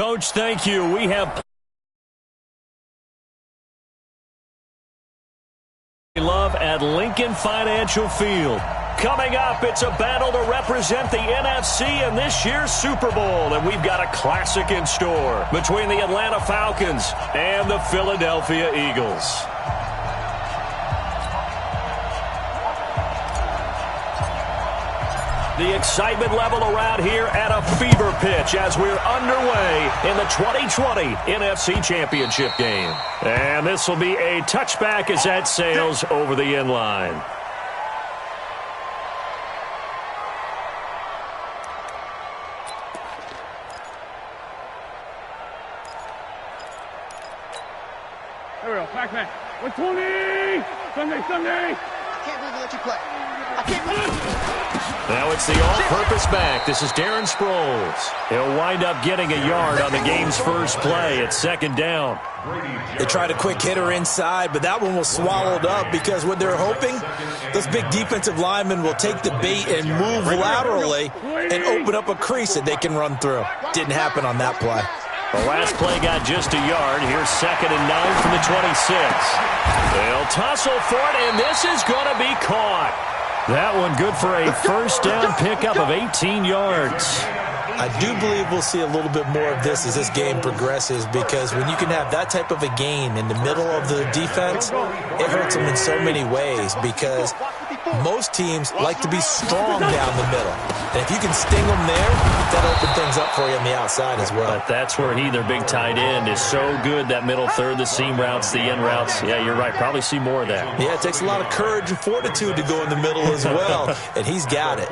Coach. Thank you. We have love at Lincoln Financial Field. Coming up, it's a battle to represent the NFC in this year's Super Bowl, and we've got a classic in store between the Atlanta Falcons and the Philadelphia Eagles. The excitement level around here at a fever pitch as we're underway in the 2020 NFC Championship game. And this will be a touchback as that sails over the end line. There we go, back. 120! Sunday! I can't believe they let you play. I can't believe Now it's the all-purpose back. This is Darren Sproles. He'll wind up getting a yard on the game's first play. It's second down. They tried a quick hitter inside, but that one was swallowed up because what they're hoping, those big defensive linemen will take the bait and move laterally and open up a crease that they can run through. Didn't happen on that play. The last play got just a yard. Here's 2nd and 9 from the 26. They'll tussle for it, and this is going to be caught. That one good for a first down pickup of 18 yards. I do believe we'll see a little bit more of this as this game progresses, because when you can have that type of a gain in the middle of the defense, it hurts them in so many ways, because most teams like to be strong down the middle. And if you can sting them there, that'll open things up for you on the outside as well. But that's where their big tight end, is so good, that middle third, the seam routes, the end routes. Yeah, you're right. Probably see more of that. Yeah, it takes a lot of courage and fortitude to go in the middle as well, and he's got it.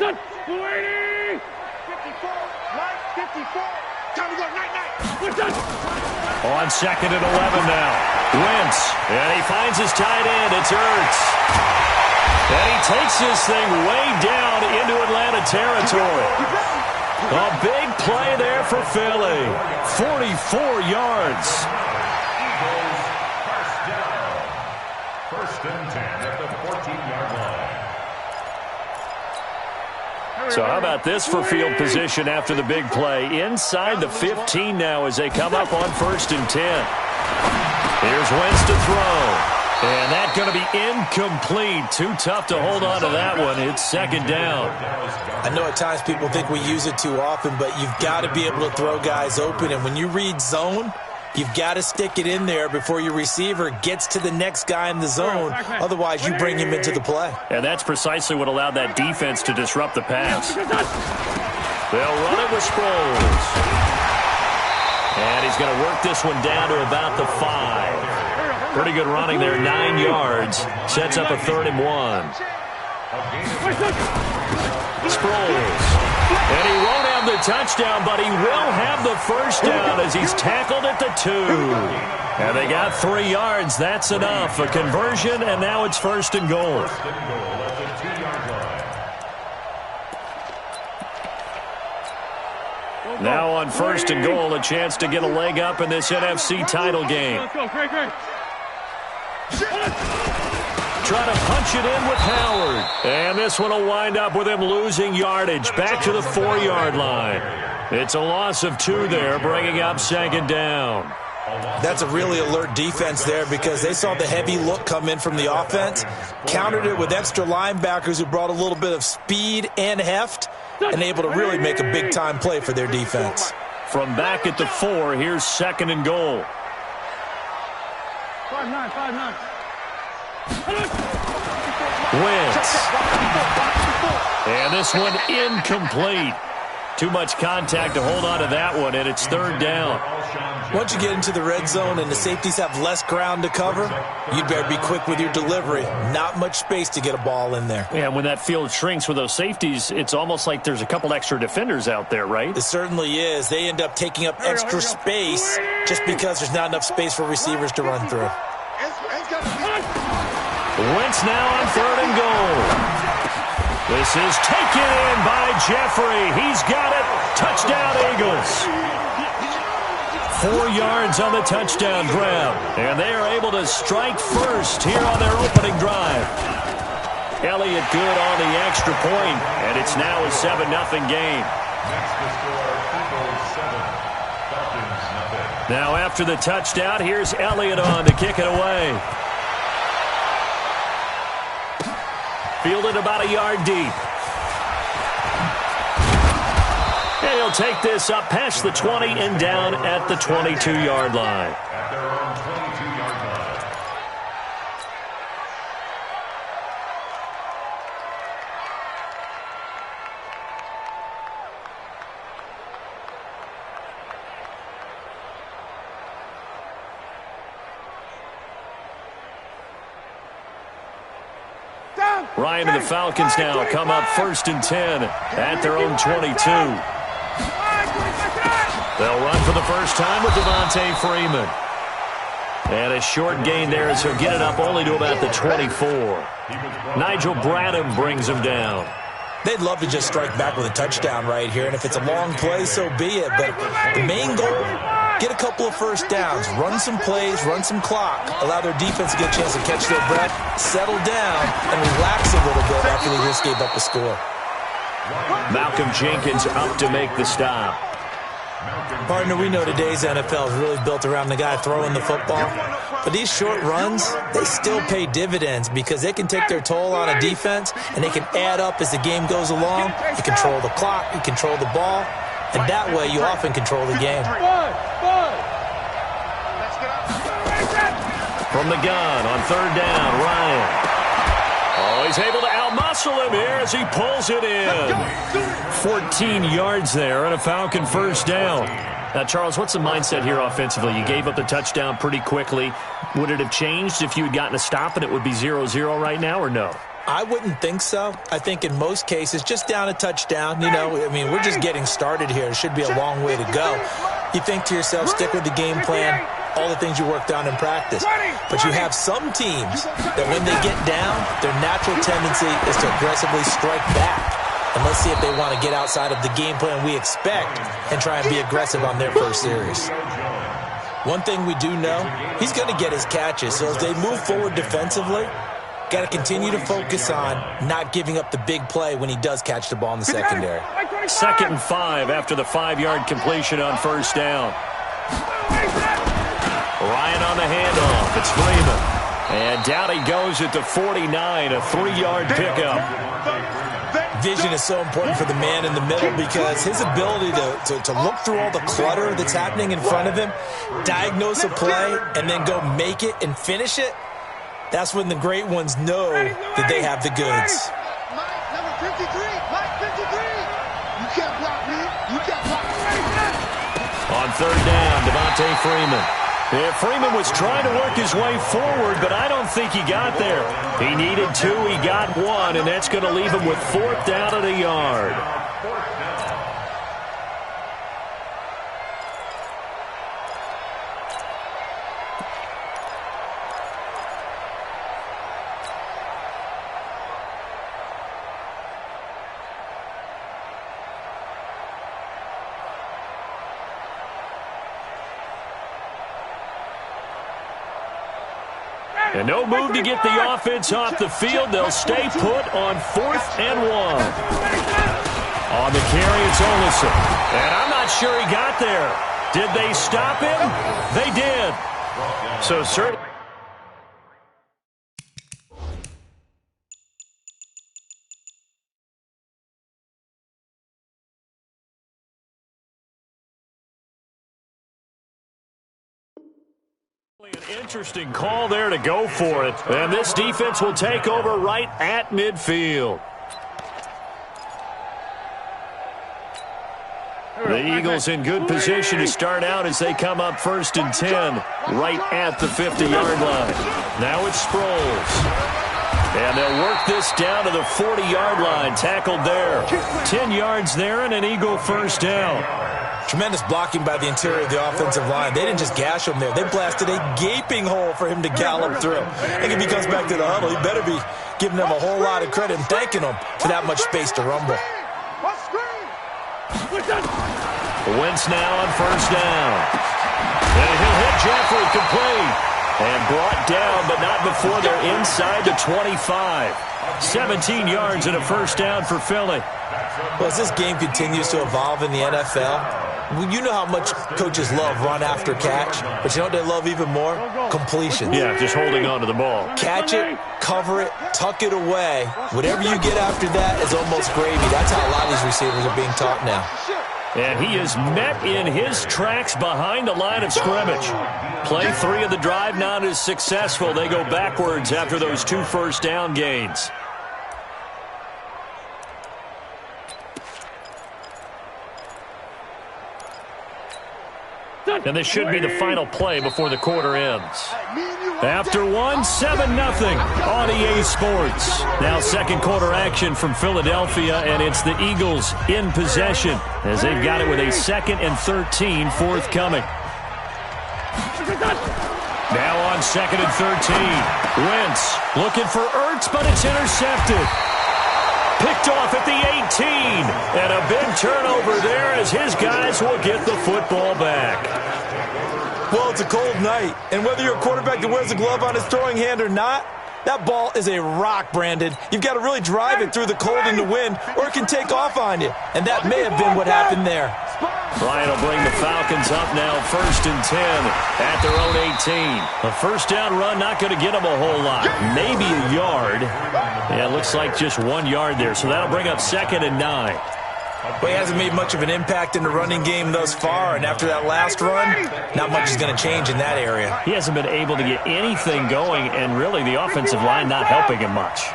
280! 54, 54. Time to go, night. On 2nd and 11 now. Wentz, and he finds his tight end. It's Ertz. And he takes this thing way down into Atlanta territory. A big play there for Philly. 44 yards. First and 10 at the 14-yard line. So how about this for field position after the big play? Inside the 15 now as they come up on 1st and 10. Here's Wentz to throw. And that's going to be incomplete. Too tough to hold on to that one. It's 2nd down. I know at times people think we use it too often, but you've got to be able to throw guys open. And when you read zone, you've got to stick it in there before your receiver gets to the next guy in the zone. Otherwise, you bring him into the play. And that's precisely what allowed that defense to disrupt the pass. They'll run it with Sproles. And he's going to work this one down to about the 5. Pretty good running there, 9 yards. Sets up a 3rd and 1. Sproles. And he won't have the touchdown, but he will have the first down as he's tackled at the 2. And they got 3 yards. That's enough. A conversion, and now it's 1st and goal. Now on 1st and goal, a chance to get a leg up in this NFC title game. Let's go, great. Trying to punch it in with Howard. And this one will wind up with him losing yardage. Back to the 4-yard line. It's a loss of 2 there, bringing up 2nd down. That's a really alert defense there, because they saw the heavy look come in from the offense, countered it with extra linebackers who brought a little bit of speed and heft, and able to really make a big-time play for their defense. From back at the 4, here's 2nd and goal. 5-9. Wentz. And this one incomplete. Too much contact to hold on to that one, and it's 3rd down. Once you get into the red zone and the safeties have less ground to cover, you'd better be quick with your delivery. Not much space to get a ball in there. Yeah, when that field shrinks with those safeties, it's almost like there's a couple extra defenders out there, right? It certainly is. They end up taking up extra space just because there's not enough space for receivers to run through. Wentz now on 3rd and goal. This is taken in by Jeffrey. He's got it. Touchdown, Eagles. 4 yards on the touchdown grab. And they are able to strike first here on their opening drive. Elliott good on the extra point, and it's now a 7-0 game. Next to score, Eagles 7, Falcons nothing. Now after the touchdown, here's Elliott on to kick it away. Fielded about a yard deep. And he'll take this up past the 20 and down at the 22-yard line. At their own 22-yard line. Ryan and the Falcons now come up 1st and 10 at their own 22. They'll run for the first time with Devontae Freeman. And a short gain there as he'll get it up only to about the 24. Nigel Brennan brings him down. They'd love to just strike back with a touchdown right here, and if it's a long play, so be it. But the main goal, get a couple of first downs, run some plays, run some clock, allow their defense to get a chance to catch their breath, settle down, and relax a little bit after they just gave up a score. Malcolm Jenkins up to make the stop. Partner, we know today's NFL is really built around the guy throwing the football. But these short runs, they still pay dividends because they can take their toll on a defense and they can add up as the game goes along. You control the clock, you control the ball, and that way you often control the game. From the gun on 3rd down, Ryan. Oh, he's able to outmuscle him here as he pulls it in. 14 yards there and a Falcon first down. Now, Charles, what's the mindset here offensively? You gave up the touchdown pretty quickly. Would it have changed if you had gotten a stop and it would be 0-0 right now, or no? I wouldn't think so. I think in most cases, just down a touchdown, we're just getting started here. It should be a long way to go. You think to yourself, stick with the game plan, all the things you worked on in practice. But you have some teams that when they get down, their natural tendency is to aggressively strike back. And let's see if they want to get outside of the game plan we expect and try and be aggressive on their first series. One thing we do know, he's going to get his catches. So as they move forward defensively, got to continue to focus on not giving up the big play when he does catch the ball in the secondary. 2nd and 5 after the 5-yard completion on 1st down. Ryan on the handoff. It's Freeman. And down he goes at the 49, a 3-yard pickup. Vision is so important for the man in the middle because his ability to look through all the clutter that's happening in front of him, diagnose a play, and then go make it and finish it, that's when the great ones know that they have the goods. Number 53, Mike 53. You can't block me. You can't block me. On 3rd down, Devontae Freeman. Yeah, Freeman was trying to work his way forward, but I don't think he got there. He needed 2, he got 1, and that's going to leave him with 4th down at a yard. And no move to get the offense off the field. They'll stay put on 4th and 1. On the carry, it's Olsen. And I'm not sure he got there. Did they stop him? They did. So certainly. An interesting call there to go for it. And this defense will take over right at midfield. The Eagles in good position to start out as they come up 1st and 10 right at the 50-yard line. Now it's Sproles. And they'll work this down to the 40-yard line. Tackled there. 10 yards there and an Eagle first down. Tremendous blocking by the interior of the offensive line. They didn't just gash him there. They blasted a gaping hole for him to gallop through. And if he comes back to the huddle, he better be giving them a whole lot of credit and thanking them for that much space to rumble. Wentz now on 1st down. And he'll hit Jeffrey complete. And brought down, but not before they're inside the 25. 17 yards and a first down for Philly. Well, as this game continues to evolve in the NFL, you know how much coaches love run after catch, but you know what they love even more? Completions. Yeah, just holding on to the ball. Catch it, cover it, tuck it away. Whatever you get after that is almost gravy. That's how a lot of these receivers are being taught now. And he is met in his tracks behind the line of scrimmage. Play 3 of the drive not as successful. They go backwards after those 2 first down gains. And this should be the final play before the quarter ends. After one, 7-0 on EA Sports. Now second quarter action from Philadelphia, and it's the Eagles in possession as they've got it with a 2nd and 13 forthcoming. Now on 2nd and 13. Wentz looking for Ertz, but it's intercepted. Picked off at the 18. And a big turnover there as his guys will get the football back. Well, it's a cold night, and whether you're a quarterback that wears a glove on his throwing hand or not, that ball is a rock, Brandon. You've got to really drive it through the cold and the wind, or it can take off on you. And that may have been what happened there. Ryan will bring the Falcons up now 1st and 10 at their own 18. A first down run not going to get them a whole lot. Maybe a yard. Yeah, it looks like just 1 yard there. So that'll bring up 2nd and 9. Well, he hasn't made much of an impact in the running game thus far, and after that last run, not much is going to change in that area. He hasn't been able to get anything going, and really the offensive line not helping him much.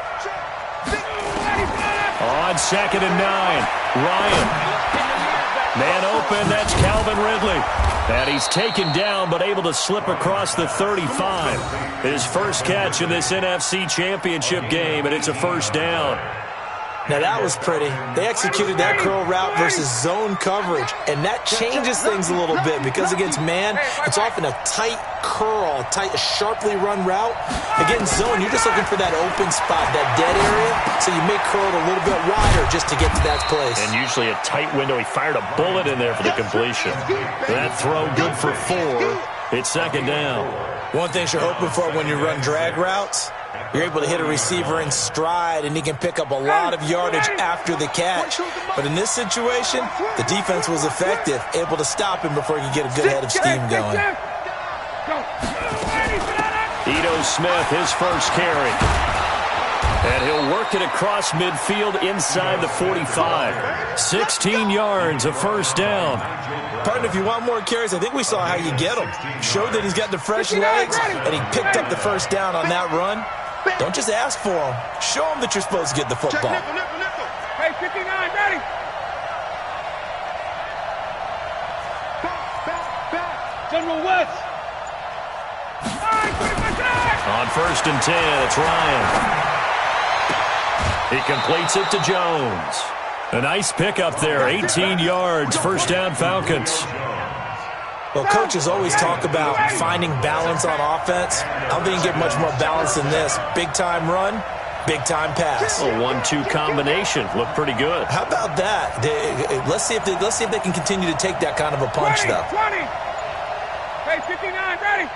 On 2nd and 9, Ryan. Man open, that's Calvin Ridley. And he's taken down, but able to slip across the 35. His first catch in this NFC Championship game, and it's a first down. Now, that was pretty. They executed that curl route versus zone coverage, and that changes things a little bit because against man, it's often a tight curl, tight, sharply run route. Against zone, you're just looking for that open spot, that dead area, so you may curl it a little bit wider just to get to that place. And usually a tight window. He fired a bullet in there for the completion. That throw good for 4. It's 2nd down. One thing you're hoping for when you run drag routes, you're able to hit a receiver in stride, and he can pick up a lot of yardage after the catch. But in this situation, the defense was effective, able to stop him before he could get a good head of steam going. Ito Smith, his first carry. And he'll work it across midfield inside the 45. 16 yards, a first down. Partner, if you want more carries, I think we saw how you get them. Showed that he's got the fresh legs, and he picked up the first down on that run. Don't just ask for them. Show them that you're supposed to get the football. Hey, 59, ready. General West. On 1st and 10, it's Ryan. He completes it to Jones. A nice pickup there, 18 yards, first down Falcons. Well, coaches always talk about finding balance on offense. I don't think you get much more balance than this. Big-time run, big-time pass. A 1-2 combination. Looked pretty good. How about that? Let's see if they can continue to take that kind of a punch, 20, though. 20. Hey, 59, ready.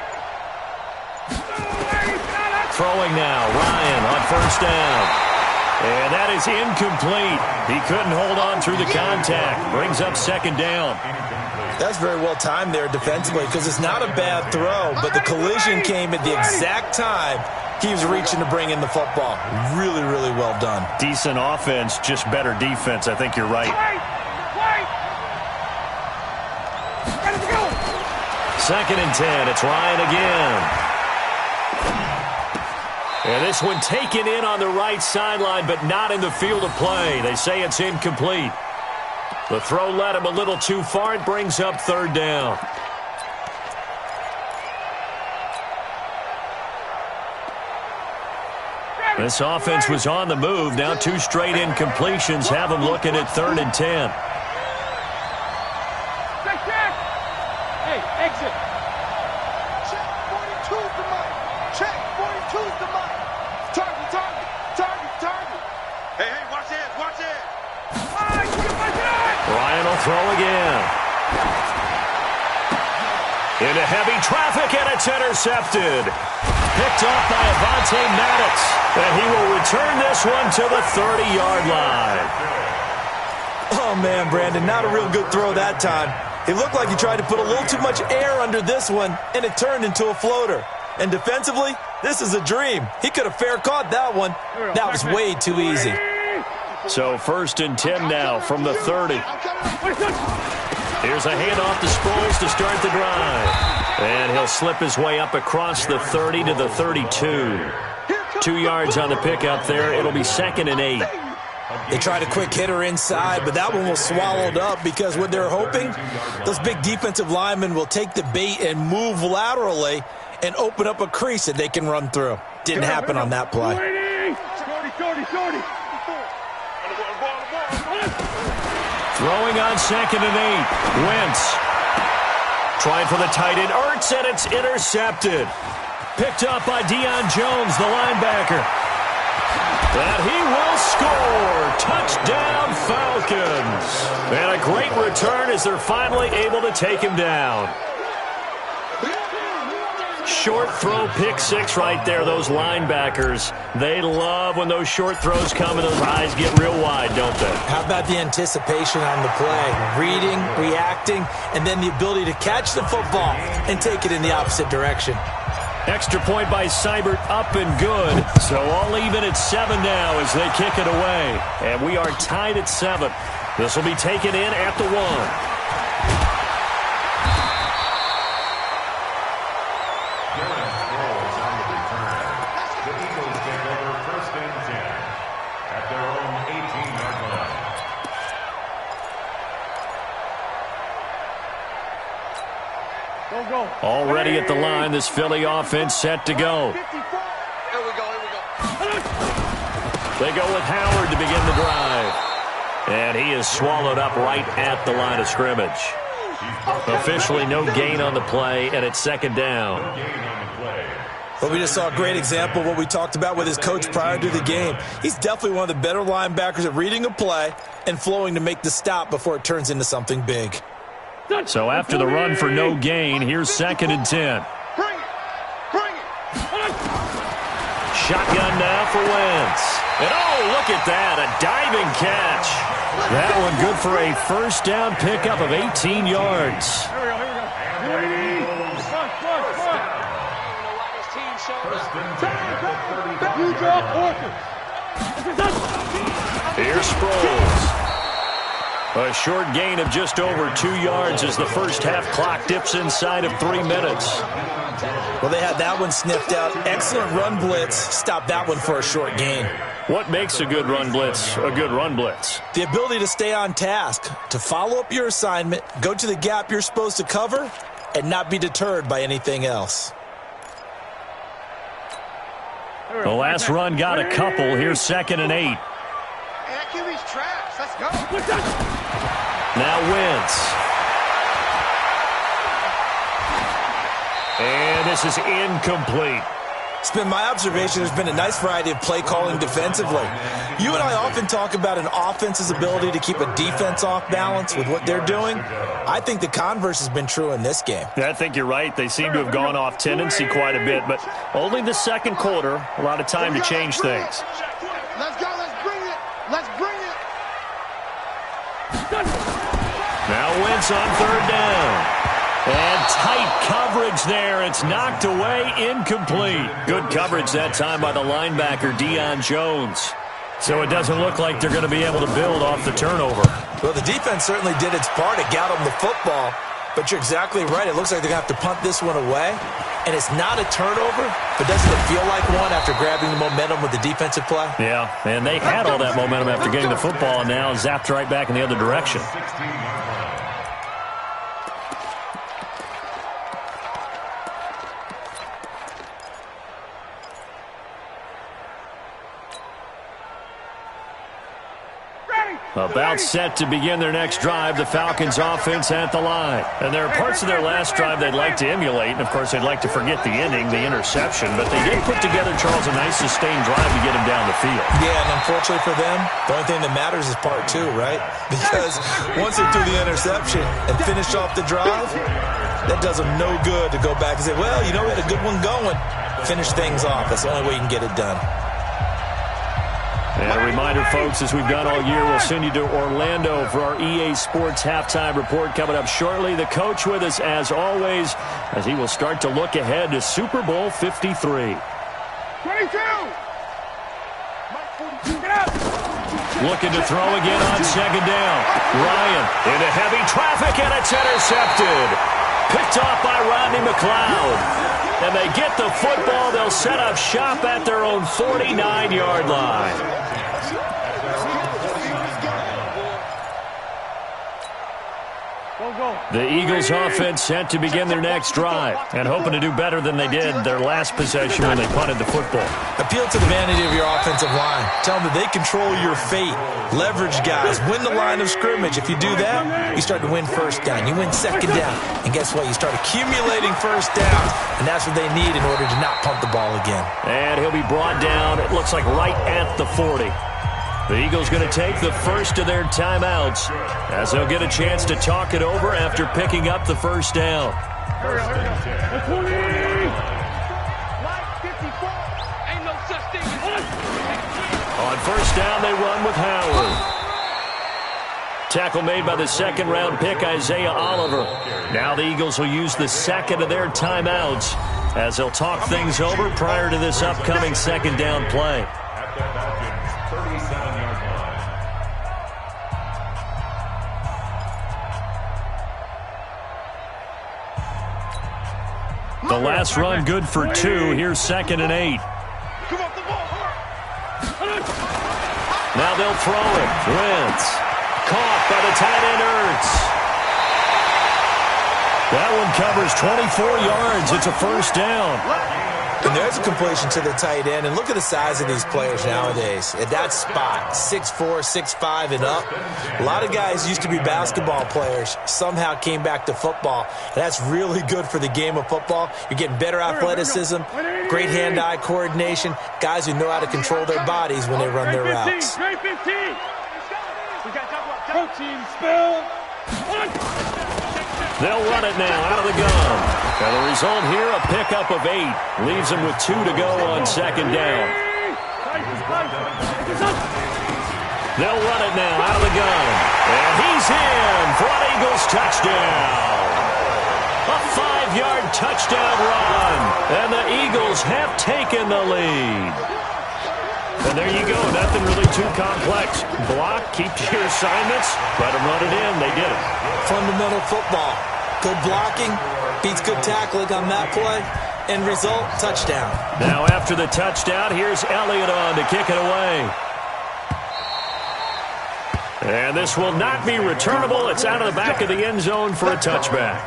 Throwing now, Ryan on first down. And that is incomplete. He couldn't hold on through the contact. Brings up 2nd down. That's very well timed there defensively because it's not a bad throw, but the collision came at the exact time he was reaching to bring in the football. Really, really well done. Decent offense, just better defense. I think you're right. Ready to go. 2nd and 10. It's Ryan again. And this one taken in on the right sideline, but not in the field of play. They say it's incomplete. The throw led him a little too far. It brings up 3rd down. This offense was on the move. Now 2 straight incompletions have them looking at 3rd and 10. Check. Hey, exit. Check 42's the money. Check 42's the money. Target. Hey, watch it. Ryan will throw again. Into heavy traffic, and it's intercepted. Picked off by Avonte Maddox. And he will return this one to the 30-yard line. Oh, man, Brandon, not a real good throw that time. It looked like he tried to put a little too much air under this one, and it turned into a floater. And defensively, this is a dream. He could have fair caught that one. That was way too easy. So 1st and 10 now from the 30. Here's a handoff to Sproles to start the drive. And he'll slip his way up across the 30 to the 32. 2 yards on the pickup there. It'll be 2nd and 8. They tried a quick hitter inside, but that one was swallowed up because what they're hoping, those big defensive linemen will take the bait and move laterally and open up a crease that they can run through. Didn't happen on that play. Throwing on 2nd and 8. Wentz. Trying for the tight end. Ertz, and it's intercepted. Picked up by Deion Jones, the linebacker. And he will score. Touchdown, Falcons. And a great return as they're finally able to take him down. Short throw, pick six right there. Those linebackers, they love when those short throws come and those eyes get real wide, don't they? How about the anticipation on the play? Reading, reacting, and then the ability to catch the football and take it in the opposite direction. Extra point by Seibert, up and good. So all even at 7 now as they kick it away. And we are tied at 7. This will be taken in at the 1. Already at the line, this Philly offense set to go. Here we go. They go with Howard to begin the drive. And he is swallowed up right at the line of scrimmage. Officially no gain on the play, and it's 2nd down. Well, we just saw a great example of what we talked about with his coach prior to the game. He's definitely one of the better linebackers at reading a play and flowing to make the stop before it turns into something big. So after the run for no gain, here's 2nd and 10. Bring it. Shotgun now for Wentz. And oh, look at that, a diving catch. That one good for a first down pickup of 18 yards. Here's Sproles. A short gain of just over 2 yards as the first half clock dips inside of 3 minutes. Well, they had that one sniffed out. Excellent run blitz. Stopped that one for a short gain. What makes a good run blitz a good run blitz? The ability to stay on task, to follow up your assignment, go to the gap you're supposed to cover, and not be deterred by anything else. The last run got a couple. Here's 2nd and 8. QB's trash. Let's go. Now Wentz. And this is incomplete. It's been my observation there's been a nice variety of play calling defensively. You and I often talk about an offense's ability to keep a defense off balance with what they're doing. I think the converse has been true in this game. I think you're right. They seem to have gone off tendency quite a bit, but only the second quarter, a lot of time to change things. Let's go. Let's bring it. Now Wentz on 3rd down. And tight coverage there. It's knocked away, incomplete. Good coverage that time by the linebacker, Deion Jones. So it doesn't look like they're going to be able to build off the turnover. Well, the defense certainly did its part. It got them the football. But you're exactly right. It looks like they're going to have to punt this one away. And it's not a turnover, but doesn't it feel like one after grabbing the momentum with the defensive play? Yeah, and they had all that momentum after getting the football, and now zapped right back in the other direction. About set to begin their next drive, the Falcons offense at the line. And there are parts of their last drive they'd like to emulate, and of course they'd like to forget the ending, the interception, but they did put together, Charles, a nice sustained drive to get him down the field. Yeah, and unfortunately for them, the only thing that matters is part 2, right? Because once they threw the interception and finished off the drive, That does them no good to go back and say, well, you know, we had a good one going. Finish things off. That's the only way you can get it done. And a reminder, folks, as we've done all year, we'll send you to Orlando for our EA Sports halftime report coming up shortly. The coach with us, as always, as he will start to look ahead to Super Bowl 53. 22! Get up! Looking to throw again on second down. Ryan into heavy traffic, and it's intercepted. Picked off by Rodney McLeod. And they get the football. They'll set up shop at their own 49-yard line. The Eagles offense set to begin their next drive and hoping to do better than they did their last possession when they punted the football. Appeal to the vanity of your offensive line. Tell them that they control your fate. Leverage guys. Win the line of scrimmage. If you do that, you start to win first down. You win second down. And guess what? You start accumulating first down. And that's what they need in order to not punt the ball again. And he'll be brought down, it looks like, right at the 40. The Eagles going to take the first of their timeouts as they'll get a chance to talk it over after picking up the first down. On first down, they run with Howard. Tackle made by the second-round pick, Isaiah Oliver. Now the Eagles will use the second of their timeouts as they'll talk things over prior to this upcoming second down play. The last run good for 2. Here's 2nd and 8. Now they'll throw it. Wentz. Caught by the tight end Ertz. That one covers 24 yards. It's a first down. And there's a completion to the tight end. And look at the size of these players nowadays. At that spot, 6'4", 6'5", and up. A lot of guys used to be basketball players, somehow came back to football. And that's really good for the game of football. You're getting better athleticism, great hand-eye coordination, guys who know how to control their bodies when they run their routes. Protein spill. They'll run it now out of the gun. And the result here, a pickup of 8. Leaves them with 2 to go on second down. They'll run it now out of the gun. And he's in for an Eagles touchdown. A 5-yard touchdown run. And the Eagles have taken the lead. And there you go. Nothing really too complex. Block, keep your assignments, let them run it in. They did it. Fundamental football. Good blocking beats good tackling on that play. End result, touchdown. Now after the touchdown, here's Elliott on to kick it away. And this will not be returnable. It's out of the back of the end zone for a touchback.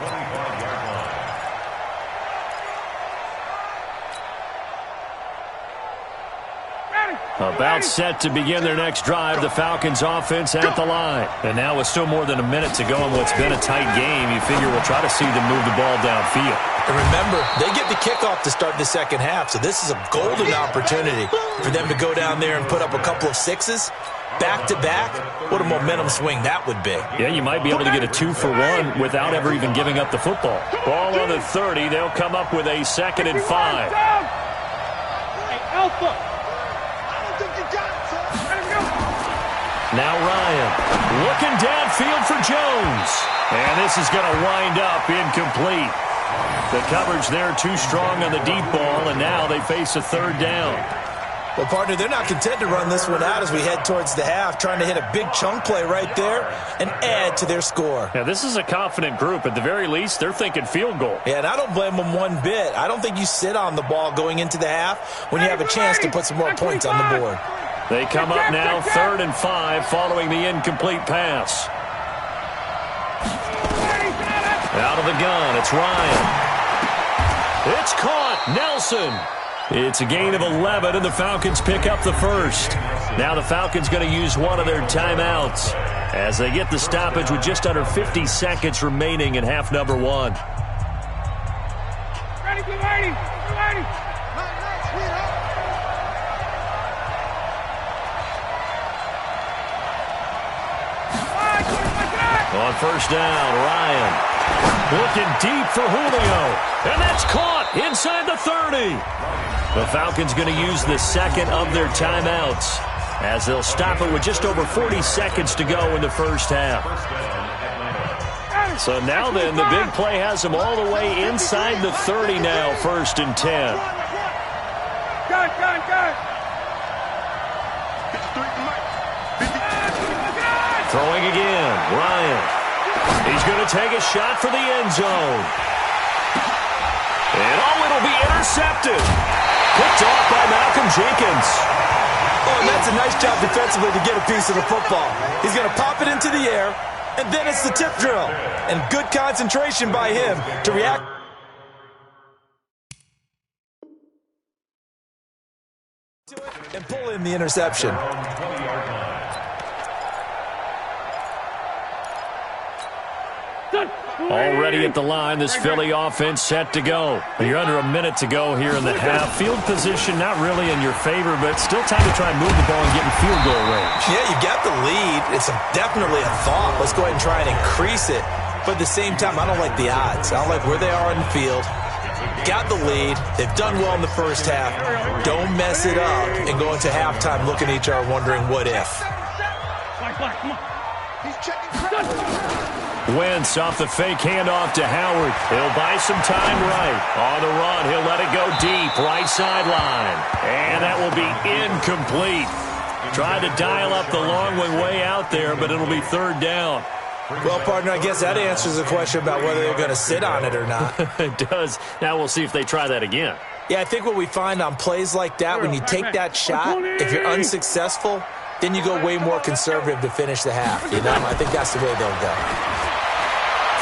About set to begin their next drive, the Falcons offense at the line. And now with still more than a minute to go in what's been a tight game, you figure we'll try to see them move the ball downfield. And remember, they get the kickoff to start the second half, so this is a golden opportunity for them to go down there and put up a couple of 6s. Back-to-back, what a momentum swing that would be. Yeah, you might be able to get a 2-for-1 without ever even giving up the football. Ball on the 30, they'll come up with a 2nd and 5. Hey, Alpha. Now Ryan looking downfield for Jones. And this is going to wind up incomplete. The coverage there too strong on the deep ball, and now they face a 3rd down. Well, partner, they're not content to run this one out as we head towards the half, trying to hit a big chunk play right there and add to their score. Yeah, this is a confident group. At the very least, they're thinking field goal. Yeah, and I don't blame them one bit. I don't think you sit on the ball going into the half when you have a chance to put some more points on the board. They come up now 3rd and 5 following the incomplete pass. Out of the gun, it's Ryan. It's caught, Nelson. It's a gain of 11, and the Falcons pick up the first. Now the Falcons going to use one of their timeouts as they get the stoppage with just under 50 seconds remaining in half number 1. Ready, blue lady. Blue lady. On first down, Ryan. Looking deep for Julio. And that's caught inside the 30. The Falcons going to use the second of their timeouts as they'll stop it with just over 40 seconds to go in the first half. So now then, the big play has them all the way inside the 30 now, 1st and 10. Throwing again, Ryan. He's going to take a shot for the end zone. And it'll be intercepted. Picked off by Malcolm Jenkins. Oh, and that's a nice job defensively to get a piece of the football. He's going to pop it into the air, and then it's the tip drill. And good concentration by him to react. To it and pull in the interception. Already at the line, this Philly offense set to go. You're under a minute to go here in the half. Field position not really in your favor, but still time to try and move the ball and get in field goal range. Yeah, you got the lead. It's definitely a thought. Let's go ahead and try and increase it. But at the same time, I don't like the odds. I don't like where they are in the field. Got the lead. They've done well in the first half. Don't mess it up and go into halftime looking at each other wondering what if. He's checking. Wentz off the fake handoff to Howard. He'll buy some time right. On the run, he'll let it go deep, right sideline. And that will be incomplete. Tried to dial up the long one way out there, but it'll be 3rd down. Well, partner, I guess that answers the question about whether they're going to sit on it or not. It does. Now we'll see if they try that again. Yeah, I think what we find on plays like that, when you take that shot, if you're unsuccessful, then you go way more conservative to finish the half. You know, I think that's the way they'll go.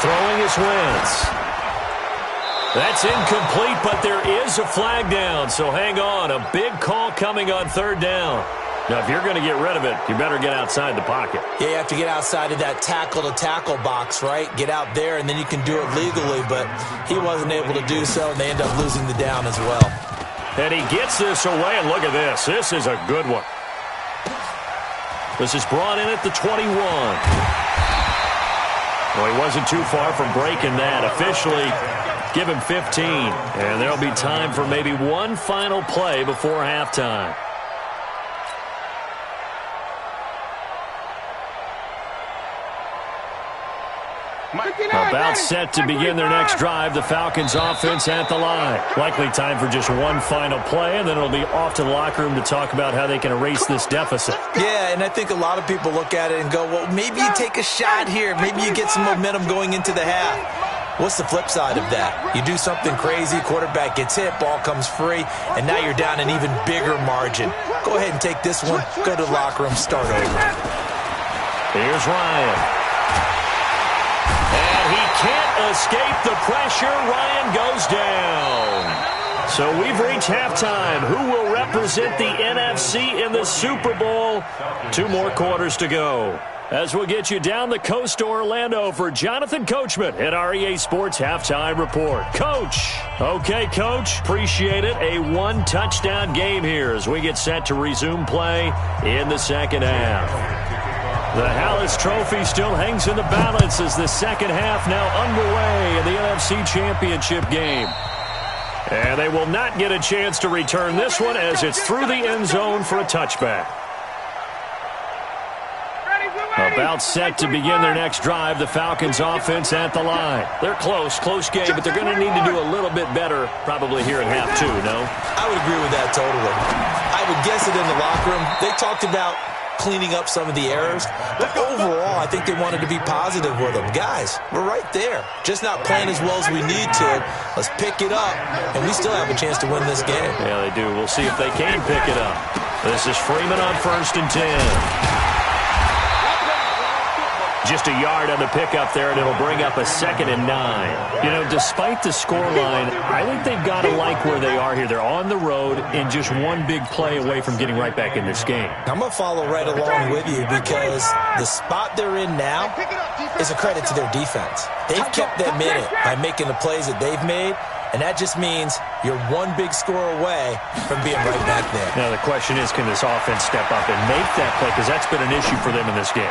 Throwing his Wentz. That's incomplete, but there is a flag down, so hang on. A big call coming on 3rd down. Now, if you're going to get rid of it, you better get outside the pocket. Yeah, you have to get outside of that tackle-to-tackle box, right? Get out there, and then you can do it legally, but he wasn't able to do so, and they end up losing the down as well. And he gets this away, and look at this. This is a good one. This is brought in at the 21. Well, he wasn't too far from breaking that. Officially, give him 15. And there'll be time for maybe one final play before halftime. About set to begin their next drive. The Falcons offense at the line. Likely time for just one final play, and then it'll be off to the locker room to talk about how they can erase this deficit. Yeah, and I think a lot of people look at it and go, well, maybe you take a shot here. Maybe you get some momentum going into the half. What's the flip side of that? You do something crazy, quarterback gets hit, ball comes free, and now you're down an even bigger margin. Go ahead and take this one, go to the locker room, start over. Here's Ryan. And he can't escape the pressure. Ryan goes down. So we've reached halftime. Who will represent the NFC in the Super Bowl? 2 more quarters to go. As we'll get you down the coast to Orlando for Jonathan Coachman at our EA Sports Halftime Report. Coach. Okay, Coach. Appreciate it. A 1-touchdown game here as we get set to resume play in the second half. The Hallis Trophy still hangs in the balance as the second half now underway in the NFC Championship game. And they will not get a chance to return this one as it's through the end zone for a touchback. About set to begin their next drive, the Falcons offense at the line. They're close game, but they're going to need to do a little bit better probably here in half 2, no? I would agree with that totally. I would guess it in the locker room. They talked about cleaning up some of the errors, but overall, I think they wanted to be positive with them. Guys, we're right there. Just not playing as well as we need to. Let's pick it up, and we still have a chance to win this game. Yeah, they do. We'll see if they can pick it up. This is Freeman on 1st and 10. Just a yard on the pickup there, and it'll bring up a 2nd and 9. You know, despite the scoreline, I think they've got to like where they are here. They're on the road and just one big play away from getting right back in this game. I'm going to follow right along with you because the spot they're in now is a credit to their defense. They've kept them in it by making the plays that they've made, and that just means you're one big score away from being right back there. Now, the question is, can this offense step up and make that play? Because that's been an issue for them in this game.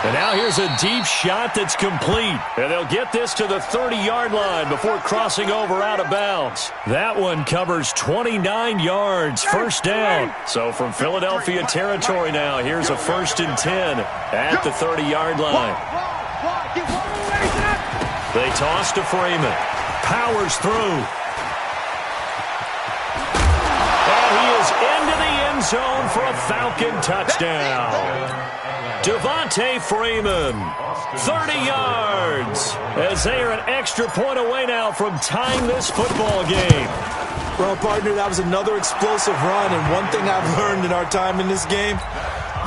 And now here's a deep shot that's complete. And they'll get this to the 30-yard line before crossing over out of bounds. That one covers 29 yards, first down. So from Philadelphia territory now, here's a 1st and 10 at the 30-yard line. They toss to Freeman. Powers through. And he is into the end zone for a Falcon touchdown. Devontae Freeman, 30 yards, as they are an extra point away now from tying this football game. Well, partner, that was another explosive run, and one thing I've learned in our time in this game,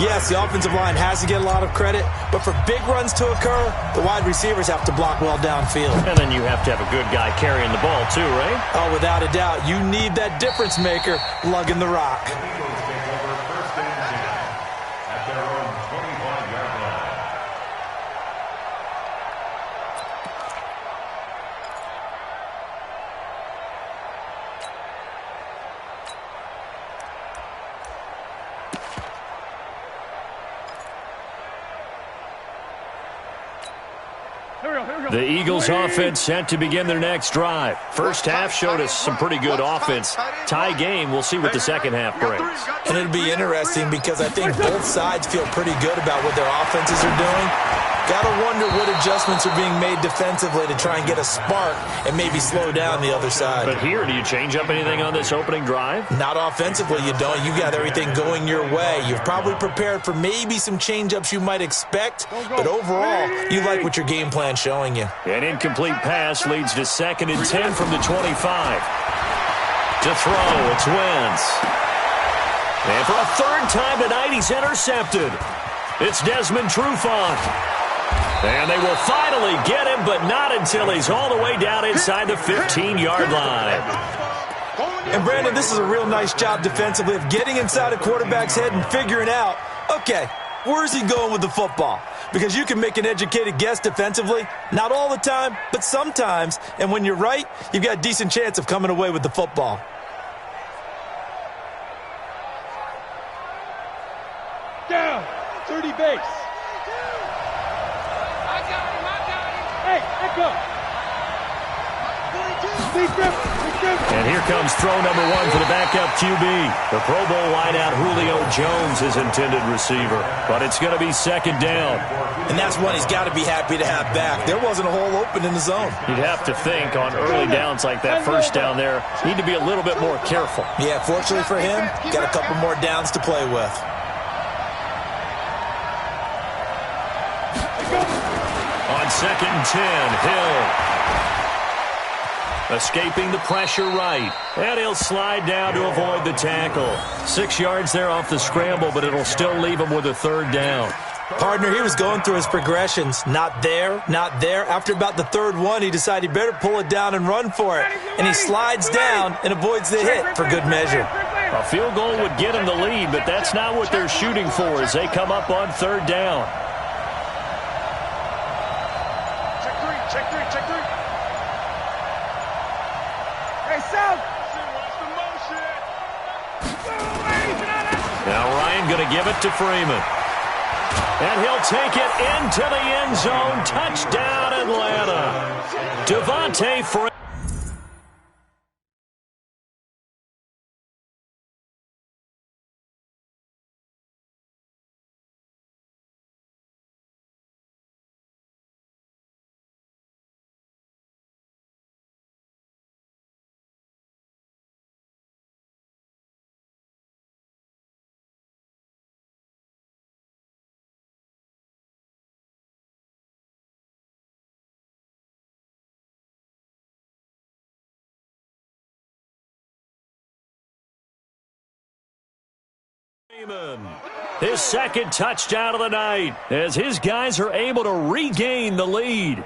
yes, the offensive line has to get a lot of credit, but for big runs to occur, the wide receivers have to block well downfield. And then you have to have a good guy carrying the ball too, right? Oh, without a doubt. You need that difference maker lugging the rock. The Eagles offense set to begin their next drive. First half showed us some pretty good offense. Tie game, we'll see what the second half brings. And it'll be interesting because I think both sides feel pretty good about what their offenses are doing. Got to wonder what adjustments are being made defensively to try and get a spark and maybe slow down the other side. But here, do you change up anything on this opening drive? Not offensively, you don't. You got everything going your way. You've probably prepared for maybe some change-ups you might expect, but overall, you like what your game plan's showing you. An incomplete pass leads to 2nd and 10 from the 25. To throw, it's Wentz. And for a 3rd time tonight, he's intercepted. It's Desmond Trufant. And they will finally get him, but not until he's all the way down inside the 15-yard line. And, Brandon, this is a real nice job defensively of getting inside a quarterback's head and figuring out, okay, where's he going with the football? Because you can make an educated guess defensively, not all the time, but sometimes. And when you're right, you've got a decent chance of coming away with the football. Down. 30 base. Hey, let go. And here comes throw number 1 for the backup QB. The Pro Bowl wideout Julio Jones, his intended receiver. But it's going to be 2nd down. And that's one he's got to be happy to have back. There wasn't a hole open in the zone. You'd have to think on early downs like that, first down there, need to be a little bit more careful. Yeah, fortunately for him, got a couple more downs to play with. On 2nd and 10, Hill. Escaping the pressure right. And he'll slide down to avoid the tackle. 6 yards there off the scramble, but it'll still leave him with a 3rd down. Partner, he was going through his progressions. Not there, not there. After about the 3rd one, he decided he better pull it down and run for it. And he slides down and avoids the hit for good measure. A field goal would get him the lead, but that's not what they're shooting for as they come up on 3rd down. Check three. Hey, Sal. Now Ryan going to give it to Freeman. And he'll take it into the end zone. Touchdown, Atlanta. Devontae Freeman. His 2nd touchdown of the night as his guys are able to regain the lead.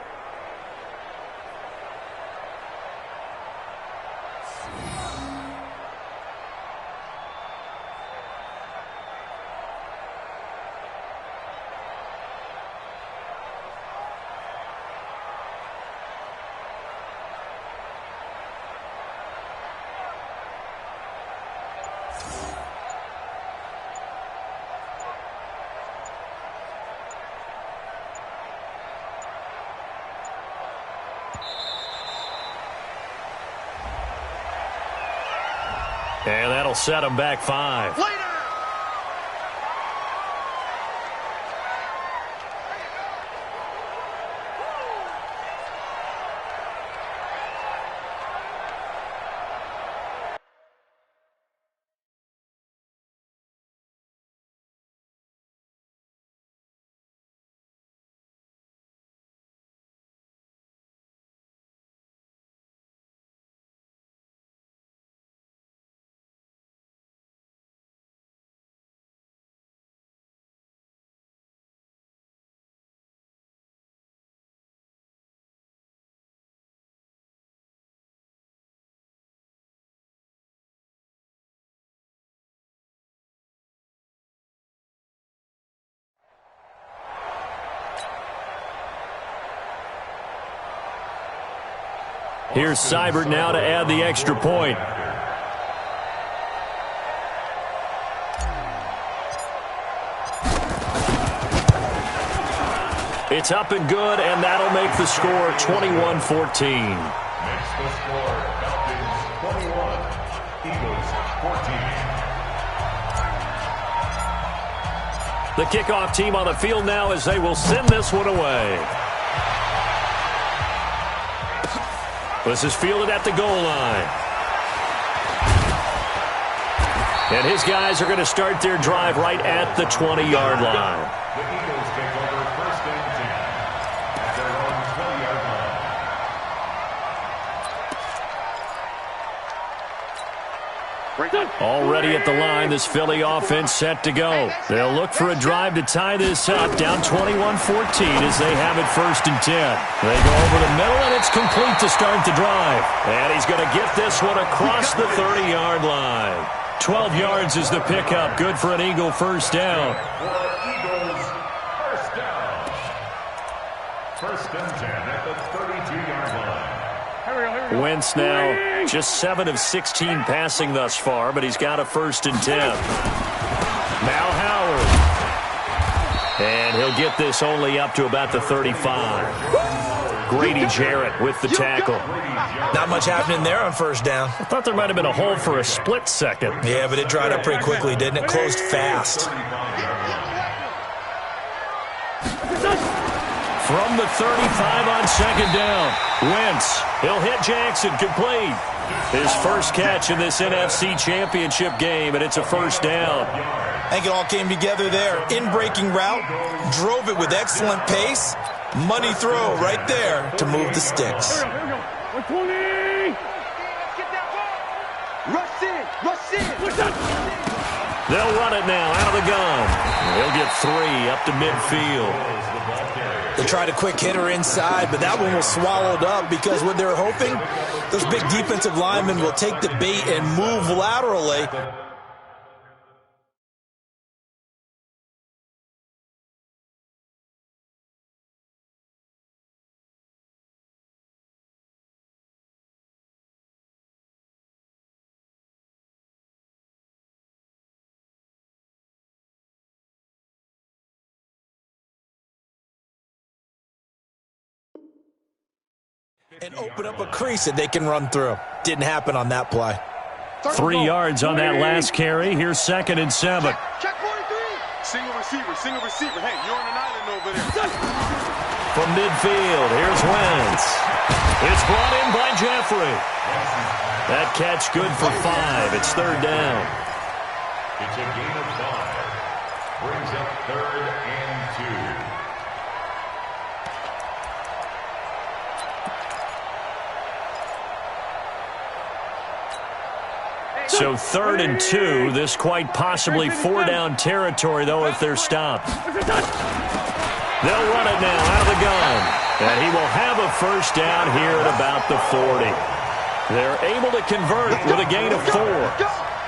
And that'll set them back 5. Later. Here's Seibert now to add the extra point. It's up and good, and that'll make the score 21-14. Makes the score Falcons 21, Eagles 14. The kickoff team on the field now as they will send this one away. This is fielded at the goal line. And his guys are going to start their drive right at the 20-yard line. The Eagles take over first and 10 at their own 20-yard line. Already at the line, this Philly offense set to go. They'll look for a drive to tie this up, down 21-14 as they have it first and 10. They go over the middle, and it's complete to start the drive. And he's going to get this one across the 30-yard line. 12 yards is the pickup. Good for an Eagle first down. For Eagles, first down. First and 10 at the 32-yard line. Wentz now just 7 of 16 passing thus far, but he's got a first and 10. Now Howard. And he'll get this only up to about the 35. Grady Jarrett with the tackle. Not much happening there on first down. I thought there might have been a hole for a split second. Yeah, but it dried up pretty quickly, didn't it? Closed fast. From the 35 on second down. Wentz. He'll hit Jackson complete. His first catch in this NFC Championship game, and it's a first down. I think it all came together there. In-breaking route, drove it with excellent pace. Money throw right there to move the sticks. Rush in. Rush in. They'll run it now out of the gun. He'll get 3 up to midfield. They tried a quick hitter inside, but that one was swallowed up because what they're hoping, those big defensive linemen will take the bait and move laterally. And open up a crease that they can run through. Didn't happen on that play. 3 yards on that last carry. Here's second and 7. Check 43. Single receiver. Hey, you're on an island over there. From midfield, here's Wentz. It's brought in by Jeffrey. That catch good for 5. It's third down. It's a gain of 5. Brings up third and 2. So third and 2. This quite possibly 4-down territory, though, if they're stopped. They'll run it now out of the gun. And he will have a first down here at about the 40. They're able to convert with a gain of 4.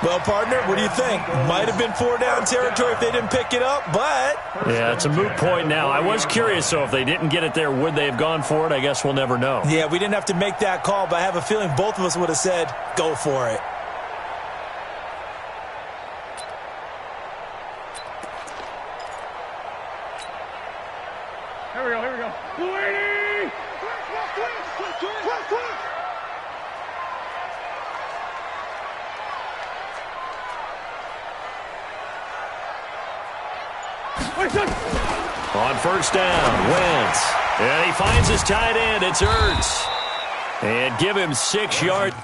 Well, partner, what do you think? Might have been 4-down territory if they didn't pick it up, but... Yeah, it's a moot point now. I was curious, so if they didn't get it there, would they have gone for it? I guess we'll never know. Yeah, we didn't have to make that call, but I have a feeling both of us would have said, go for it. Here we go. 280! On first down, Wentz. And he finds his tight end. It's Ertz. And give him 6 yards.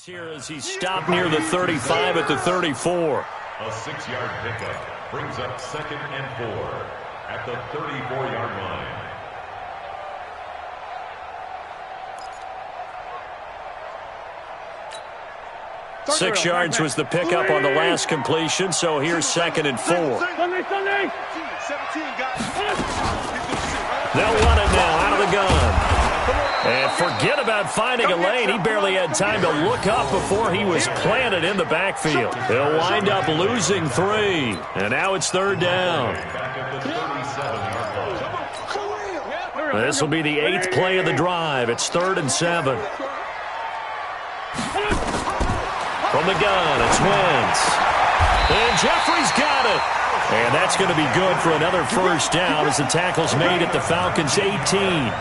Here as he stopped near the 35 at the 34. A 6-yard pickup brings up 2nd and 4 at the 34-yard line. Six yards was the pickup on the last completion, so here's 2nd and 4. They'll run it now out of the gun. And forget about finding a lane. He barely had time to look up before he was planted in the backfield. He'll wind up losing 3. And now it's 3rd down. This will be the 8th play of the drive. It's 3rd and 7. From the gun, it's Wentz. And Jeffrey's got it. And that's going to be good for another first down as the tackle's made at the Falcons' 18.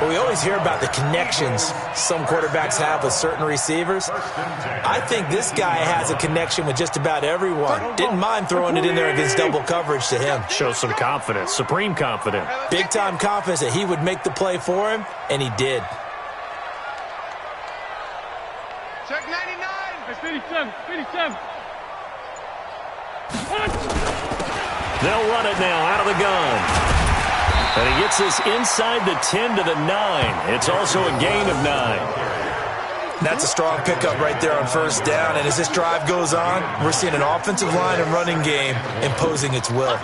Well, we always hear about the connections some quarterbacks have with certain receivers. I think this guy has a connection with just about everyone. Didn't mind throwing it in there against double coverage to him. Shows some confidence, supreme confidence. Big-time confidence that he would make the play for him, and he did. Check 99. 57. They'll run it now out of the gun. And he gets this inside the 10 to the 9. It's also a gain of 9. That's a strong pickup right there on first down. And as this drive goes on, we're seeing an offensive line and running game imposing its will.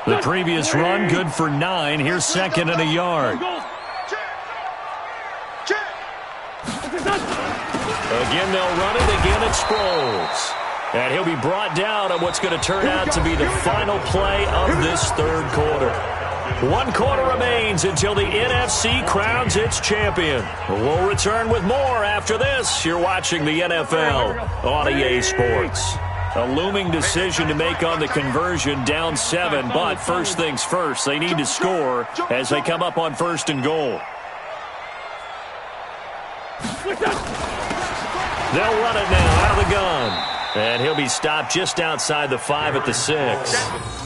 The previous run good for 9. Here's 2nd and a yard. Again, they'll run it. Again, it's Sproles. And he'll be brought down on what's going to turn out to be the final play of this 3rd quarter. 1 quarter remains until the NFC crowns its champion. We'll return with more after this. You're watching the NFL on EA Sports. A looming decision to make on the conversion, down 7. But first things first, they need to score as they come up on 1st and goal. They'll run it now out of the gun. And he'll be stopped just outside the 5 at the 6.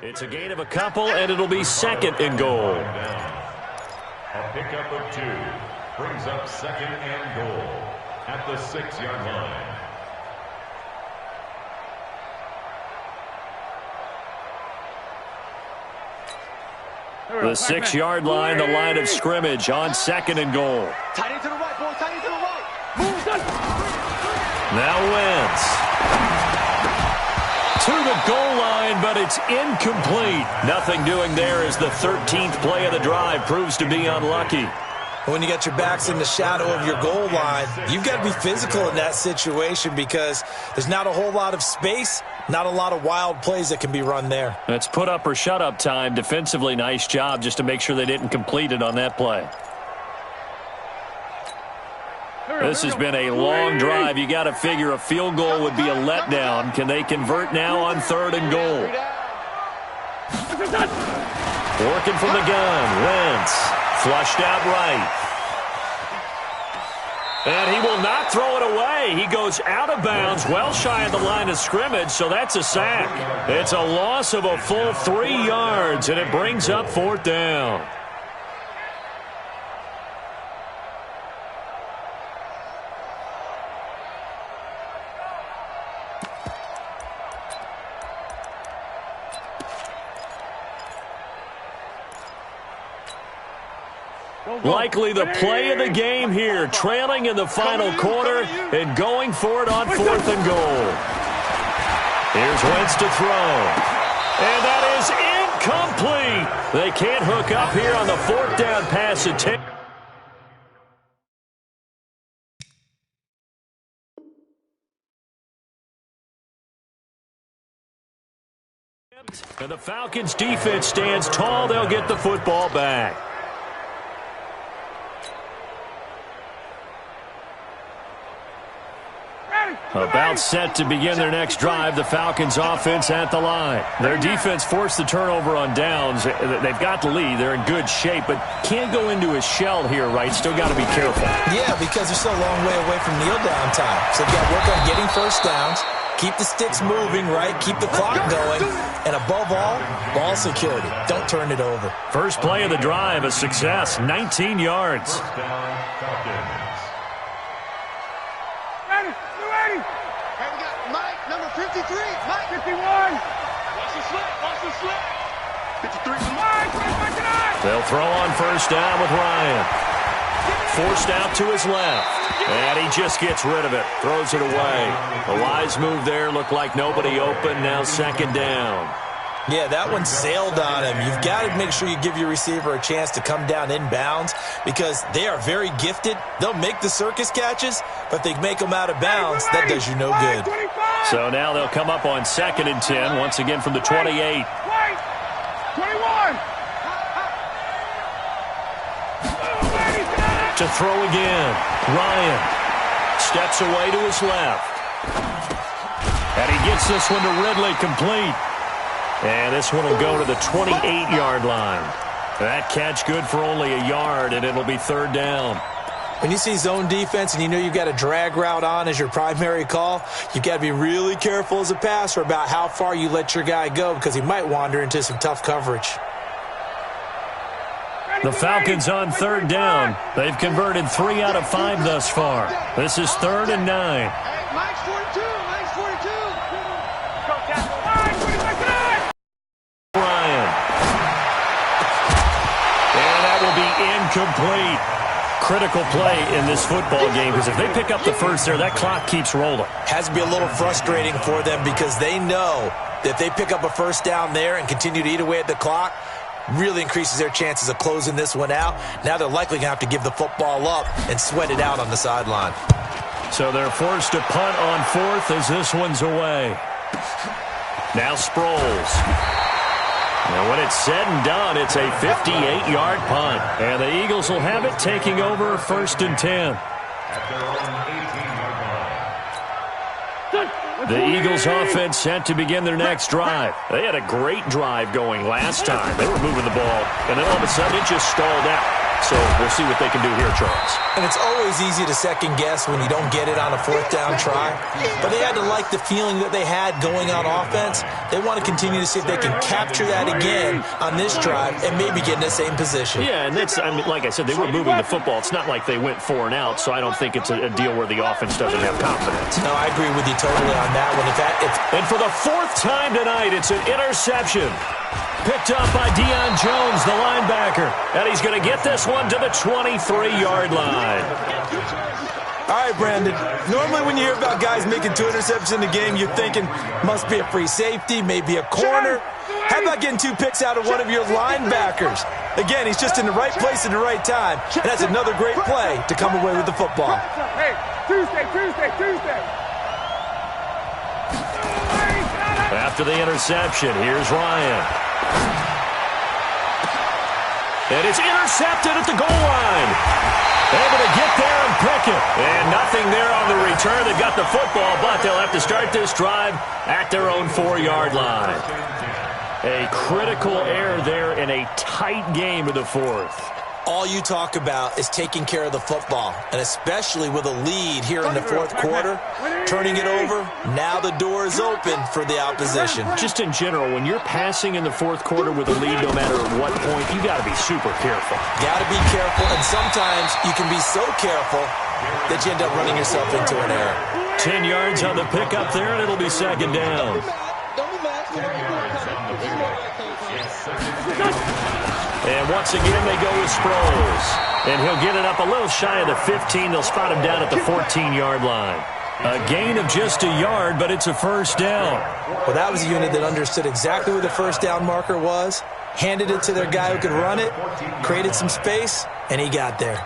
It's a gain of a couple, and it'll be 2nd and goal. A pickup of 2 brings up 2nd and goal at the 6-yard line. The 6-yard line, the line of scrimmage on 2nd and goal. Tight end to the right, boy. Tight end to the right. Move. Now Wentz. To the goal line, but it's incomplete. Nothing doing there as the 13th play of the drive proves to be unlucky. When you got your backs in the shadow of your goal line, you've got to be physical in that situation because there's not a whole lot of space, not a lot of wild plays that can be run there. That's put up or shut up time. Defensively, nice job just to make sure they didn't complete it on that play. This has been a long drive. You got to figure a field goal would be a letdown. Can they convert now on 3rd and goal? Working from the gun. Wentz flushed out right. And he will not throw it away. He goes out of bounds, well shy of the line of scrimmage, so that's a sack. It's a loss of a full 3 yards, and it brings up 4th down. Likely the play of the game here, trailing in the final quarter and going for it on 4th and goal. Here's Wentz to throw. And that is incomplete. They can't hook up here on the 4th down pass attempt. And the Falcons defense stands tall. They'll get the football back. About set to begin their next drive, the Falcons offense at the line. Their defense forced the turnover on downs. They've got the lead. They're in good shape, but can't go into a shell here, right? Still got to be careful. Yeah, because they're still a long way away from kneel down time. So they've got to work on getting first downs, keep the sticks moving, right? Keep the clock going. And above all, ball security. Don't turn it over. First play of the drive, a success, 19 yards. Hey, we got Mike, number 53. Mike. 51. Watch the slip. Watch the slip. 53. They'll throw on first down with Ryan. Forced out to his left. And he just gets rid of it. Throws it away. A wise move there. Looked like nobody open. Now 2nd down. Yeah, that one sailed on him. You've got to make sure you give your receiver a chance to come down inbounds because they are very gifted. They'll make the circus catches, but if they make them out of bounds, that does you no good. So now they'll come up on 2nd and 10, once again from the 28. 21. To throw again. Ryan steps away to his left. And he gets this one to Ridley complete. And this one will go to the 28-yard line. That catch good for only a yard, and it'll be 3rd down. When you see zone defense and you know you've got a drag route on as your primary call, you've got to be really careful as a passer about how far you let your guy go because he might wander into some tough coverage. The Falcons on 3rd down. They've converted 3 out of 5 thus far. This is 3rd and 9. Hey, Mike's 42. Mike's 42. Ryan. And that will be incomplete. Critical play in this football game because if they pick up the first there, that clock keeps rolling. Has to be a little frustrating for them because they know that if they pick up a first down there and continue to eat away at the clock, really increases their chances of closing this one out. Now they're likely going to have to give the football up and sweat it out on the sideline. So they're forced to punt on 4th as this one's away. Now Sproles. And when it's said and done, it's a 58-yard punt. And the Eagles will have it taking over 1st and 10. The Eagles offense set to begin their next drive. They had a great drive going last time. They were moving the ball, and then all of a sudden it just stalled out. So we'll see what they can do here, Charles. And it's always easy to second guess when you don't get it on a 4th down try. But they had to like the feeling that they had going on offense. They want to continue to see if they can capture that again on this drive and maybe get in the same position. Yeah, and that's, I mean, like I said, they were moving the football. It's not like they went 4 and out, so I don't think it's a deal where the offense doesn't have confidence. No, I agree with you totally on that one. And for the 4th time tonight, it's an interception. Picked up by Deion Jones, the linebacker. And he's going to get this one to the 23-yard line. All right, Brandon. Normally when you hear about guys making 2 interceptions in the game, you're thinking must be a free safety, maybe a corner. How about getting 2 picks out of one of your linebackers? Again, he's just in the right place at the right time. And that's another great play to come away with the football. Hey, Tuesday. After the interception, here's Ryan. And it's intercepted at the goal line. Able to get there and pick it. And nothing there on the return. They got the football, but they'll have to start this drive at their own 4-yard line. A critical error there in a tight game of the fourth. All you talk about is taking care of the football, and especially with a lead here in the fourth quarter, turning it over, now the door is open for the opposition. Just in general, when you're passing in the fourth quarter with a lead, no matter at what point, you got to be super careful. Got to be careful, and sometimes you can be so careful that you end up running yourself into an error. 10 yards on the pickup there, and it'll be second down. And once again, they go with Sproles. And he'll get it up a little shy of the 15. They'll spot him down at the 14-yard line. A gain of just a yard, but it's a first down. Well, that was a unit that understood exactly where the first down marker was, handed it to their guy who could run it, created some space, and he got there.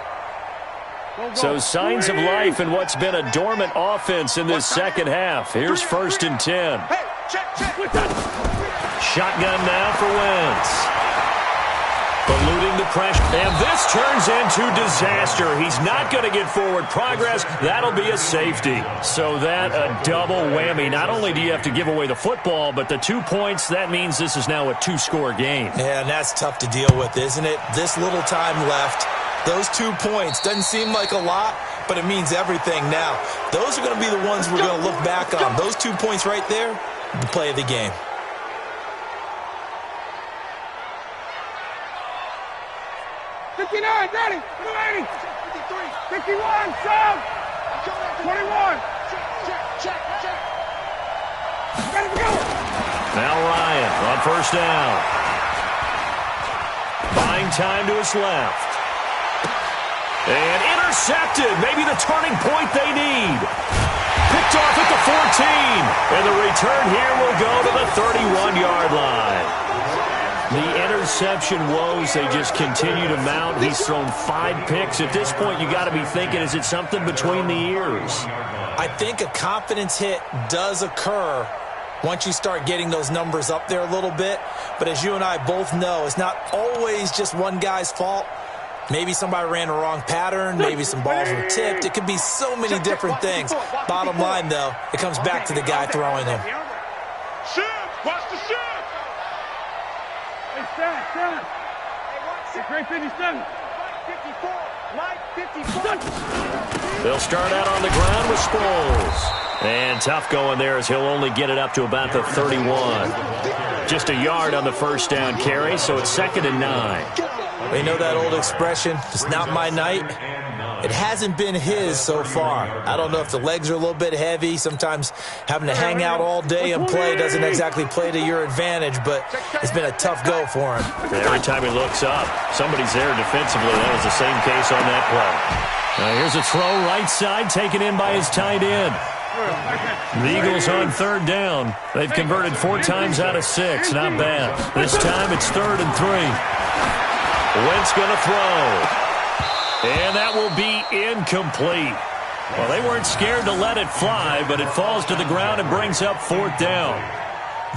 So signs of life in what's been a dormant offense in this second half. Here's 1st and 10. Shotgun now for Wentz. Eluding the pressure. And this turns into disaster. He's not going to get forward progress. That'll be a safety. So that a double whammy. Not only do you have to give away the football, but the 2 points, that means this is now a 2-score game. Yeah, and that's tough to deal with, isn't it? This little time left. Those 2 points doesn't seem like a lot, but it means everything now. Those are going to be the ones we're going to look back on. Those 2 points right there, the play of the game. Ready, 80, 51, Sam, 21. Check. Ready to go. Now Ryan on first down. Buying time to his left. And intercepted. Maybe the turning point they need. Picked off at the 14. And the return here will go to the 31-yard line. The interception woes, they just continue to mount. He's thrown 5 picks. At this point, you got to be thinking, is it something between the ears? I think a confidence hit does occur once you start getting those numbers up there a little bit. But as you and I both know, it's not always just one guy's fault. Maybe somebody ran a wrong pattern. Maybe some balls were tipped. It could be so many different things. Bottom line, though, it comes back to the guy throwing them. Watch the shift. Stand. Great 57. 54. Light 54. They'll start out on the ground with Sproles. And tough going there as he'll only get it up to about the 31. Just a yard on the first down carry, so it's 2nd and 9. You know that old expression, it's not my night? It hasn't been his so far. I don't know if the legs are a little bit heavy. Sometimes having to hang out all day and play doesn't exactly play to your advantage, but it's been a tough go for him. Every time he looks up, somebody's there defensively. That was the same case on that play. Now here's a throw right side taken in by his tight end. The Eagles on 3rd down. They've converted 4 times out of 6. Not bad. This time it's 3rd and 3. Wentz going to throw. And that will be incomplete. Well, they weren't scared to let it fly, but it falls to the ground and brings up 4th down.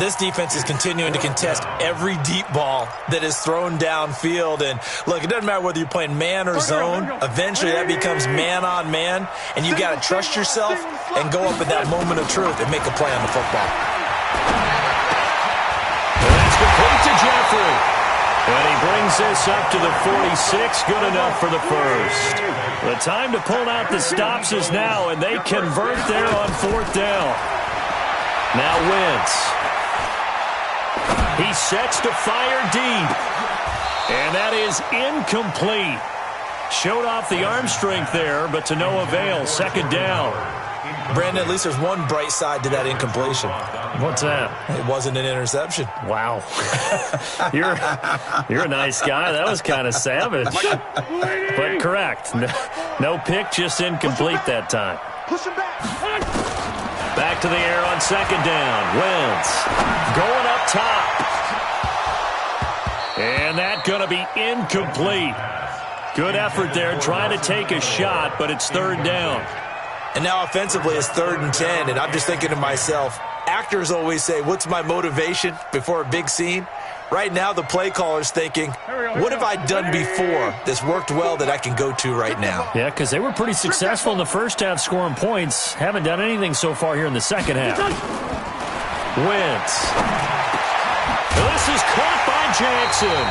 This defense is continuing to contest every deep ball that is thrown downfield. And, look, it doesn't matter whether you're playing man or zone. Eventually that becomes man-on-man, and you got to trust yourself and go up at that moment of truth and make a play on the football. And that's complete to Jeffrey. And he brings this up to the 46, good enough for the first. The time to pull out the stops is now, and they convert there on 4th down. Now Wentz. He sets to fire deep. And that is incomplete. Showed off the arm strength there, but to no avail. 2nd down. Brennan, at least there's one bright side to that incompletion. What's that? It wasn't an interception. Wow. You're a nice guy. That was kind of savage. But correct. No pick, just incomplete that time. Push him back. Back to the air on 2nd down. Wentz going up top. And that going to be incomplete. Good effort there trying to take a shot, but it's 3rd down. And now offensively it's 3rd and 10, and I'm just thinking to myself, actors always say, what's my motivation before a big scene? Right now, the play caller's thinking, what have I done before that's worked well that I can go to right now? Yeah, because they were pretty successful in the first half scoring points. Haven't done anything so far here in the second half. Wentz. This is caught by Jackson.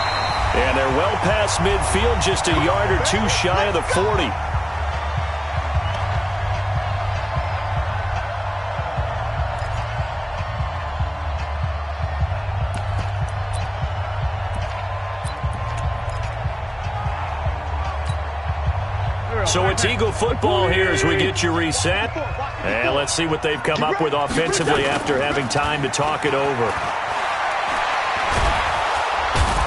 And they're well past midfield, just a yard or two shy of the 40. So it's Eagle football here as we get you reset. And let's see what they've come up with offensively after having time to talk it over.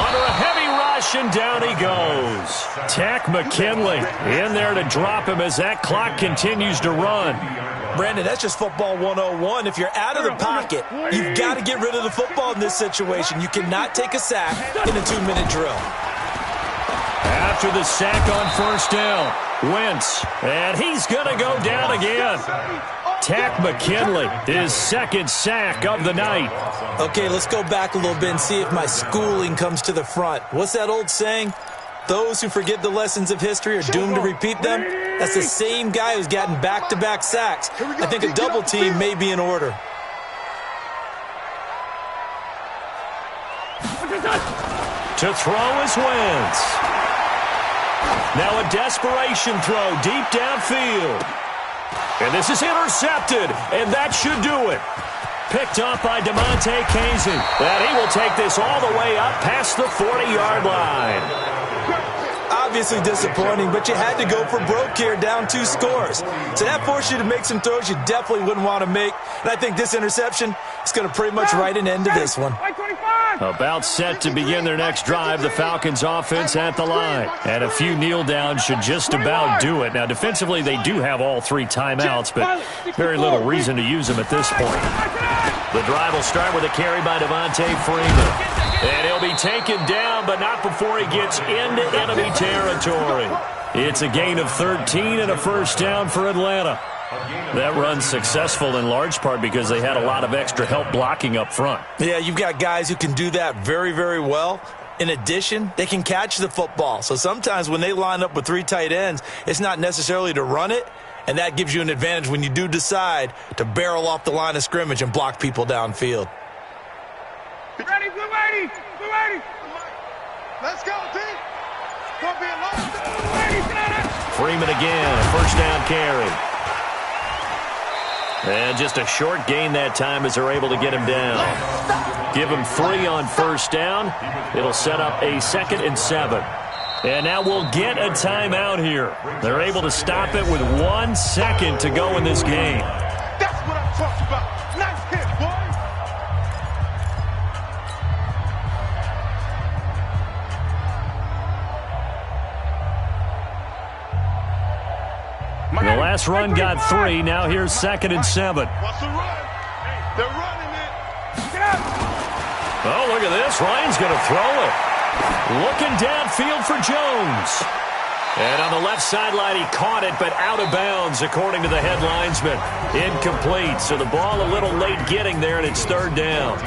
Under a heavy rush, and down he goes. Tack McKinley in there to drop him as that clock continues to run. Brandon, that's just football 101. If you're out of the pocket, you've got to get rid of the football in this situation. You cannot take a sack in a 2-minute drill. After the sack on first down, Wentz, and he's going to go down again. Tack McKinley, his second sack of the night. Okay, let's go back a little bit and see if my schooling comes to the front. What's that old saying? Those who forget the lessons of history are doomed to repeat them. That's the same guy who's gotten back-to-back sacks. I think a double team may be in order. To throw is Wentz. Now a desperation throw deep downfield. And this is intercepted, and that should do it. Picked off by DeMonte Casey. And he will take this all the way up past the 40-yard line. Obviously disappointing, but you had to go for broke here, down 2 scores. So that forced you to make some throws you definitely wouldn't want to make. And I think this interception is going to pretty much write an end to this one. About set to begin their next drive, the Falcons offense at the line. And a few kneel downs should just about do it. Now, defensively, they do have all 3 timeouts, but very little reason to use them at this point. The drive will start with a carry by Devontae Freeman. And he'll be taken down, but not before he gets into enemy territory. It's a gain of 13 and a first down for Atlanta. That run's successful in large part because they had a lot of extra help blocking up front. Yeah, you've got guys who can do that very, very well. In addition, they can catch the football. So sometimes when they line up with 3 tight ends, it's not necessarily to run it, and that gives you an advantage when you do decide to barrel off the line of scrimmage and block people downfield. Ready, blue 80, blue 80. Let's go, team. Gonna be a long time. Freeman again, a first down carry. And just a short gain that time as they're able to get him down. Give him 3 on first down. It'll set up a 2nd and 7. And now we'll get a timeout here. They're able to stop it with 1 second to go in this game. That's what I'm talking about. Nice hit, boy. The last run got 3. Now here's 2nd and 7. What's the run? They're running it. Oh, look at this. Ryan's going to throw it. Looking downfield for Jones. And on the left sideline, he caught it, but out of bounds, according to the head linesman. Incomplete. So the ball a little late getting there, and it's 3rd down.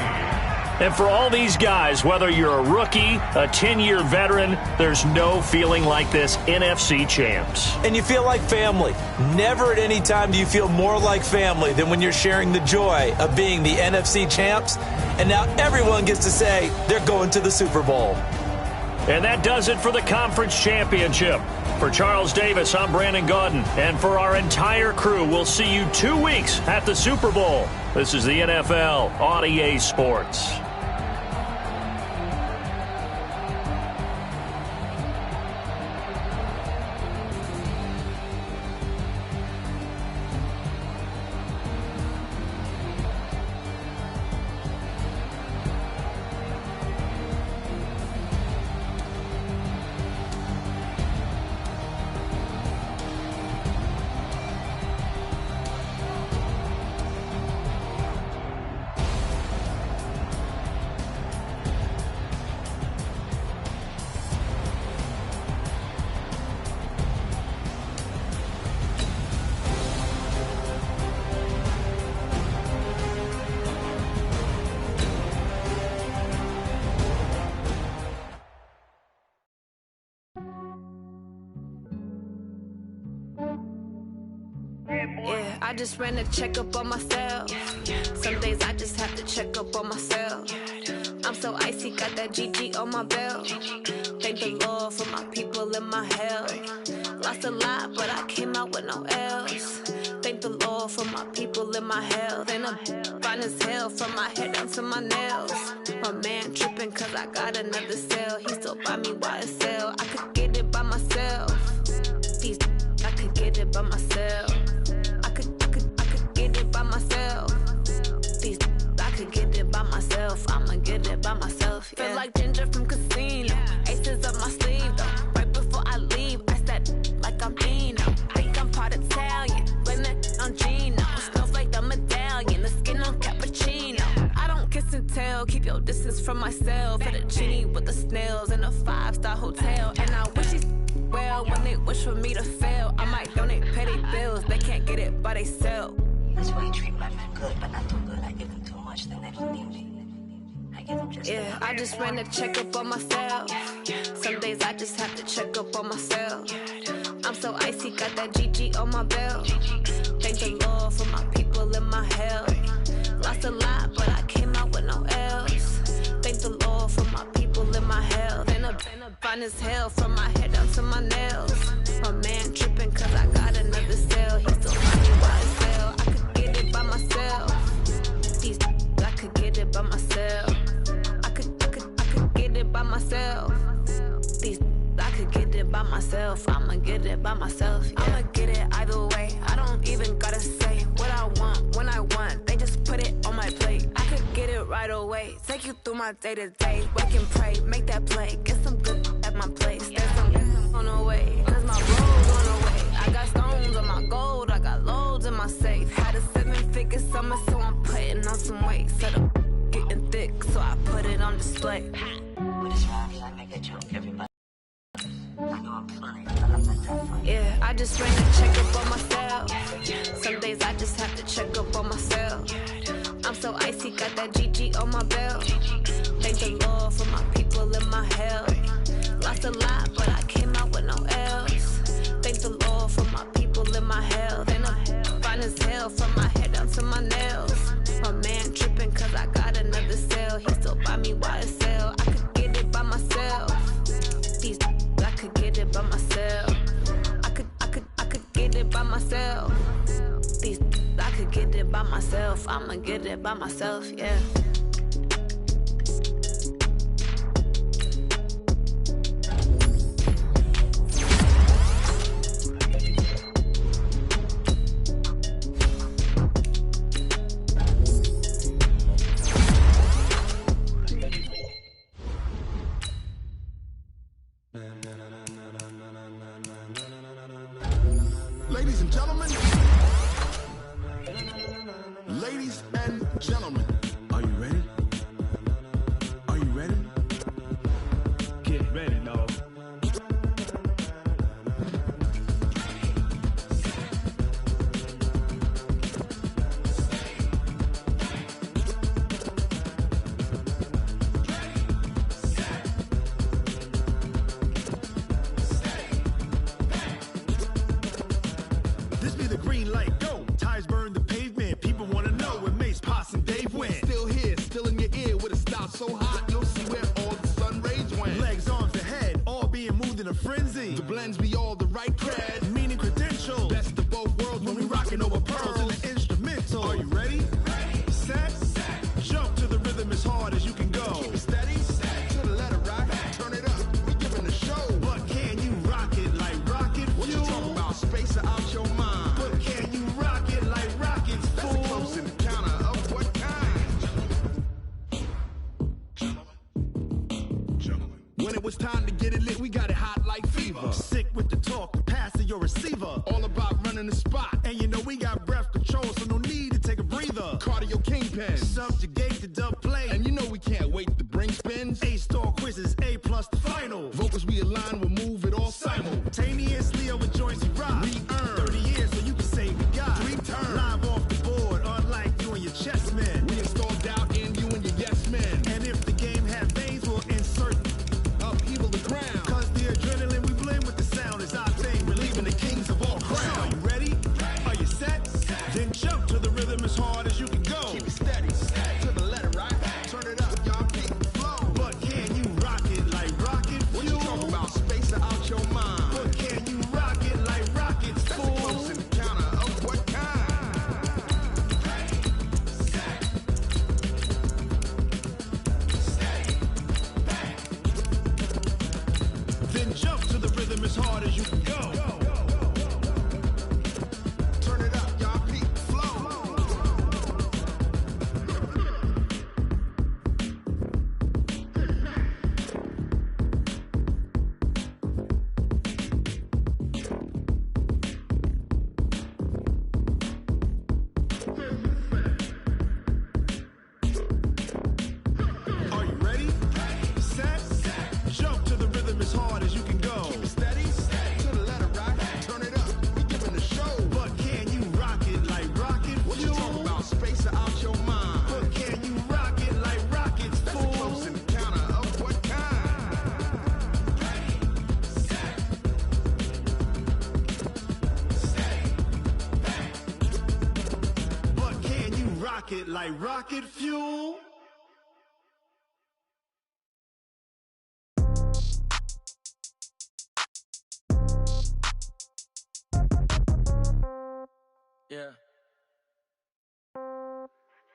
And for all these guys, whether you're a rookie, a 10-year veteran, there's no feeling like this NFC champs. And you feel like family. Never at any time do you feel more like family than when you're sharing the joy of being the NFC champs. And now everyone gets to say they're going to the Super Bowl. And that does it for the conference championship. For Charles Davis, I'm Brandon Gaudin. And for our entire crew, we'll see you 2 weeks at the Super Bowl. This is the NFL on EA Sports. Yeah, I just ran a checkup on myself. Some days I just have to check up on myself. I'm so icy, got that GG on my belt. Thank the Lord for my people and my health. Lost a lot, but I came out with no L's. Thank the Lord for my people and my health. And I'm fine as hell from my head down to my nails. My man tripping cause I got another cell. He still buy me YSL. I could get it by myself. These I could get it by myself. I could get it by myself. These I could get it by myself. I'ma get it by myself. Yeah. Feel like Ginger from Casino. Aces up my sleeve though. Right before I leave, I said like I'm Dino. Think I'm part Italian. Blame it on Gino. Snowflake the medallion. The skin on cappuccino. I don't kiss and tell. Keep your distance from myself. At a genie with the snails in a 5-star hotel. And I wish these well when they wish for me to fail. I might donate petty bills. They can't get it by they sell. That's why you treat my men good, but not too good. I give them too much, then they don't need me. I give them just yeah, I just ran a checkup on myself. Some days I just have to check up on myself. I'm so icy, got that GG on my belt. Thank the Lord for my people and my health. Lost a lot, but I came out with no L's. Thank the Lord for my people and my health. And I'm fine as hell from my head down to my nails. My man tripping cause I got another cell. He still find me YSL. I could get it by myself. These I could get it by myself. I could get it by myself. These I could get it by myself. I'ma get it by myself. Yeah. I'ma get it either way. I don't even gotta say what I want when I want. They just put it on my plate. I could get it right away. Take you through my day to day. Wake and pray, make that play. Get some good at my place. There's some on the way. Cause my road's on the way. I got stones on my gold. I got loads in my safe. Had a 7-figure summer, so I'm putting on some weight. Set up getting thick, so I put it on display. With this rhyme, I make a joke, everybody. I know I'm funny, but I'm not that funny. Yeah, I just ran a checkup on myself. Some days I just have to check up on myself. I'm so icy, got that GG on my belt. Thank the Lord for my people and my health. Lost a lot, but I came out with no L's. Thank the Lord for my people and my health. And I'm fine as hell from my head down to my nails. My man tripping cause I got another cell. He still buy me YSL. I could get it by myself. These I could get it by myself. I could get it by myself. These I could get it by myself. I'ma get it by myself, yeah. Ladies and gentlemen, are you ready? Are you ready? Get ready, dog. This be the green light, go. Tires burn the pavement. People wanna know where Mace, Poss, and Dave went. Still here, still in your ear with a style so hot, you'll see where all the sun rays went. Legs, arms, and head, all being moved in a frenzy. The blends be all the right cred, meaning credentials. Best of both worlds when we rockin' over pearls in the instrumental. Are you ready? Set. Jump to the rhythm as hard as you can go. Keep it steady, to the letter, right? Turn it up, we giving the show. But can you rock it like rocket fuel? What you talking about? Space out your mind. But can you rock it like rockets, fool? That's a close encounter of what kind? Gentlemen. When it was time to get it lit, we got it hot like fever. Sick with the talk, pass to your receiver. All about running pocket like rocket fuel. Yeah.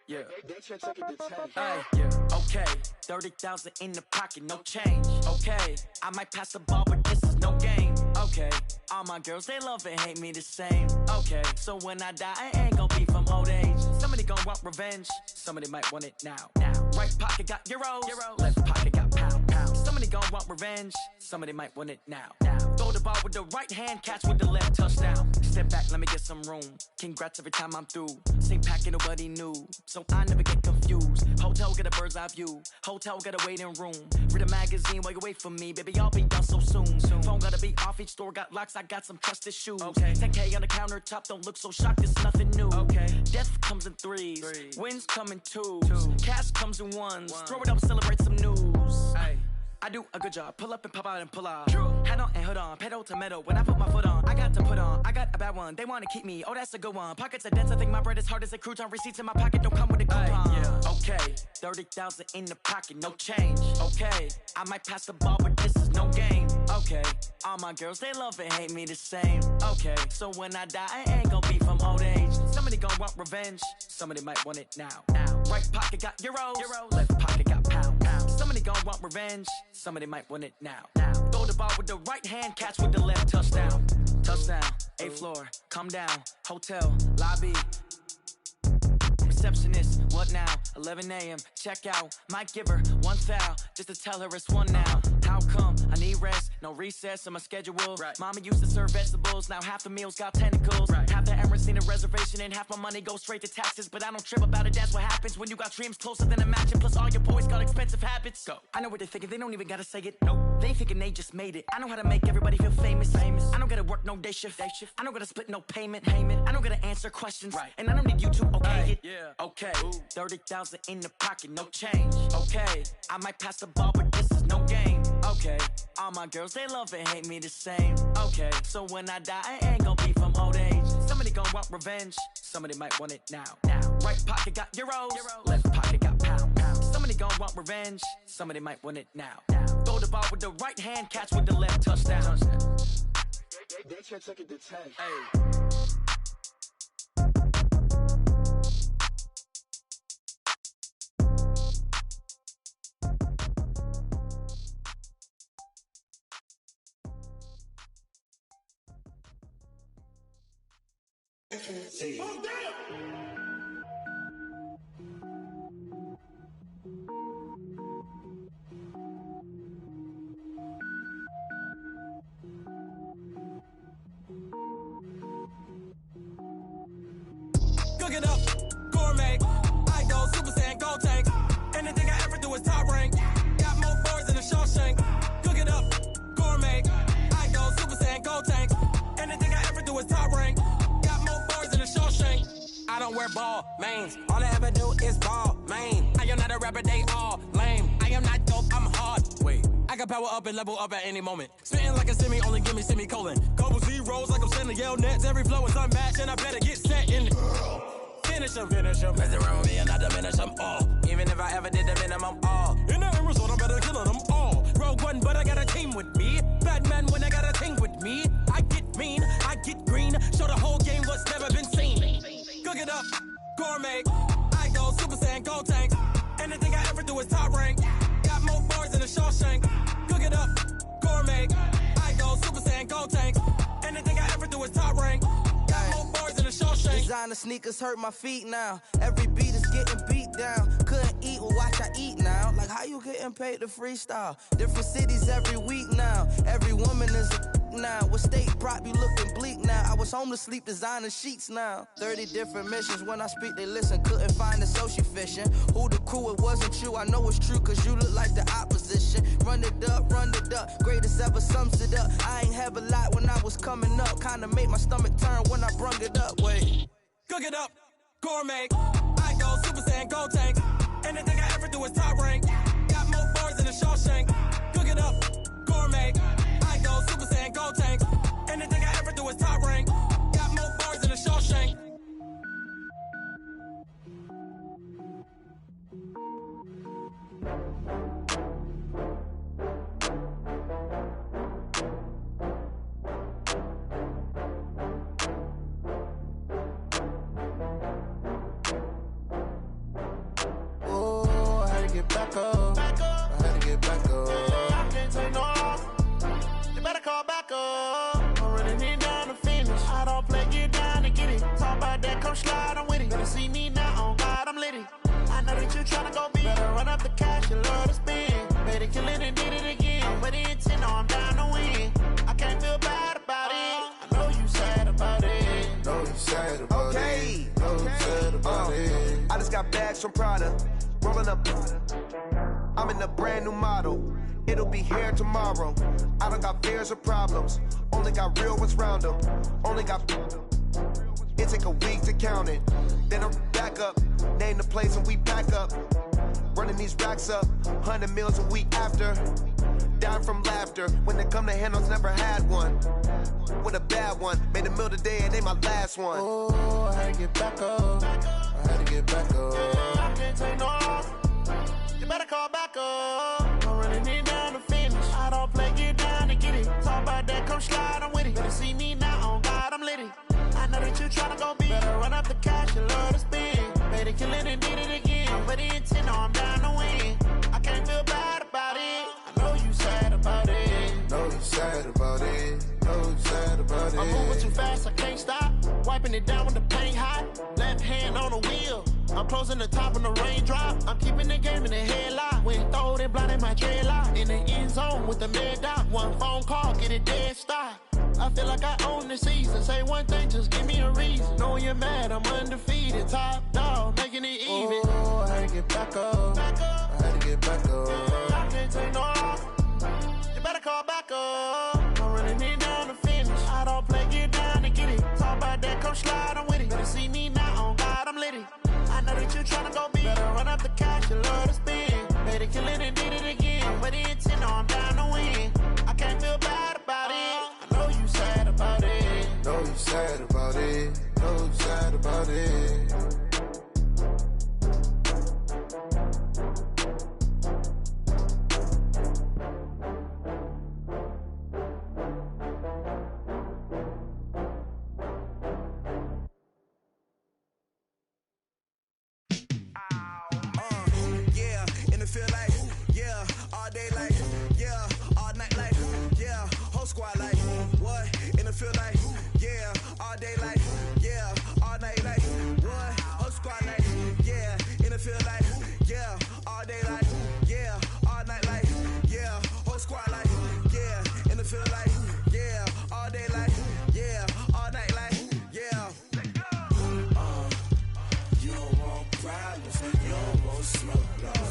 Yeah. Yeah. Okay. 30,000 in the pocket, no change. Okay. I might pass the ball, but this is no game. Okay. All my girls, they love and hate me the same. Okay. So when I die, I ain't gonna be from old age. Somebody gon' want revenge. Somebody might want it now. Right pocket got euros. Left pocket got pound. Somebody gon' want revenge. Somebody might want it now. Throw the ball with the right hand, catch with the left, touchdown. Step back, let me get some room. Congrats every time I'm through. Same packet, nobody knew, so I never get confused. Hotel get a bird's eye view. Hotel got a waiting room. Read a magazine while you wait for me, baby. I'll be done so soon. Phone gotta be off. Each store got locks. I got some trusted shoes. Okay. 10K on the countertop. Don't look so shocked. It's nothing new. Okay. Death comes in threes. Wins come in twos. Cash comes in ones. Throw it up, celebrate some news. Ay. I do a good job. Pull up and pop out and pull out. Head on and hood on. Pedal to metal. When I put my foot on, I got to put on. I got a bad one. They want to keep me. Oh, that's a good one. Pockets are dense. I think my bread is hard as a crouton. Receipts in my pocket don't come with a coupon. Yeah. Okay. 30,000 in the pocket. No change. Okay. I might pass the ball, but this is no game. Okay. All my girls, they love and hate me the same. Okay. So when I die, I ain't gonna be from old age. Somebody gon' want revenge. Somebody might want it now. Right pocket got euros. Left pocket got pound. Somebody gon' want revenge. Somebody might want it now. Throw the ball with the right hand, catch with the left, touchdown. Touchdown, 8th floor, come down, hotel, lobby. Receptionist, what now? 11 a.m., check out. Might give her one foul, just to tell her it's one now. How come? I need rest, no recess in my schedule. Right. Mama used to serve vegetables, now half the meals got tentacles. Right. Half the Emirates need a reservation and half my money goes straight to taxes. But I don't trip about it, that's what happens when you got dreams closer than a match. And plus all your boys got expensive habits. Go. I know what they're thinking, they don't even gotta say it. Nope. They thinking they just made it. I know how to make everybody feel famous. I don't gotta work no day shift. I don't gotta split no payment. I don't gotta answer questions. Right. And I don't need you to okay it. Yeah. Okay. 30,000 in the pocket, no change. Okay. I might pass the ball, but this is no game. Okay. All my girls, they love and hate me the same. Okay. So when I die, I ain't gonna be from old age. Somebody gon' want revenge. Somebody might want it now. Right pocket got euros. Left pocket got pound. Somebody gon' want revenge. Somebody might want it now. Throw the ball with the right hand, catch with the left, touchdown. They can't take it to 10. Hey. Oh, damn! Cook it up, gourmet. I go Super Saiyan, gold tank. Anything I ever do is top rank. Got more boards than a Shawshank. Cook it up, gourmet. I go Super Saiyan, gold tank. Anything I ever do is top rank. Got more boards than a Shawshank. I don't wear ball mains. All I ever do is ball main. I am not a rapper, they all lame. I am not dope, I'm hard. Wait, I can power up and level up at any moment. Spitting like a semi, only give me semicolon. Couple zeros like I'm sending yell nets. Every flow is unmatched and I better get set in. Finish them. Mess around with me and I diminish them all. Even if I ever did the minimum all. In the end result, I'm better killing them all. Rogue One, but I got a team with me. Batman when I got a team with me. I get mean, I get green. Show the whole game what's never been seen. Cook it up, gourmet. I go Super Saiyan, gold tank. Anything I ever do is top rank. Got more bars than a Shawshank. Cook it up, gourmet. I go Super Saiyan, gold tank. Anything I ever do is top rank. Got more bars than a Shawshank. Designer sneakers hurt my feet now. Every beat is getting beat down. Couldn't eat, well watch I eat now. Like how you getting paid to freestyle? Different cities every week now. Every woman is a now. What state prop you looking bleak now? I was homeless, sleep designer sheets now. 30 different missions. When I speak they listen. Couldn't find the social fishing. Who the crew? It wasn't you. I know it's true cause you look like the opposition. Run it up. Greatest ever sums it up. I ain't have a lot when I was coming up. Kinda made my stomach turn when I brung it up. Wait. Cook it up, gourmet. I go Super Saiyan, gold tank. Anything I ever do is top rank. Got more bars than a Shawshank. Cook it up, gourmet. I go Super Saiyan, gold tank. Anything I ever do is top rank. Got more bars than a Shawshank. I'm running it down to finish. I don't play, get down to get it. Talk about that, come slide, I'm with it. Better see me now, on God, I'm litty. I know that you tryna go big. Better run up the cash, you love to spend. Better kill it and did it again. I'm with the intent, no, I'm down to win. I can't feel bad about it. I know you sad about it. Know you sad about it. Know you sad about it. I just got bags from Prada. Rolling up. I'm in a brand new model. It'll be here tomorrow. I don't got fears or problems. Only got real ones round them. Only got. It take a week to count it. Then I'm back up. Name the place and we pack up. Running these racks up. 100 meals a week after. Down from laughter. When they come to handles, never had one. With a bad one. Made a meal today and they my last one. Oh, I had to get back up. I had to get back up. I can't take no loss. You better call back up. I'm running it down to finish. I don't play, get down to get it. Talk about that, come slide, I'm with it. Better see me now, on God, I'm litty. I know that you tryna go big. Better run up the cash, you love to spend. Better kill it and did it again. I'm with the intent, no, I'm down to win. I can't feel bad about it. I know you sad about it. Know you sad about it. Know you sad about it. I'm moving too fast, I can't stop. Wiping it down with the paint hot. Left hand on the wheel. I'm closing the top when the raindrop. I'm keeping the game in the headlock. When throw it, blind in my dreadlock. In the end zone with the mad dot. One phone call, get it dead stop. I feel like I own the season. Say one thing, just give me a reason. Knowing you're mad, I'm undefeated. Top dog, making it even. Oh, I had to get back up. I had to get back up. I can't take no loss. You better call back up. I'm running it down to finish. I don't play, get down to get it. Talk about that, come slide, I'm with it. Better see me now, on God, I'm litty. I know that you tryna go big. Better run up the cash, you love to spend. Better kill it and did it again. With the intent, no, I'm down to win. I can't feel bad about it. I know you sad about it. Know you sad about it. Know you sad about it. Feel like, yeah, all day like, yeah, all night like, yeah, whole squad like, what? And it feel like, yeah, all day like, yeah, all night like, what? Whole squad like, yeah, and it feel like, yeah, all day like, yeah, all night like, yeah, whole squad like, yeah, and it feel like, yeah, all day like, yeah, all night like, yeah. You don't want problems, you don't want smoke,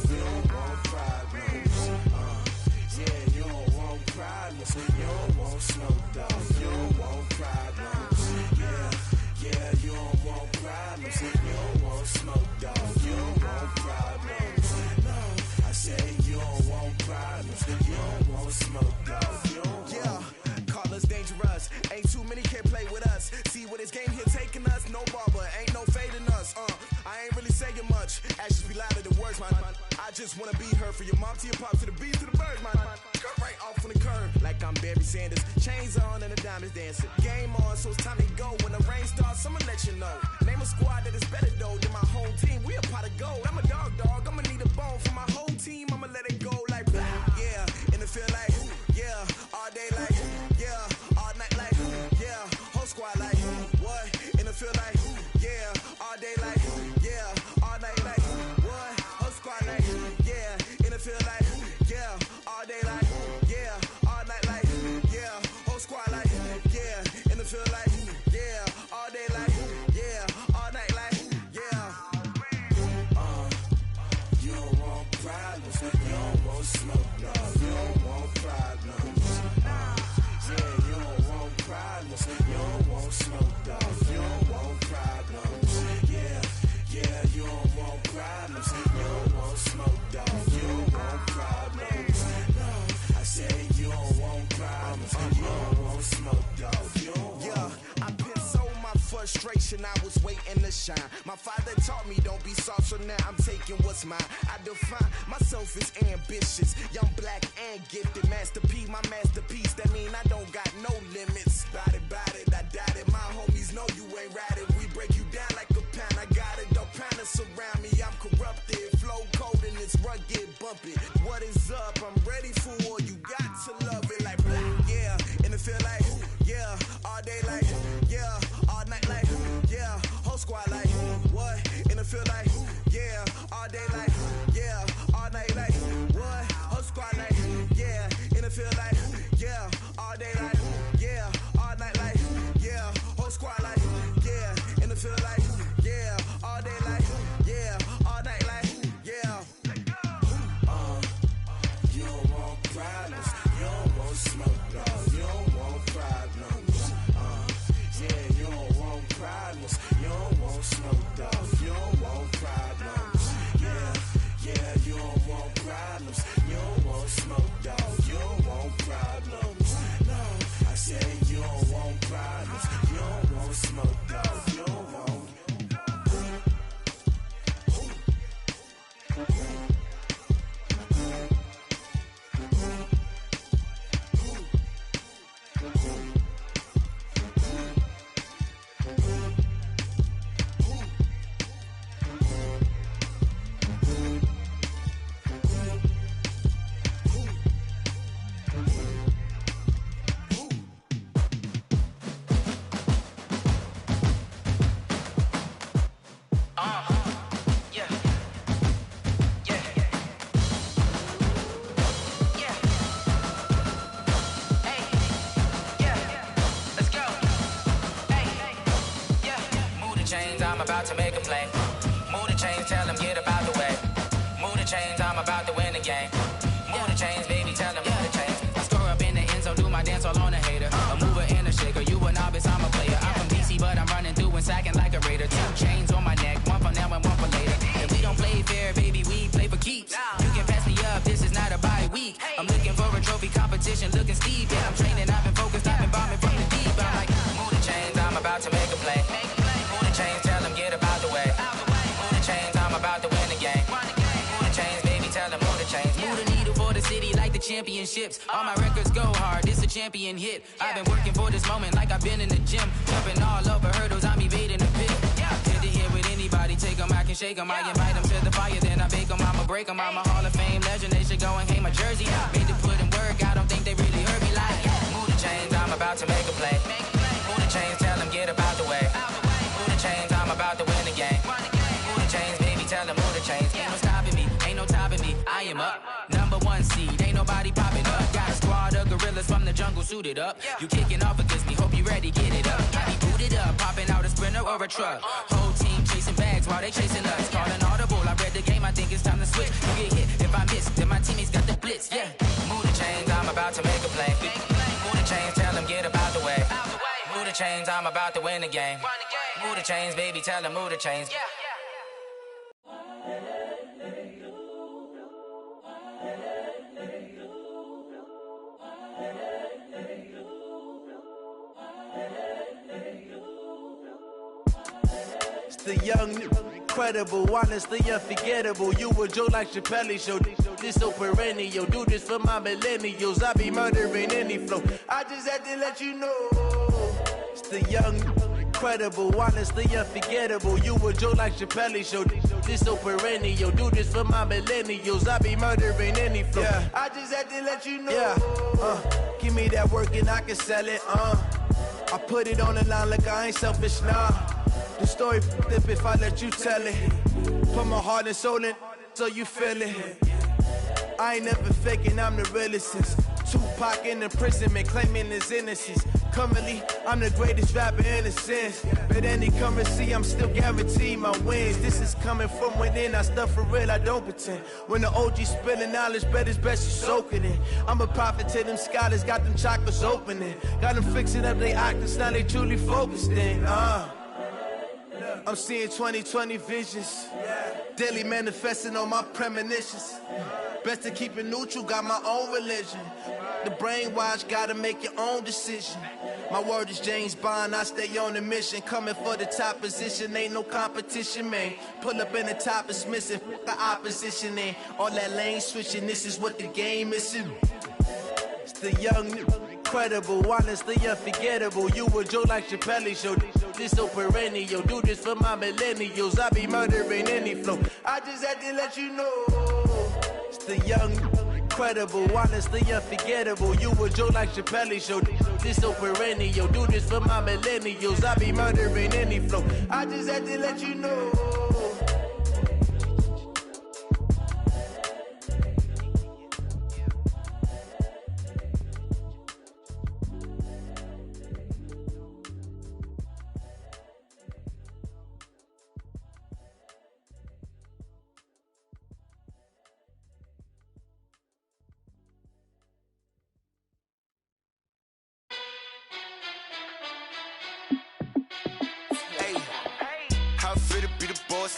you don't want problems. Yeah, you don't want problems, you don't want smoke, dog. You don't want problems. Yeah, you don't want problems, you don't want smoke, dog. You don't want problems. No, I say you don't want problems, you don't want smoke, dog. You don't call us dangerous. Ain't too many can play with us. See what this game here taking us? No barber, ain't no fading us. I ain't really saying much. Actions be louder than words, man. I just wanna be heard from your mom to your pop to the beat to the birds, man. Cut right off on the curb, like I'm Barry Sanders. Chains on and the diamonds dancing. Game on, so it's time to go. When the rain starts, I'ma let you know. Name a squad that is better though than my whole team. We a pot of gold. I'm a dog. I'ma need a bone for my whole team. I'ma let it go like blah. Yeah, and it feel like yeah, all day like yeah, all night like yeah, whole squad like what? And it feel like yeah, all day like yeah, all night like what? Whole squad like yeah, and it feel like yeah, all day like yeah, all night like yeah, whole squad like yeah, and it feel like yeah, all day like yeah, all night like yeah. You don't want problems, you don't want smoke, no, you don't want problems. Yeah, you don't want problems, you don't want smoke, dog. You don't want problems. Yeah, you don't want problems, you don't want smoke, dog. You don't want problems. No, I say you don't want problems, you don't want smoke, dog. You don't want. I've been so my frustration, I was waiting to shine. My father taught me don't be soft, so now I'm taking what's mine. I define myself as ambitious, young, black, and gifted. Master P, my masterpiece. That mean I don't got no limits. Bout it, I doubt it. My homies know you ain't ratted. We break you down like a pound. I got it, don't panic surround me. I'm corrupted, flow cold and it's rugged, bumpy. What is up? I'm ready for war. You got to love it like blah. Yeah, and it feel like About to make a play. Move the chains, tell them get up out the way. Move the chains, I'm about to win the game. Move the chains, baby, tell them move the chains. I score up in the end zone, do my dance all on a hater. A mover and a shaker, you a novice, I'm a player. I'm from DC, but I'm running through and sacking like a raider. 2 chains on my neck, one for now and one for later. If we don't play fair, baby, we play for keeps. You can pass me up, this is not a bye week. I'm looking for a trophy competition, looking steep. Yeah, I'm training, I've been focused, I've been bombing from the deep. I'm like, move the chains, I'm about to make a play. Move the chains, tell them get up out the way. Move the chains, I'm about to win the game. Move the chains, baby, tell them move the chains. Move the needle for the city like the championships. All my records go hard, this a champion hit. I've been working for this moment like I've been in the gym. Jumping all over hurdles, I'm evading the pit. Hit to hit with anybody, take them, I can shake them. I invite them to the fire, then I bake them, I'ma break them. I'm a Hall of Fame legend, they should go and hang my jersey. Made to put in work, I don't think they really heard me like. Move the chains, I'm about to make a play. Move the chains, tell them get up out the way. Move the chains, I'm about to win the game. Move the chains, baby, tell them move the chains. Ain't no stopping me, ain't no topping me. I am up, #1 seed, ain't nobody popping up. Got a squad of gorillas from the jungle suited up. You kicking off against me, hope you ready, get it up. I be booted up, popping out a sprinter or a truck. Whole team chasing bags while they chasing us. Calling audible, I read the game, I think it's time to switch. You get hit, if I miss, then my teammates got the blitz, yeah. Move the chains, I'm about to make a play. Move the chains, tell them get up out the way. Move the chains, I'm about to win the game. Move the chains, baby, tell them move the chains. It's the young, incredible, honestly unforgettable. You a Joe like Chappelle show. This so perennial. Do this for my millennials. I be murdering any flow. I just had to let you know. It's the young, incredible, honestly unforgettable. You a Joe like Chappelle show. This so perennial. Do this for my millennials. I be murdering any flow. Yeah. I just had to let you know. Yeah. Give me that work and I can sell it. I put it on the line like I ain't selfish, nah. The story flip if I let you tell it. Put my heart and soul in so you feel it. I ain't never faking, I'm the realest since Tupac in imprisonment, claiming his innocence. Currently, I'm the greatest rapper in a sense. But any currency, I'm still guaranteed my wins. This is coming from within, I stuff for real, I don't pretend. When the OG spilling knowledge, bet it's best you soak it in. I'm a prophet to them scholars, got them chakras opening. Got them fixing up they octaves, now they truly focused in. I'm seeing 2020 visions. Daily manifesting on my premonitions. Best to keep it neutral, got my own religion. The brainwash, gotta make your own decision. My word is James Bond, I stay on the mission. Coming for the top position, ain't no competition, man. Pull up in the top, it's missing, the opposition ain't. All that lane switching, this is what the game is. It's the young, incredible, honestly unforgettable. You a Joe like Chappelle show. This so perennial. Do this for my millennials. I be murdering any flow. I just had to let you know. It's the young, incredible, honestly unforgettable. You a Joe like Chappelle show. This so perennial. Do this for my millennials. I be murdering any flow. I just had to let you know.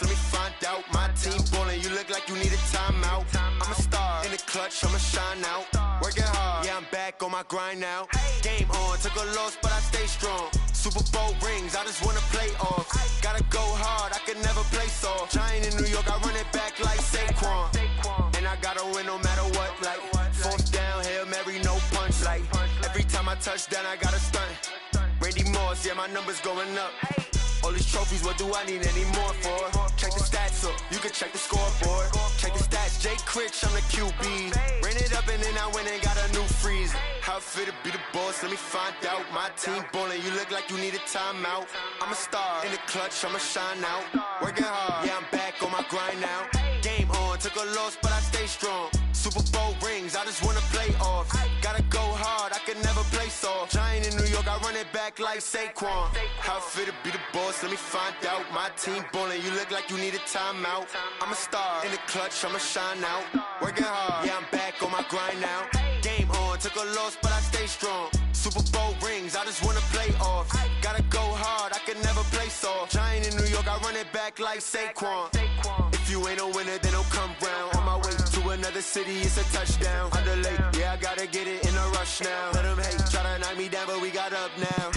Let me find out. My team ballin', you look like you need a timeout. I'm a star in the clutch, I'ma shine out. Working hard, yeah, I'm back on my grind now. Game on, took a loss, but I stay strong. Super Bowl rings, I just wanna play off. Gotta go hard, I can never play soft. Giant in New York, I run it back like Saquon. And I gotta win no matter what, like 4th down, Hail Mary, no punch. Like every time I touch down, I gotta stunt. Rain Randy Moss, yeah, my number's going up. All these trophies, what do I need any more for? Check the stats up, you can check the scoreboard. Check the stats, Jay Critch, I'm the QB. Ran it up and then I went and got a new freeze. How it feel to be the boss, let me find out. My team ballin', you look like you need a timeout. I'm a star, in the clutch, I'ma shine out. Working hard, yeah, I'm back on my grind now. Game on, took a loss, but I stay strong. Super Bowl rings, I just wanna play off. Gotta go hard, I can never play soft. Giant in New York, I run it back like Saquon. How it feel to be the boss, let me find out. My team ballin', you look like you need a timeout. I'm a star, in the clutch, I'ma shine out. Working hard, yeah, I'm back on my grind now. Game on, took a loss, but I stay strong. Super Bowl rings, I just wanna play off. Gotta go hard, I can never play soft. Giant in New York, I run it back like Saquon. If you ain't a winner, then don't come round. On my way to another city, it's a touchdown. Underlay, yeah, I gotta get it in a rush now. Let them hate, try to knock me down, but we got up now.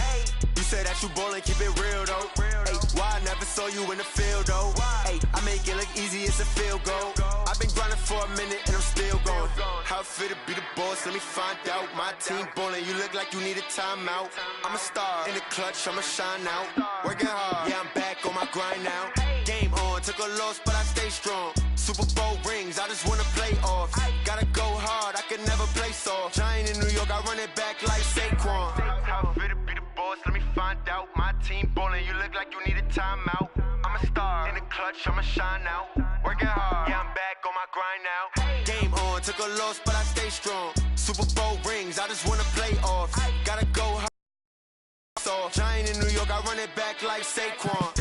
You say that you ballin', keep it real though. Ay, why I never saw you in the field though? Ay, I make it look easy, it's a field goal. I've been grinding for a minute and I'm still going. How it feel to be the boss, let me find out. My team ballin', you look like you need a timeout. I'm a star, in the clutch, I'ma shine out. Working hard, yeah, I'm back on my grind now. Game on, took a loss, but I stay strong. Super Bowl rings, I just wanna play off. Gotta go hard, I can never play soft. Giant in New York, I run it back like Saquon. How it feel to be the boss, let me find out. My team ballin', you look like you need a timeout. I'm a star, in the clutch, I'ma shine out. Working hard, yeah, I'm back on my grind now. Game on, took a loss, but I stay strong. Super Bowl rings, I just wanna play off. Gotta go hard. So, Giant in New York, I run it back like Saquon.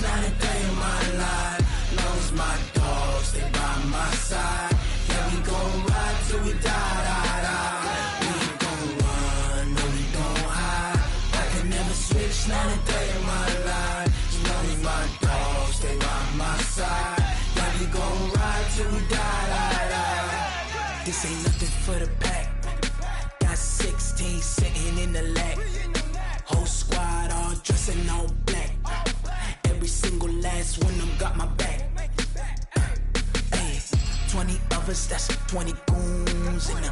Not a day in my life. Long as my dogs, they by my side. Yeah, we gon' ride till we die. We ain't gon' run, no, we don't hide. I can never switch, not a day in my life. As long as my dogs, they by my side. Yeah, we gon' ride till we die. This ain't nothing for the pack. Got 16 sitting in the lap. Whole squad all dressing all black. Every single last one of them got my back. Hey, 20 of us, that's 20 goons. And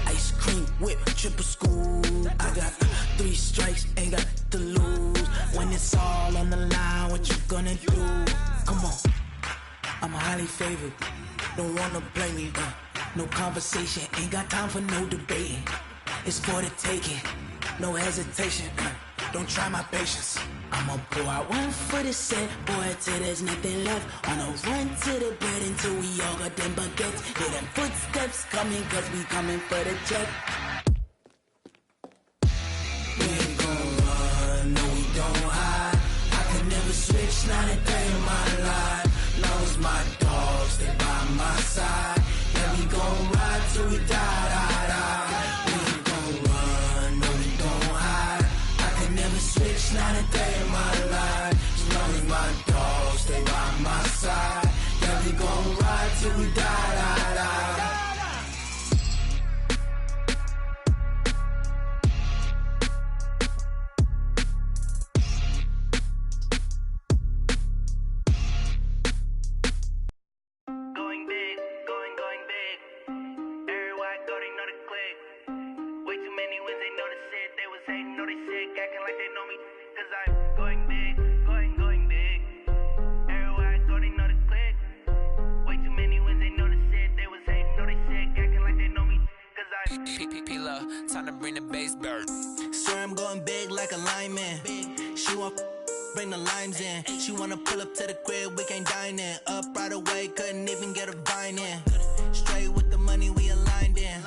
ice cream whip, triple scoop. I got 3 strikes, ain't got to lose. When it's all on the line, what you gonna do? Come on, I'm highly favored. Don't wanna blame me, no conversation, ain't got time for no debating. It's for the taking, no hesitation. Don't try my patience. I'ma pour out one for the set, boy, till there's nothing left. On a run to the bed until we all got them baguettes. Hear them footsteps coming, cause we coming for the check. We ain't gon' run, no, we don't hide. I can never switch, not a day in my life. Long as my dogs, they by my side. Yeah, we gon' ride till we die. We ain't gon' run, no, we don't hide. I can never switch, not a day in my life. As long as my dogs, they by my side. Yeah, we gon' ride till we die. Time to bring the bass bird. Swear I'm going big like a lineman. She want bring the limes in. She wanna pull up to the crib, we can't dine in. Up right away, couldn't even get a vine in. Straight with the money we aligned in.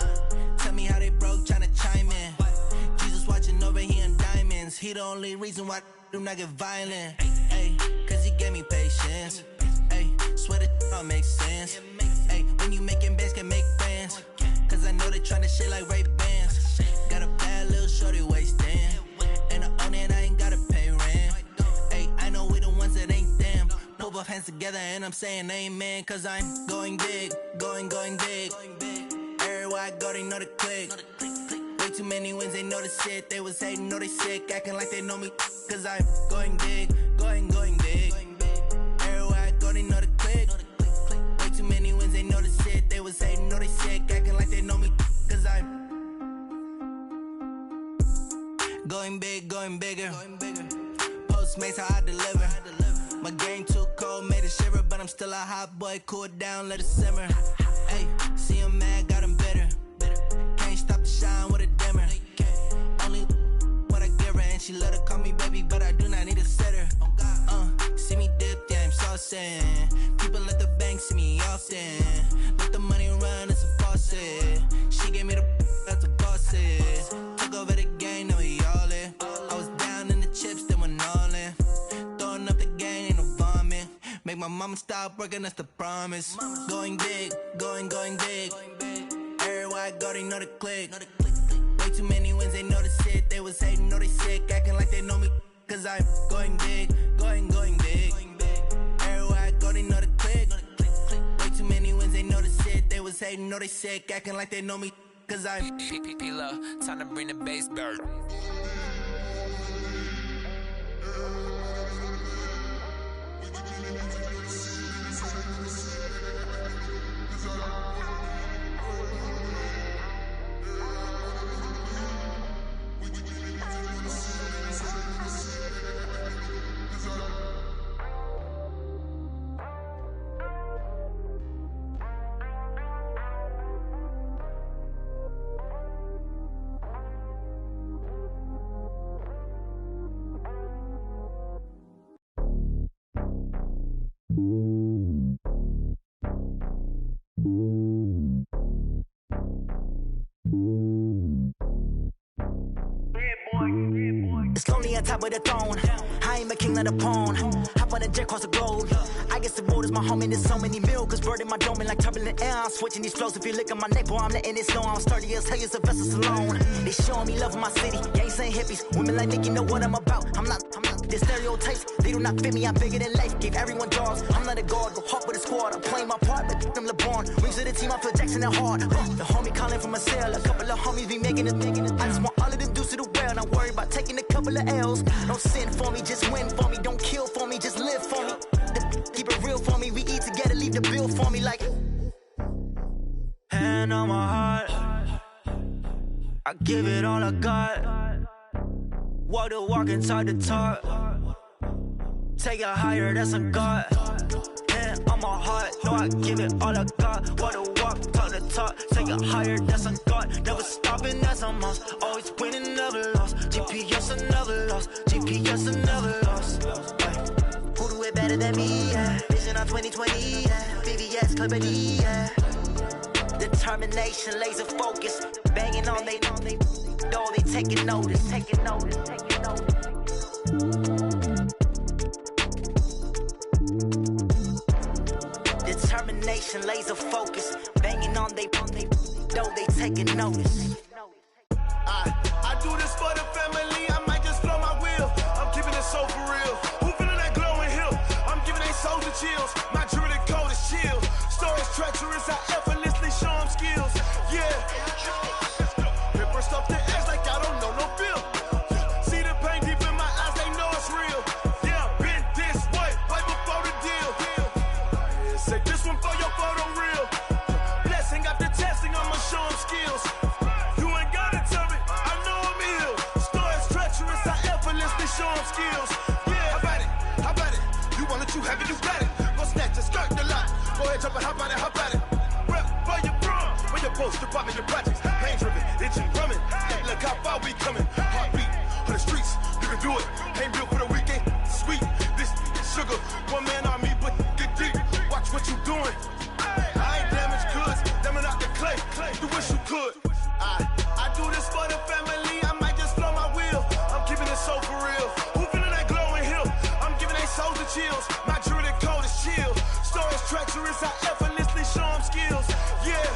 Tell me how they broke, tryna chime in. Jesus watching over here in diamonds. He the only reason why do not get violent. Ay, cause he gave me patience. Ay, swear that don't make sense. Ay, when you making bands can make friends. Cause I know they tryna shit like Ray-Bans. together and I'm saying amen, cause I'm going big, going big. Everywhere I go, they know the click. Way too many wins, they know the shit. They was hating, know they sick, acting like they know me, cause I'm going big, going big. Everywhere I go, they know the click. Way too many wins, they know the shit. They was hating, know they sick, acting like they know me, cause I'm going big, going bigger. Postmates how I deliver. My game too cold, made it shiver, but I'm still a hot boy. Cool it down, let it simmer. Hey, see him mad, got him bitter. Can't stop the shine with a dimmer. Only what I give her, and she let her call me baby, but I do not need a sitter. See me dip, yeah, I'm saucing. People at the bank see me often. Let the money run, it's a faucet. She gave me the that's a boss it. Took over the game, now we all in. I was down in the chips, then went all in. Throwing up the game, ain't no vomit. Make my mama stop working, that's the promise. Going big, going big. Everywhere I go, they know the click. Way too many wins, they know the shit. They was hating, know they sick, acting like they know me, cause I'm going big, going big. Everywhere I go, they know the click. Way too many wins, they know the shit. They was hating, know they sick, acting like they know me, cause I'm P-P-P-Love, time to bring the bass back. It's lonely on top of the throne. I ain't a king of the pawn. Hop on a jet across the globe. I guess the road is my home and there's so many miracles burning my dome and like turbulent air. I'm switching these flows. If you look at my neck, boy, I'm letting it snow. I'm sturdy as hell as a vessel alone. They showing me love in my city. Gangs ain't hippies. Women like Nicki know what I'm about. I'm not the stereotypes. They do not fit me. I'm bigger than life. Gave everyone jobs. I'm not a guard. Go hard with a squad. I'm playing my part, but I'm LeBron. Wings of the team. I feel Jackson and hard. The homie calling from a cell. A couple of homies be making it. I just want all of them dudes to the well. Not worry about taking a couple of L's. Don't sin for me, just win for me. Don't kill for me, just live for me. Keep it real for me. We eat together, leave the bill for me like. Hand on my heart, I give it all I got. Walk the walk and talk the talk. Take it higher, that's a God. Hand on my heart, no, I give it all I got. Walk the walk, talk the talk. Take it higher, that's a God. Never stopping, that's a must. Always winning, never lost. GPS, I never lost. GPS, I never lost. Who do it better than me? Yeah. Vision on 2020. Yeah. VVS, company. Yeah. Determination, laser focus. Banging on they door, they taking notice. Determination, laser focus. Banging on they door, they taking notice. I do this for the family. I might just blow my wheel. I'm keeping it so for real. Who feeling that glowing hill? I'm giving they souls the chills. My jewelry code is chill. Stories treacherous. I effortlessly show them skills. Yeah. Paper stuff the edge like I don't know no feel. See the pain deep in my eyes. They know it's real. Yeah, been this way right before the deal. Say this one for your photo real. Blessing after testing. I'ma show them skills. Show them skills. Yeah, how about it? You want it, you have it, you got it. Go snatch it, skirt the lot. Go ahead, jump it, how about it? Rep for your bro, for your post, department, your projects. Pain driven, itching, drumming. Look how far we coming. Heartbeat for the streets, you can do it. Ain't built for the weekend, sweet. This sugar, one man army, but get deep. Watch what you doing. I ain't damaged goods, damn it out the clay. You wish you could. I do this for the family. I might just blow my wheel. I'm keeping it so for real. Who feeling that glowing hill? I'm giving they souls the chills. My jewelry code is chill. Stories treacherous. I effortlessly show them skills. Yeah.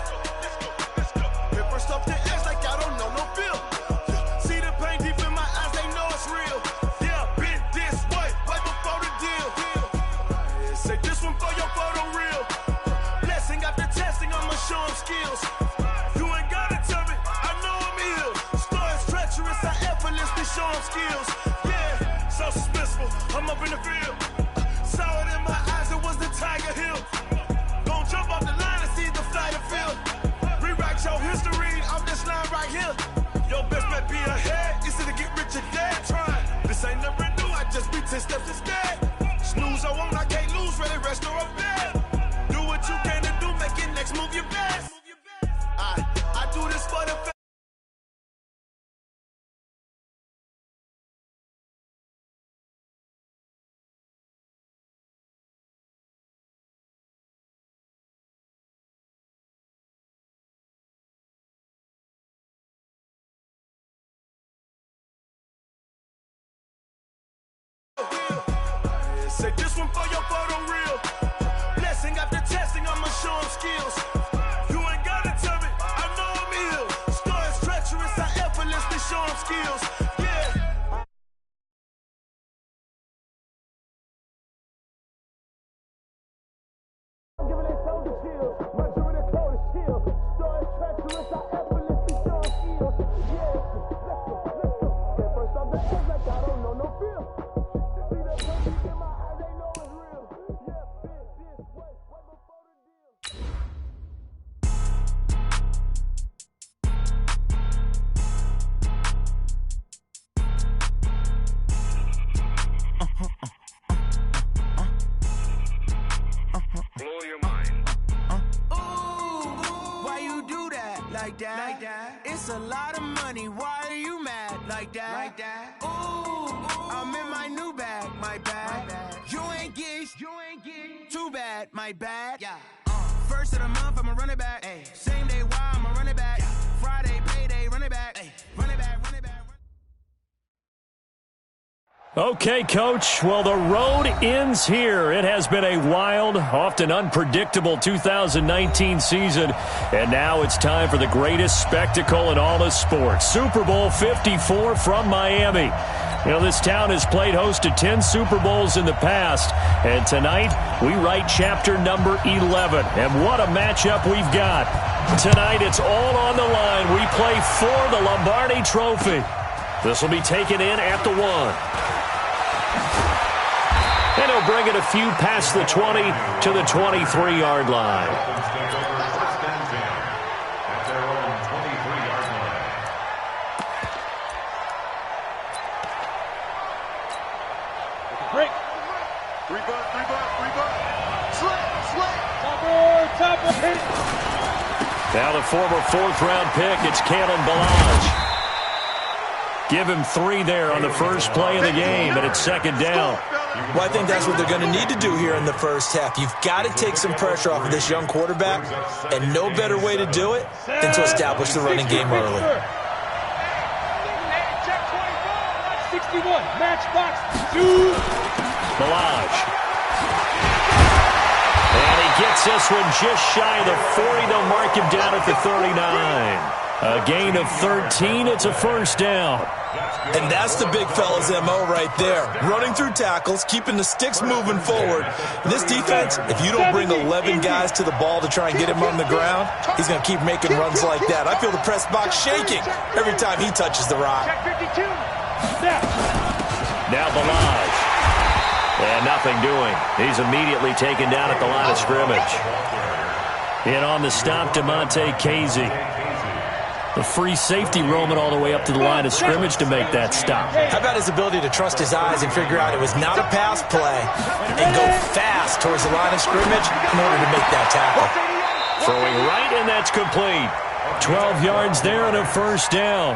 Sean skills. Yeah, so suspenseful. I'm up in the field. Saw it in my eyes, it was the Tiger Hill. Gon' jump off the line and see the flight of field. Rewrite your history off this line right here. Your best bet be ahead. You see to get rich or dead trying. This ain't never new, I just be 10 steps instead. Snooze I won't, I can't lose, ready, rest or up bed. Do what you can to do, make your next move your best. I do this for the say this one for your photo reel. Blessing after testing, I'ma show them skills. You ain't gotta tell me, I know I'm ill. Stories treacherous, I effortlessly show them skills. Yeah. I'm giving they told the chills. My jewelry the cold is chill. Stories treacherous, I effortlessly show them skills. Yeah, let's go. At first I'm the edge like I don't know no fear. See the country in my eyes, they know it's real. Yeah, this way, right before the deal. Blow your mind. Why you do that? Like that? Like that? It's a lot of money. Why are you mad? Like that? Like that? Ooh, I'm in my new bag. My bad. You ain't get. Too bad. My bad. Yeah. First of the month, I'ma run it back. Ay. Same day, why I'ma run it back. Yeah. Friday, payday, run it back. Ay. Run it back. Run it back. Okay, Coach. Well, the road ends here. It has been a wild, often unpredictable 2019 season, and now it's time for the greatest spectacle in all of sports. Super Bowl 54 from Miami. You know, this town has played host to 10 Super Bowls in the past, and tonight we write chapter number 11. And what a matchup we've got. Tonight it's all on the line. We play for the Lombardi Trophy. This will be taken in at the 1. And he'll bring it a few past the 20 to the 23-yard line. Break. Rebound. Slant. Topper. Hit it. Now the former fourth-round pick, it's Kalen Ballage. Give him 3 there on the first play of the game, and it's second down. Well, I think that's what they're going to need to do here in the first half. You've got to take some pressure off of this young quarterback, and no better way to do it than to establish the running game early. Check 24, 61, matchbox 2. Ballage. And he gets this one just shy of the 40. They'll mark him down at the 39. A gain of 13. It's a first down. And that's the big fella's MO right there. Running through tackles, keeping the sticks moving forward. This defense, if you don't bring 11 guys to the ball to try and get him on the ground, he's going to keep making runs like that. I feel the press box shaking every time he touches the rock. Now Ballage. And nothing doing. He's immediately taken down at the line of scrimmage. And on the stop, DeMonte Casey. The free safety roaming all the way up to the line of scrimmage to make that stop. How about his ability to trust his eyes and figure out it was not a pass play and go fast towards the line of scrimmage in order to make that tackle. Throwing right, and that's complete. 12 yards there and a first down.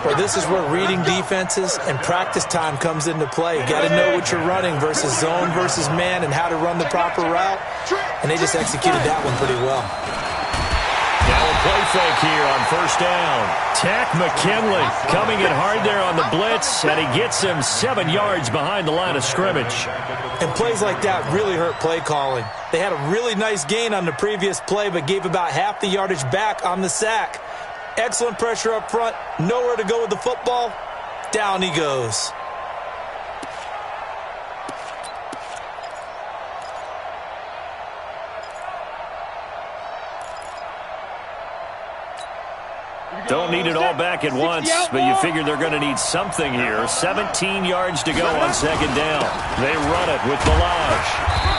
Well, this is where reading defenses and practice time comes into play. You got to know what you're running versus zone versus man and how to run the proper route. And they just executed that one pretty well. Now a play fake here on first down. Tack McKinley coming in hard there on the blitz, and he gets him 7 yards behind the line of scrimmage. And plays like that really hurt play calling. They had a really nice gain on the previous play, but gave about half the yardage back on the sack. Excellent pressure up front, nowhere to go with the football. Down he goes. Don't need it all back at once, but you figure they're going to need something here. 17 yards to go on second down. They run it with Balaj.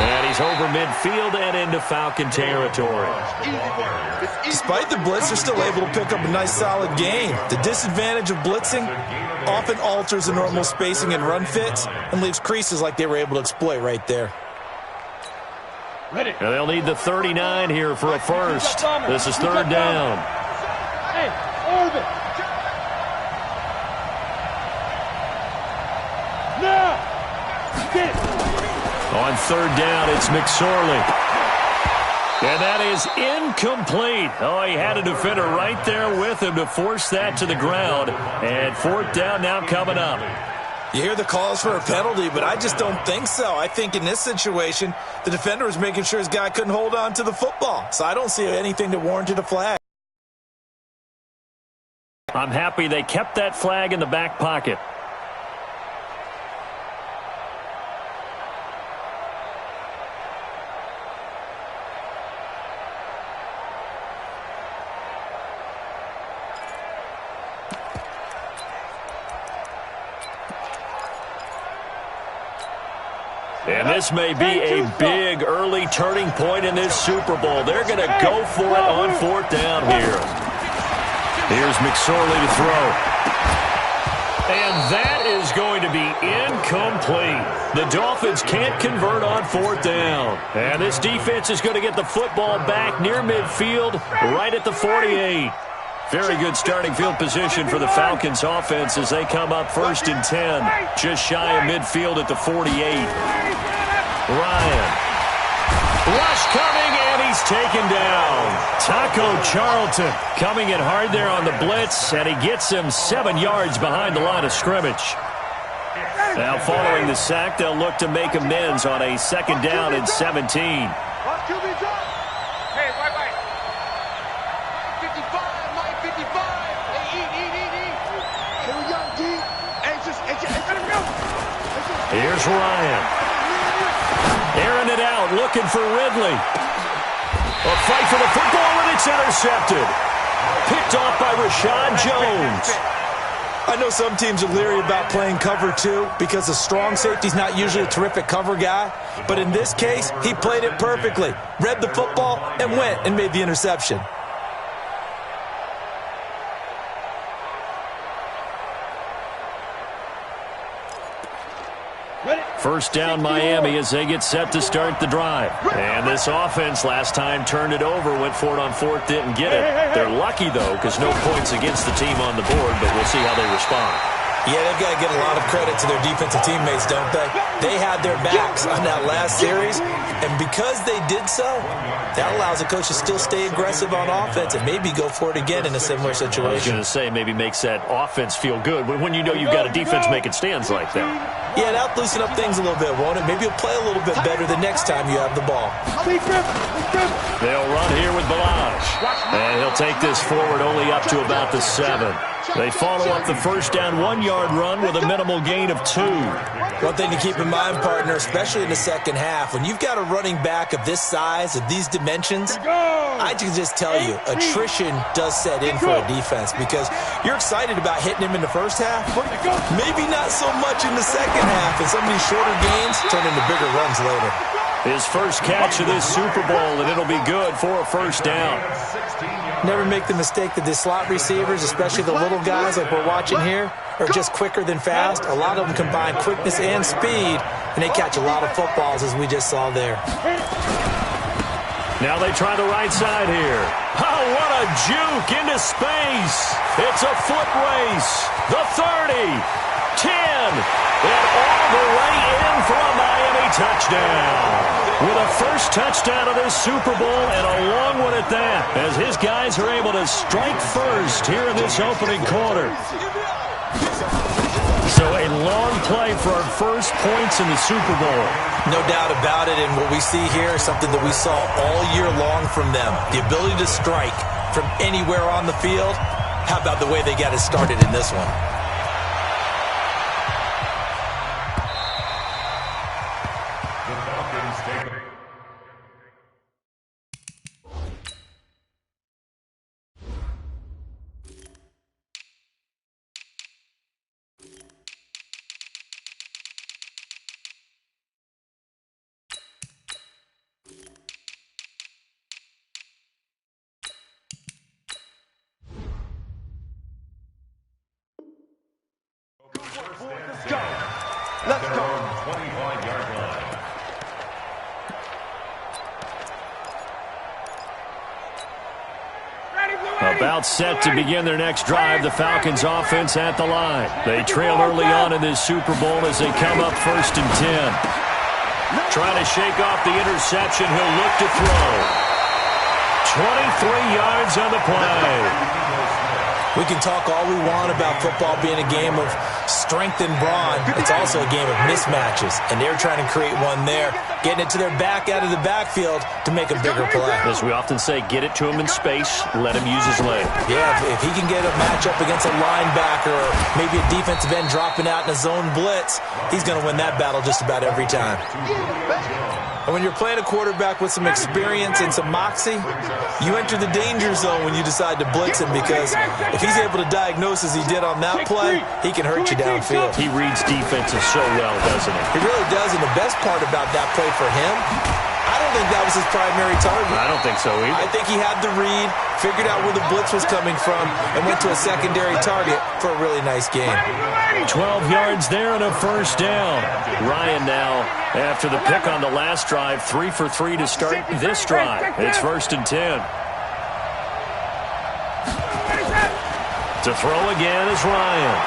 And he's over midfield and into Falcon territory. Despite the blitz, they're still able to pick up a nice solid gain. The disadvantage of blitzing often alters the normal spacing and run fits and leaves creases like they were able to exploit right there. And they'll need the 39 here for a first. This is third down. Orbit. Now. Get it. On third down, it's McSorley. And that is incomplete. Oh, he had a defender right there with him to force that to the ground. And fourth down now coming up. You hear the calls for a penalty, but I just don't think so. I think in this situation, the defender was making sure his guy couldn't hold on to the football. So I don't see anything that warranted a flag. I'm happy they kept that flag in the back pocket. And this may be a big early turning point in this Super Bowl. They're going to go for it on fourth down here. Here's McSorley to throw. And that is going to be incomplete. The Dolphins can't convert on fourth down. And this defense is going to get the football back near midfield, right at the 48. Very good starting field position for the Falcons offense as they come up first and 10. Just shy of midfield at the 48. Ryan. Rush coming, and he's taken down. Taco Charlton coming in hard there on the blitz, and he gets him 7 yards behind the line of scrimmage. Now following the sack, they'll look to make amends on a second down and 17. Here's Ryan. Airing it out, looking for Ridley. A fight for the football, and it's intercepted. Picked off by Rashad Jones. I know some teams are leery about playing cover 2 because a strong safety's not usually a terrific cover guy. But in this case, he played it perfectly. Read the football and went and made the interception. First down Miami as they get set to start the drive. And this offense last time turned it over, went for it on fourth, didn't get it. They're lucky, though, because no points against the team on the board, but we'll see how they respond. Yeah, they've got to get a lot of credit to their defensive teammates, don't they? They had their backs on that last series, and because they did so, that allows the coach to still stay aggressive on offense and maybe go for it again in a similar situation. I was going to say maybe makes that offense feel good when you know you've got a defense making stands like that. Yeah, that'll loosen up things a little bit, won't it? Maybe you'll play a little bit better the next time you have the ball. They'll run here with Balaj. And he'll take this forward only up to about the 7. They follow up the first down 1-yard run with a minimal gain of 2. One thing to keep in mind, partner, especially in the second half, when you've got a running back of this size, of these dimensions, I can just tell you, attrition does set in for a defense because you're excited about hitting him in the first half, maybe not so much in the second half, and some of these shorter gains turn into bigger runs later. His first catch of this Super Bowl, and it'll be good for a first down. Never make the mistake that the slot receivers, especially the little guys like we're watching here, are just quicker than fast. A lot of them combine quickness and speed, and they catch a lot of footballs, as we just saw there. Now they try the right side here. Oh, what a juke into space. It's a foot race. The 30, 10, and all the way in for a Miami touchdown. With a first touchdown of this Super Bowl and a long one at that, as his guys are able to strike first here in this opening quarter. So a long play for our first points in the Super Bowl. No doubt about it, and what we see here is something that we saw all year long from them. The ability to strike from anywhere on the field. How about the way they got it started in this one? Let's go. 25-yard line. About set to begin their next drive, the Falcons offense at the line. They trail early on in this Super Bowl as they come up 1st and 10. Trying to shake off the interception, he'll look to throw. 23 yards on the play. We can talk all we want about football being a game of strength and brawn. It's also a game of mismatches, and they're trying to create one there, getting it to their back out of the backfield to make a bigger play. As we often say, get it to him in space, let him use his leg. Yeah, if he can get a matchup against a linebacker or maybe a defensive end dropping out in a zone blitz, he's going to win that battle just about every time. And when you're playing a quarterback with some experience and some moxie, you enter the danger zone when you decide to blitz him, because if he's able to diagnose as he did on that play, he can hurt you downfield. He reads defenses so well, doesn't he? He really does, and the best part about that play for him, I don't think that was his primary target. I don't think so either. I think he had the read, figured out where the blitz was coming from, and went to a secondary target for a really nice game. 12 yards there and a 1st down. Ryan now, after the pick on the last drive, 3 for 3 to start this drive. It's 1st and 10. To throw again is Ryan.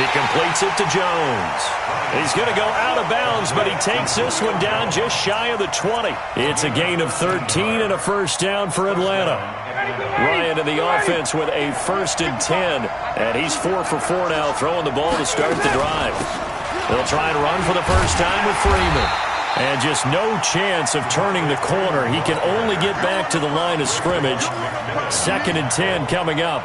He completes it to Jones. He's going to go out of bounds, but he takes this one down just shy of the 20. It's a gain of 13 and a 1st down for Atlanta. Ryan in the offense with a 1st and 10, and he's 4 for 4 now, throwing the ball to start the drive. They'll try and run for the first time with Freeman. And just no chance of turning the corner. He can only get back to the line of scrimmage. 2nd and 10 coming up.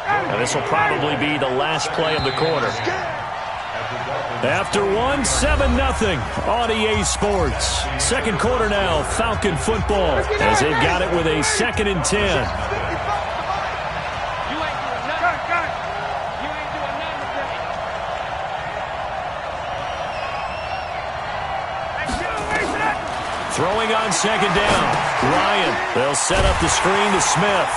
And this will probably be the last play of the quarter. After 1, 7-0 on EA Sports. 2nd quarter now, Falcon football, as they've got it with a 2nd and 10. Throwing on 2nd down. Ryan, they'll set up the screen to Smith.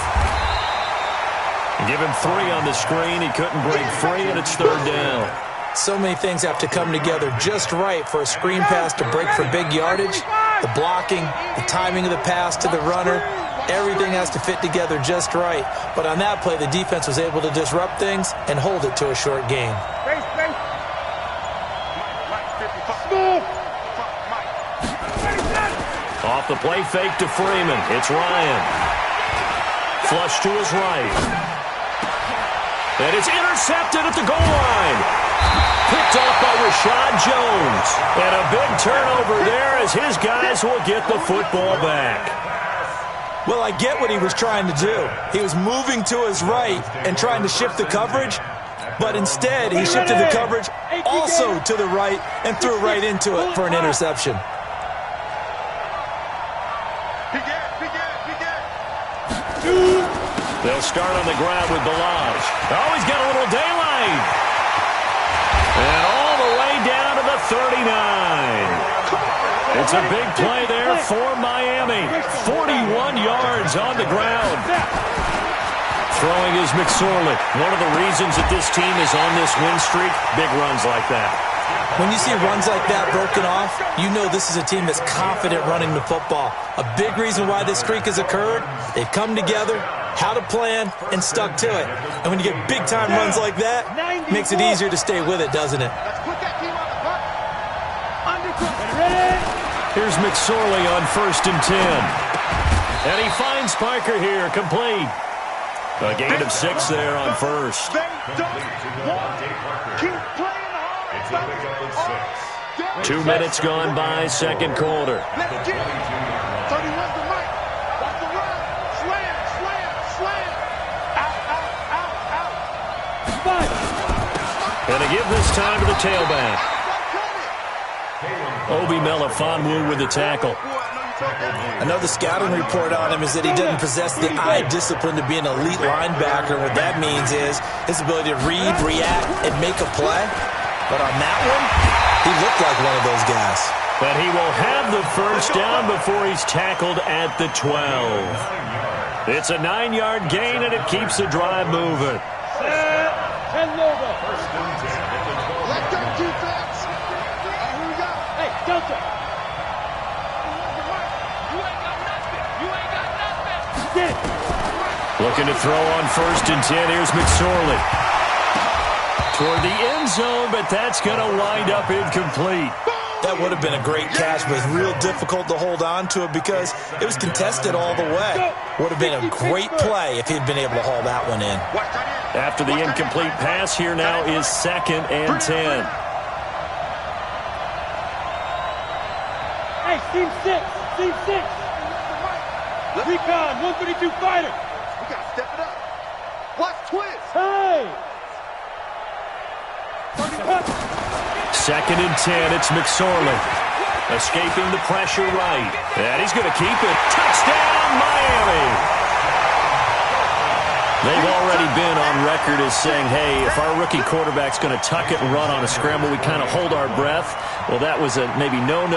Give him 3 on the screen. He couldn't break free, and it's 3rd down. So many things have to come together just right for a screen pass to break for big yardage. The blocking, the timing of the pass to the runner, everything has to fit together just right. But on that play, the defense was able to disrupt things and hold it to a short gain. Off the play fake to Freeman. It's Ryan. Flush to his right. And it's intercepted at the goal line. Picked off by Rashad Jones. And a big turnover there as his guys will get the football back. Well, I get what he was trying to do. He was moving to his right and trying to shift the coverage, but instead he shifted the coverage also to the right and threw right into it for an interception. They'll start on the ground with Balaj. Oh, he's got a little daylight. And all the way down to the 39. It's a big play there for Miami. 41 yards on the ground. Throwing is McSorley. One of the reasons that this team is on this win streak, big runs like that. When you see runs like that broken off, you know this is a team that's confident running the football. A big reason why this streak has occurred, they've come together, had a plan, and stuck to it. And when you get big-time runs like that, it makes it easier to stay with it, doesn't it? Here's McSorley on 1st and 10. And he finds Parker here, complete. A gain of 6 there on 1st. It's a pickup of 6. 2 minutes gone by, 2nd quarter. And a give this time to the tailback. Obi Melifonwu with the tackle. Another scouting report on him is that he doesn't possess the eye discipline to be an elite linebacker. What that means is his ability to read, react, and make a play. But on that one, he looked like one of those guys. But he will have the 1st down before he's tackled at the 12. It's a 9-yard gain, and it keeps the drive moving. 10 logo. First and 10 at the 12. Let go defense. Here we go. Hey, Delta. You ain't got nothing. You ain't got nothing. Looking to throw on first and 10. Here's McSorley. Toward the end zone, but that's going to wind up incomplete. That would have been a great catch, but it's real difficult to hold on to it because it was contested all the way. Would have been a great play if he'd been able to haul that one in. After the incomplete pass, here now is 2nd and 10. Hey, team 6. Team 6. Recon, 132 fighter. We got to step it up. Watch twist. Hey. 2nd and 10, it's McSorley. Escaping the pressure right. And he's going to keep it. Touchdown, Miami! They've already been on record as saying, hey, if our rookie quarterback's going to tuck it and run on a scramble, we kind of hold our breath. Well, that was a maybe no,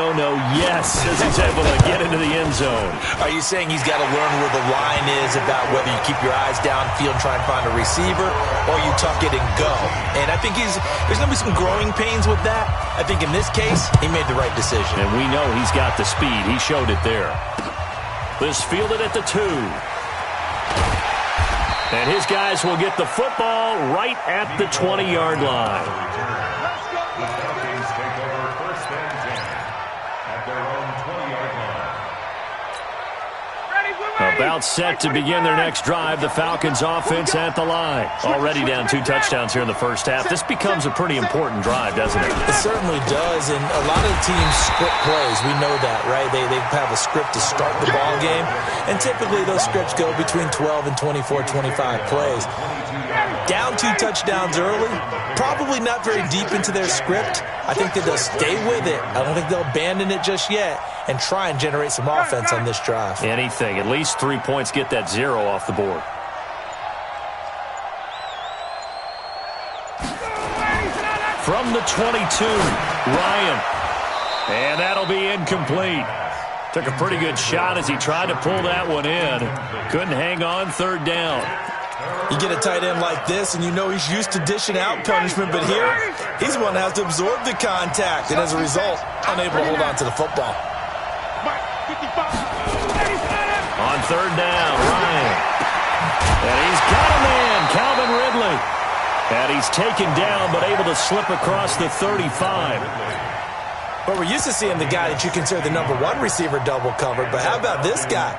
yes, as he's able to get into the end zone. Are you saying he's got to learn where the line is about whether you keep your eyes downfield and try and find a receiver or you tuck it and go? And I think there's going to be some growing pains with that. I think in this case, he made the right decision. And we know he's got the speed. He showed it there. This fielded at the 2. And his guys will get the football right at the 20-yard line. The Falcons take over first and 10 at their own 20-yard line. About set to begin their next drive. The Falcons offense at the line. Already down 2 touchdowns here in the first half. This becomes a pretty important drive, doesn't it? It certainly does, and a lot of the teams script plays. We know that, right? They have a script to start the ball game, and typically those scripts go between 12 and 24, 25 plays. Down 2 touchdowns early, probably not very deep into their script. I think that they'll stay with it. I don't think they'll abandon it just yet and try and generate some offense on this drive. Anything. At least 3 points, get that 0 off the board. From the 22, Ryan. And that'll be incomplete. Took a pretty good shot as he tried to pull that one in. Couldn't hang on, 3rd down. You get a tight end like this, and you know he's used to dishing out punishment, but here, he's the one that has to absorb the contact, and as a result, unable to hold on to the football. On 3rd down, Ryan. And he's got a man, Calvin Ridley. And he's taken down, but able to slip across the 35. But we're used to seeing the guy that you consider the #1 receiver double covered. But how about this guy?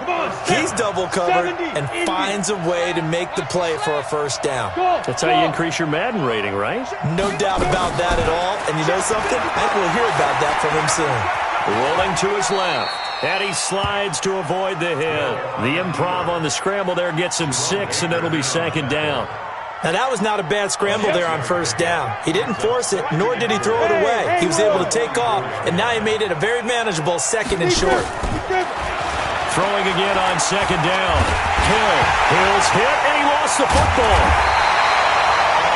He's double covered and finds a way to make the play for a first down. That's how you increase your Madden rating, right? No doubt about that at all. And you know something? I think we'll hear about that from him soon. Rolling to his left. And he slides to avoid the hit. The improv on the scramble there gets him 6, and it'll be 2nd down. Now, that was not a bad scramble there on first down. He didn't force it, nor did he throw it away. He was able to take off, and now he made it a very manageable 2nd and short. Throwing again on 2nd down. Hill's hit, and he lost the football.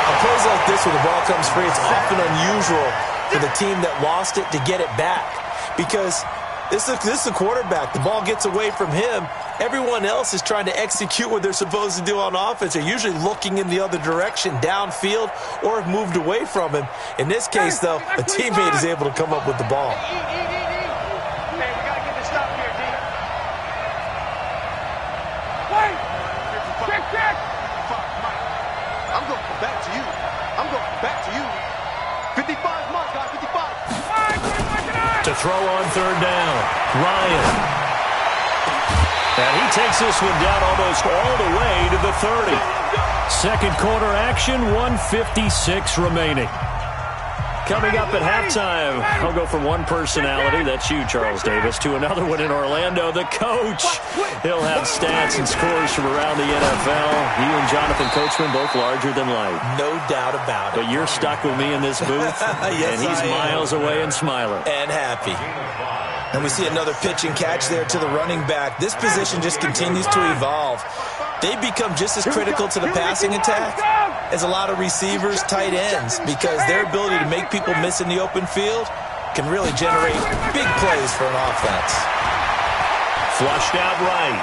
On plays like this where the ball comes free, it's often unusual for the team that lost it to get it back. Because this is a quarterback. The ball gets away from him. Everyone else is trying to execute what they're supposed to do on offense. They're usually looking in the other direction, downfield, or have moved away from him. In this case, though, a teammate is able to come up with the ball. Hey, we got to get this stop here, D. Wait! Check! I'm going to come back to you. I'm going to come back to you. 55 mark, guys, 55. To throw on 3rd down, Ryan. And he takes this one down almost all the way to the 30. 2nd quarter action, 1:56 remaining. Coming up at halftime, I'll go from one personality, that's you, Charles Davis, to another one in Orlando, the coach. He'll have stats and scores from around the NFL. You and Jonathan Coachman, both larger than life. No doubt about it. But you're stuck with me in this booth, yes, and he's miles away and smiling. And happy. And we see another pitch and catch there to the running back. This position just continues to evolve. They become just as critical to the passing attack as a lot of receivers, tight ends, because their ability to make people miss in the open field can really generate big plays for an offense. Flushed out right.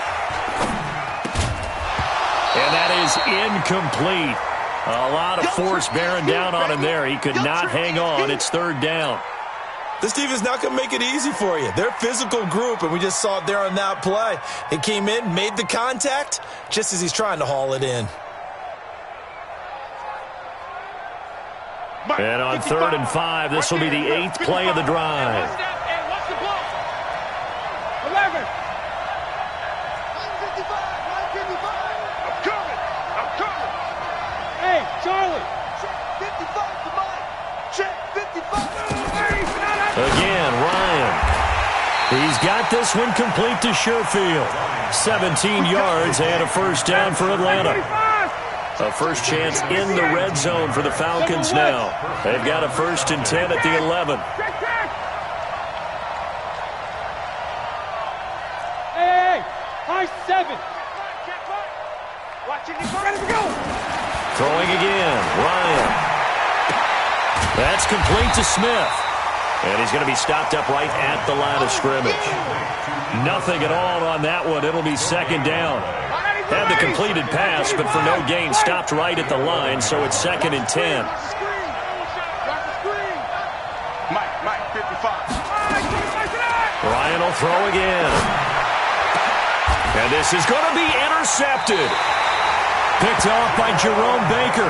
And that is incomplete. A lot of force bearing down on him there. He could not hang on. It's third down. This team is not going to make it easy for you. They're a physical group, and we just saw it there on that play. He came in, made the contact, just as he's trying to haul it in. And on 3rd and 5, this will be the 8th play of the drive. 11. Hey, Charlie. Check 55 to mine. Check 55. Again, Ryan. He's got this one complete to Sherfield. 17 yards and a first down for Atlanta. A first chance in the red zone for the Falcons now. They've got a 1st and 10 at the 11. Hey, high 7. Watch it, ready to go. Throwing again, Ryan. That's complete to Smith. And he's going to be stopped up right at the line of scrimmage. Nothing at all on that one. It'll be 2nd down. Had the completed pass, but for no gain, stopped right at the line, so it's 2nd and 10. Mike, 55. Ryan will throw again. And this is going to be intercepted. Picked off by Jerome Baker.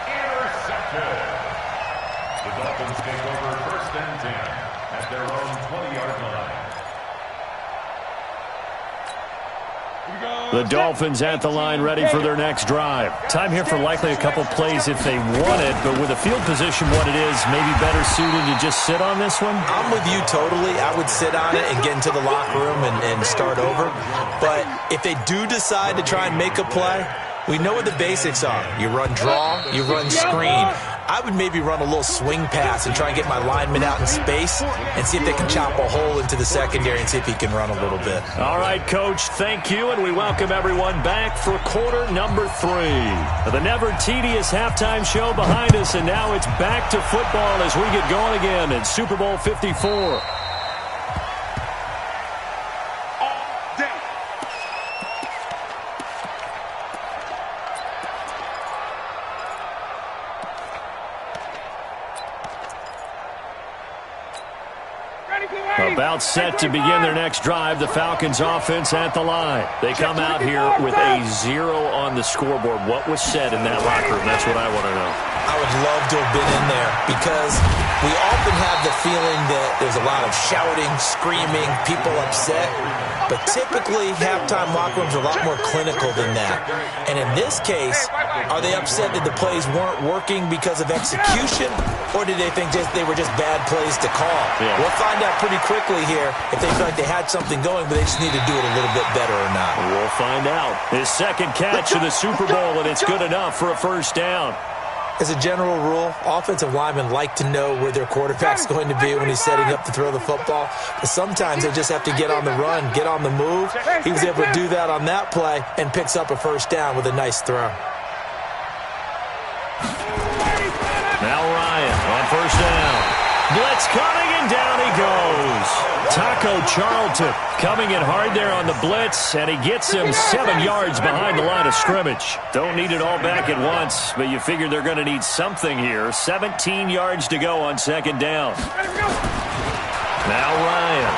Intercepted. The Dolphins take over 1st and 10 at their own 20-yard line. The Dolphins at the line ready for their next drive. Time here for likely a couple plays if they want it, but with the field position what it is, maybe better suited to just sit on this one? I'm with you totally. I would sit on it and get into the locker room and start over. But if they do decide to try and make a play, we know what the basics are. You run draw, you run screen. I would maybe run a little swing pass and try and get my lineman out in space and see if they can chop a hole into the secondary and see if he can run a little bit. All right, Coach, thank you, and we welcome everyone back for quarter number 3. The never-tedious halftime show behind us, and now it's back to football as we get going again in Super Bowl 54. About set to begin their next drive, the Falcons offense at the line. They come out here with a 0 on the scoreboard. What was said in that locker room? That's what I want to know. I would love to have been in there because we often have the feeling that there's a lot of shouting, screaming, people upset. But typically, halftime locker rooms are a lot more clinical than that. And in this case, are they upset that the plays weren't working because of execution, or did they think they were just bad plays to call? Yeah. We'll find out pretty quickly here if they feel like they had something going, but they just need to do it a little bit better or not. We'll find out. His 2nd catch of the Super Bowl, and it's good enough for a first down. As a general rule, offensive linemen like to know where their quarterback's going to be when he's setting up to throw the football. But sometimes they just have to get on the run, get on the move. He was able to do that on that play and picks up a first down with a nice throw. Now Ryan on first down. Blitz coming, and down he goes. Taco Charlton coming in hard there on the blitz, and he gets him 7 yards behind the line of scrimmage. Don't need it all back at once, but you figure they're going to need something here. 17 yards to go on 2nd down. Now Ryan.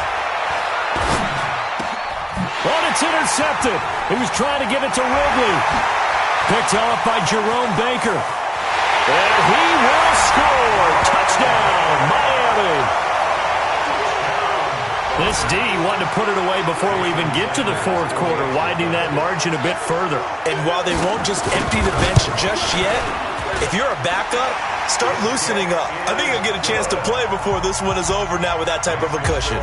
Oh, it's intercepted. He was trying to give it to Ridley. Picked off by Jerome Baker. And he will score. Touchdown, Miami. This D wanted to put it away before we even get to the 4th quarter, widening that margin a bit further. And while they won't just empty the bench just yet, if you're a backup, start loosening up. I think you'll get a chance to play before this one is over now with that type of a cushion.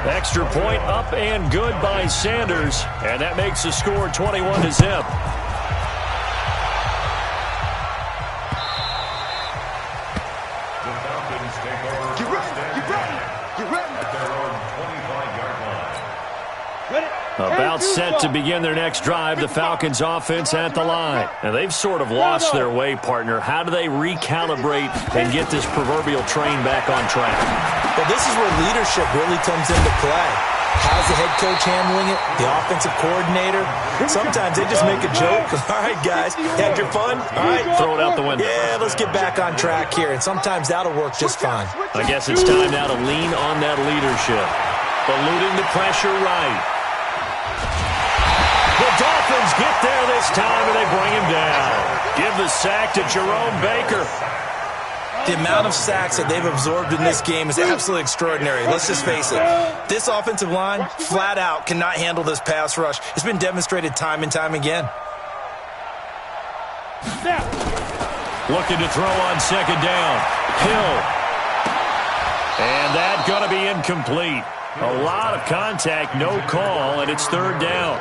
Extra point up and good by Sanders, and that makes the score 21-0. About set to begin their next drive, the Falcons offense at the line. And they've sort of lost their way, partner. How do they recalibrate and get this proverbial train back on track? Well, this is where leadership really comes into play. How's the head coach handling it? The offensive coordinator? Sometimes they just make a joke. All right, guys, had your fun? All right. Throw it out the window. Yeah, let's get back on track here, and sometimes that'll work just fine. I guess it's time now to lean on that leadership. Eluding the pressure right. The Dolphins get there this time, and they bring him down. Give the sack to Jerome Baker. The amount of sacks that they've absorbed in this game is absolutely extraordinary. Let's just face it. This offensive line, flat out, cannot handle this pass rush. It's been demonstrated time and time again. Looking to throw on second down. Hill. And that's going to be incomplete. A lot of contact, no call, and it's third down.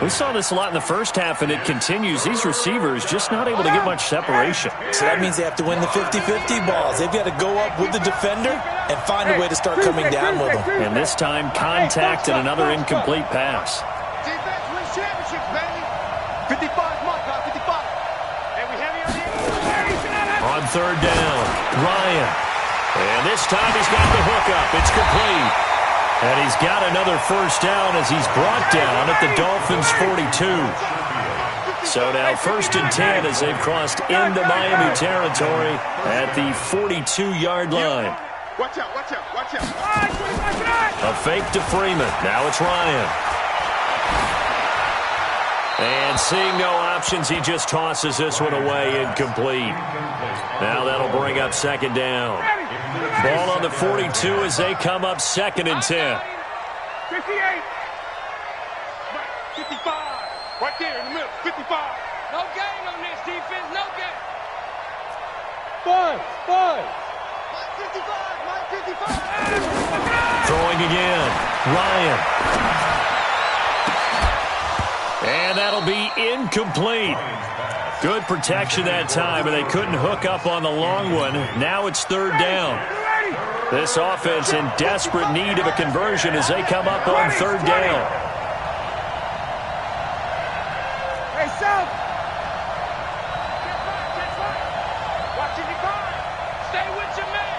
We saw this a lot in the first half, and it continues. These receivers just not able to get much separation. So that means they have to win the 50-50 balls. They've got to go up with the defender and find a way to start coming down with them. And this time, contact and another incomplete pass. Defense wins championships, baby. 55 months, 55. And we have you on third down, Ryan. And this time he's got the hookup. It's complete. And he's got another first down as he's brought down at the Dolphins' 42. So now 1st and 10 as they've crossed into Miami territory at the 42-yard line. Watch out, watch out, watch out. A fake to Freeman. Now it's Ryan. And seeing no options, he just tosses this one away, incomplete. Now that'll bring up second down. Ball on the 42 as they come up 2nd and 10. 58. 55. Right there in the middle. 55. No gain on this defense. No gain. 5. 55. Throwing again. Ryan. And that'll be incomplete. Good protection that time, and they couldn't hook up on the long one. Now it's third down. This offense in desperate need of a conversion as they come up on third down. Hey, South. Watch it, stay with your man.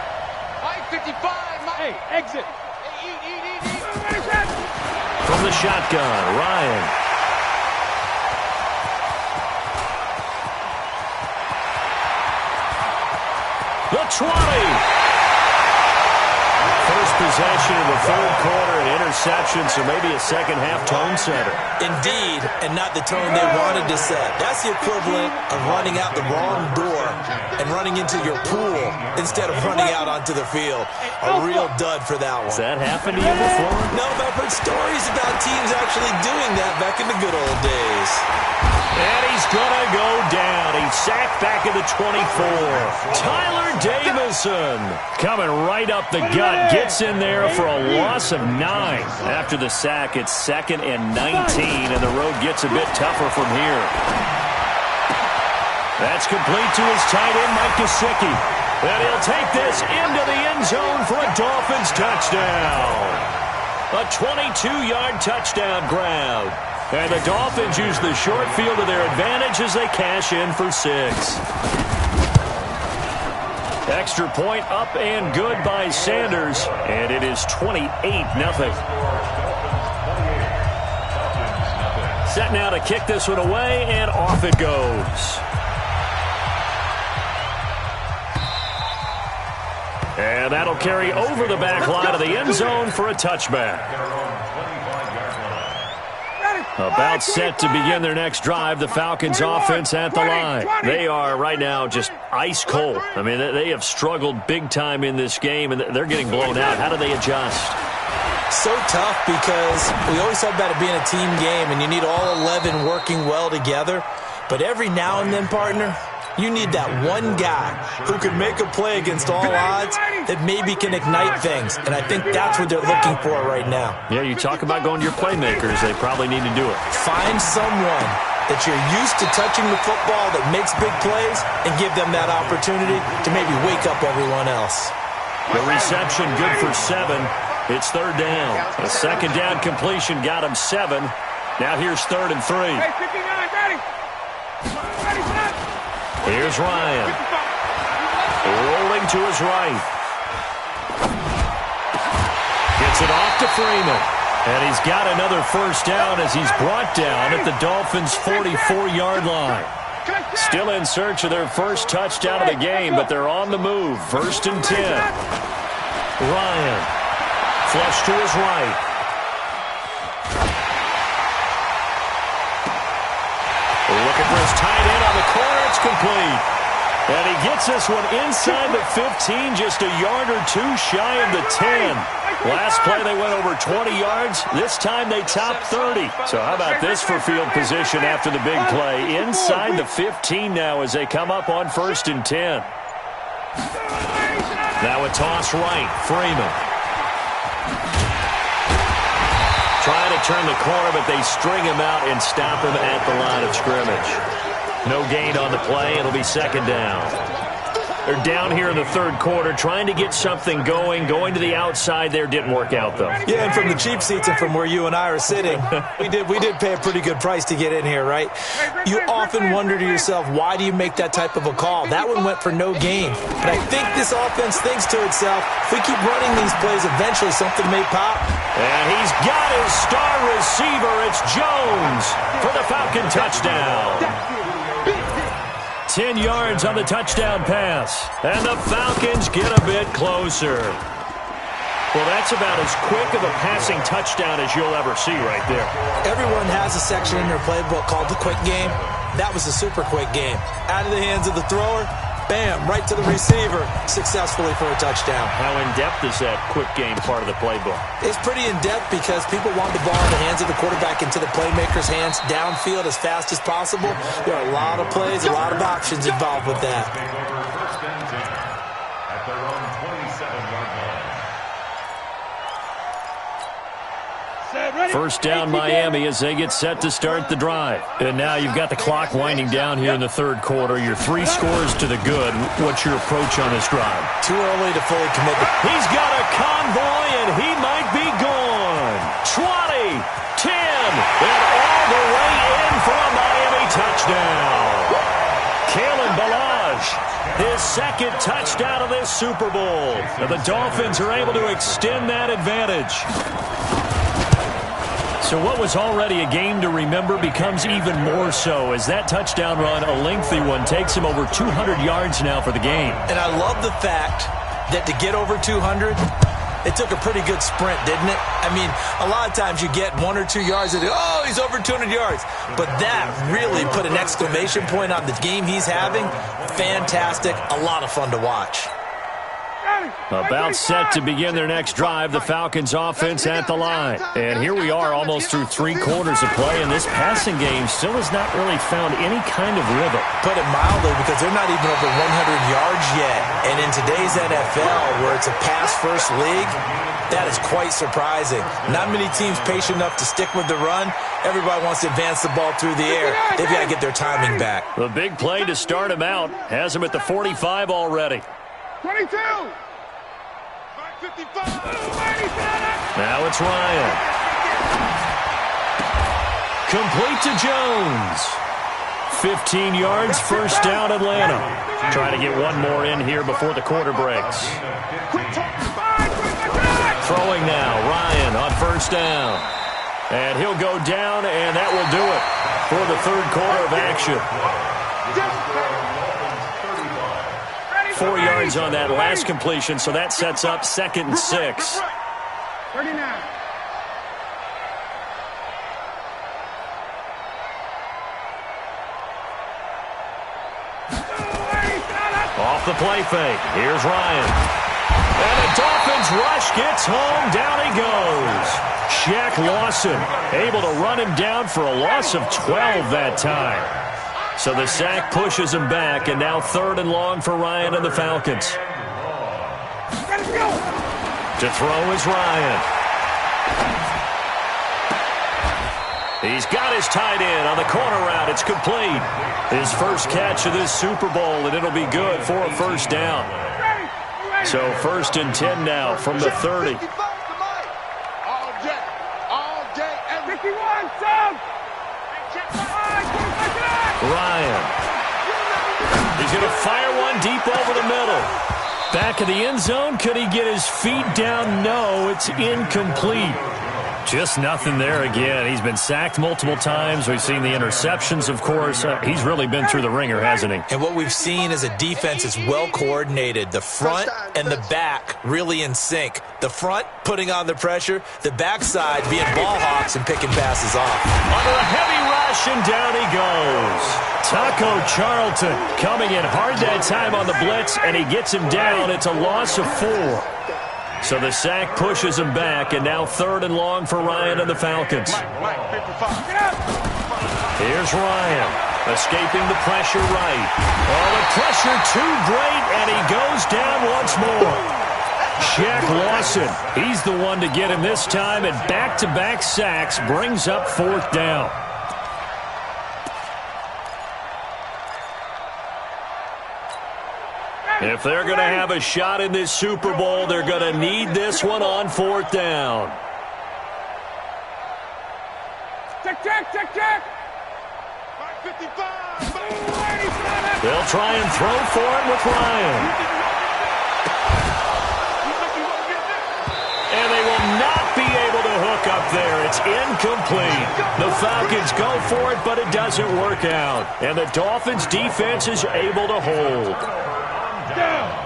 Mike 55. Mike. Hey, exit. Hey, eat. From the shotgun, Ryan. The 20. First possession of the third quarter, an interception, so maybe a second-half tone setter. Indeed, and not the tone they wanted to set. That's the equivalent of running out the wrong door and running into your pool instead of running out onto the field. A real dud for that one. Has that happened to you before? No, but I've heard stories about teams actually doing that back in the good old days. And he's going to go down. He's sacked back at the 24. Tyler Davison coming right up the gut. Gets in there for a loss of 9. After the sack, it's 2nd and 19, and the road gets a bit tougher from here. That's complete to his tight end, Mike Gesicki. And he'll take this into the end zone for a Dolphins touchdown. A 22-yard touchdown grab. And the Dolphins use the short field to their advantage as they cash in for 6. Extra point up and good by Sanders, and it is 28-0. Set now to kick this one away, and off it goes. And that'll carry over the back line of the end zone for a touchback. About set to begin their next drive, the Falcons offense at the line. They are right now just ice cold. I mean, they have struggled big time in this game, and they're getting blown out. How do they adjust? So tough because we always talk about it being a team game, and you need all 11 working well together. But every now and then, partner, you need that one guy who can make a play against all odds that maybe can ignite things. And I think that's what they're looking for right now. Yeah, you talk about going to your playmakers. They probably need to do it. Find someone that you're used to touching the football that makes big plays and give them that opportunity to maybe wake up everyone else. The reception good for 7. It's third down. A second down completion got him 7. Now here's 3rd and 3. Hey, 59, ready. Ready, set. Here's Ryan. Rolling to his right. Gets it off to Freeman. And he's got another first down as he's brought down at the Dolphins' 44-yard line. Still in search of their first touchdown of the game, but they're on the move. 1st and 10. Ryan. Flush to his right. Looking for his tight end on the corner. It's complete. And he gets this one inside the 15, just a yard or two shy of the 10. Last play they went over 20 yards. This time they topped 30. So how about this for field position after the big play? Inside the 15 now as they come up on 1st and 10. Now a toss right. Freeman. Trying to turn the corner, but they string him out and stop him at the line of scrimmage. No gain on the play. It'll be 2nd down. They're down here in the 3rd quarter, trying to get something going. Going to the outside there didn't work out, though. Yeah, and from the cheap seats and from where you and I are sitting, we did pay a pretty good price to get in here, right? You often wonder to yourself, why do you make that type of a call? That one went for no gain. But I think this offense thinks to itself, if we keep running these plays, eventually something may pop. And he's got his star receiver. It's Jones for the Falcon touchdown. 10 yards on the touchdown pass. And the Falcons get a bit closer. Well, that's about as quick of a passing touchdown as you'll ever see right there. Everyone has a section in their playbook called the quick game. That was a super quick game. Out of the hands of the thrower, bam, right to the receiver, successfully for a touchdown. How in-depth is that quick game part of the playbook? It's pretty in-depth because people want the ball in the hands of the quarterback into the playmaker's hands downfield as fast as possible. There are a lot of plays, a lot of options involved with that. At their own 27-yard line. First down Miami as they get set to start the drive. And now you've got the clock winding down here in the 3rd quarter. Your 3 scores to the good. What's your approach on this drive? Too early to fully commit. He's got a convoy, and he might be gone. 20, 10, and all the way in for a Miami touchdown. Kalen Ballage, his 2nd touchdown of this Super Bowl. And the Dolphins are able to extend that advantage. So what was already a game to remember becomes even more so as that touchdown run, a lengthy one, takes him over 200 yards now for the game. And I love the fact that to get over 200, it took a pretty good sprint, didn't it? I mean, a lot of times you get 1 or 2 yards and oh, he's over 200 yards. But that really put an exclamation point on the game he's having. Fantastic. A lot of fun to watch. About set to begin their next drive, the Falcons offense at the line. And here we are almost through 3 quarters of play, and this passing game still has not really found any kind of rhythm. Put it mildly, because they're not even over 100 yards yet. And in today's NFL, where it's a pass-first league, that is quite surprising. Not many teams patient enough to stick with the run. Everybody wants to advance the ball through the air. They've got to get their timing back. The big play to start him out has him at the 45 already. 22. 55. Now it's Ryan. Complete to Jones. 15 yards, first down Atlanta. Trying to get one more in here before the quarter breaks. Throwing now, Ryan on first down. And he'll go down, and that will do it for the 3rd quarter of action. 4 yards on that last completion, so that sets up 2nd and 6. 39. Off the play fake. Here's Ryan. And the Dolphins rush gets home. Down he goes. Shaq Lawson able to run him down for a loss of 12 that time. So the sack pushes him back, and now 3rd and long for Ryan and the Falcons. To throw is Ryan. He's got his tight end on the corner route. It's complete. His first catch of this Super Bowl, and it'll be good for a first down. So 1st and 10 now from the 30. All day, and 51, Sam. Ryan. He's going to fire one deep over the middle. Back of the end zone. Could he get his feet down? No, it's incomplete. Just nothing there again. He's been sacked multiple times. We've seen the interceptions, of course. He's really been through the ringer, hasn't he? And what we've seen is a defense is well coordinated. The front and the back really in sync. The front putting on the pressure, the backside being ball hawks and picking passes off. Under a heavy rush, and down he goes. Taco Charlton coming in hard that time on the blitz, and he gets him down. It's a loss of 4. So the sack pushes him back, and now 3rd and long for Ryan and the Falcons. Here's Ryan, escaping the pressure right. Oh, the pressure too great, and he goes down once more. Shaq Lawson, he's the one to get him this time, and back-to-back sacks brings up 4th down. If they're going to have a shot in this Super Bowl, they're going to need this one on 4th down. Check. They'll try and throw for him with Ryan. And they will not be able to hook up there. It's incomplete. The Falcons go for it, but it doesn't work out. And the Dolphins' defense is able to hold.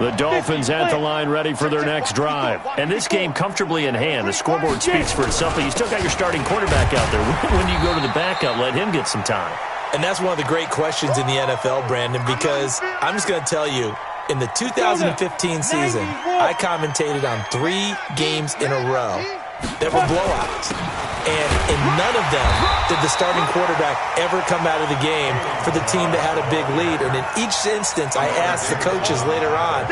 The Dolphins at the line ready for their next drive. And this game comfortably in hand. The scoreboard speaks for itself, but you still got your starting quarterback out there. When do you go to the backup? Let him get some time. And that's one of the great questions in the NFL, Brandon, because I'm just going to tell you, in the 2015 season, I commentated on 3 games in a row that were blowouts. And in none of them did the starting quarterback ever come out of the game for the team that had a big lead. And in each instance, I asked the coaches later on,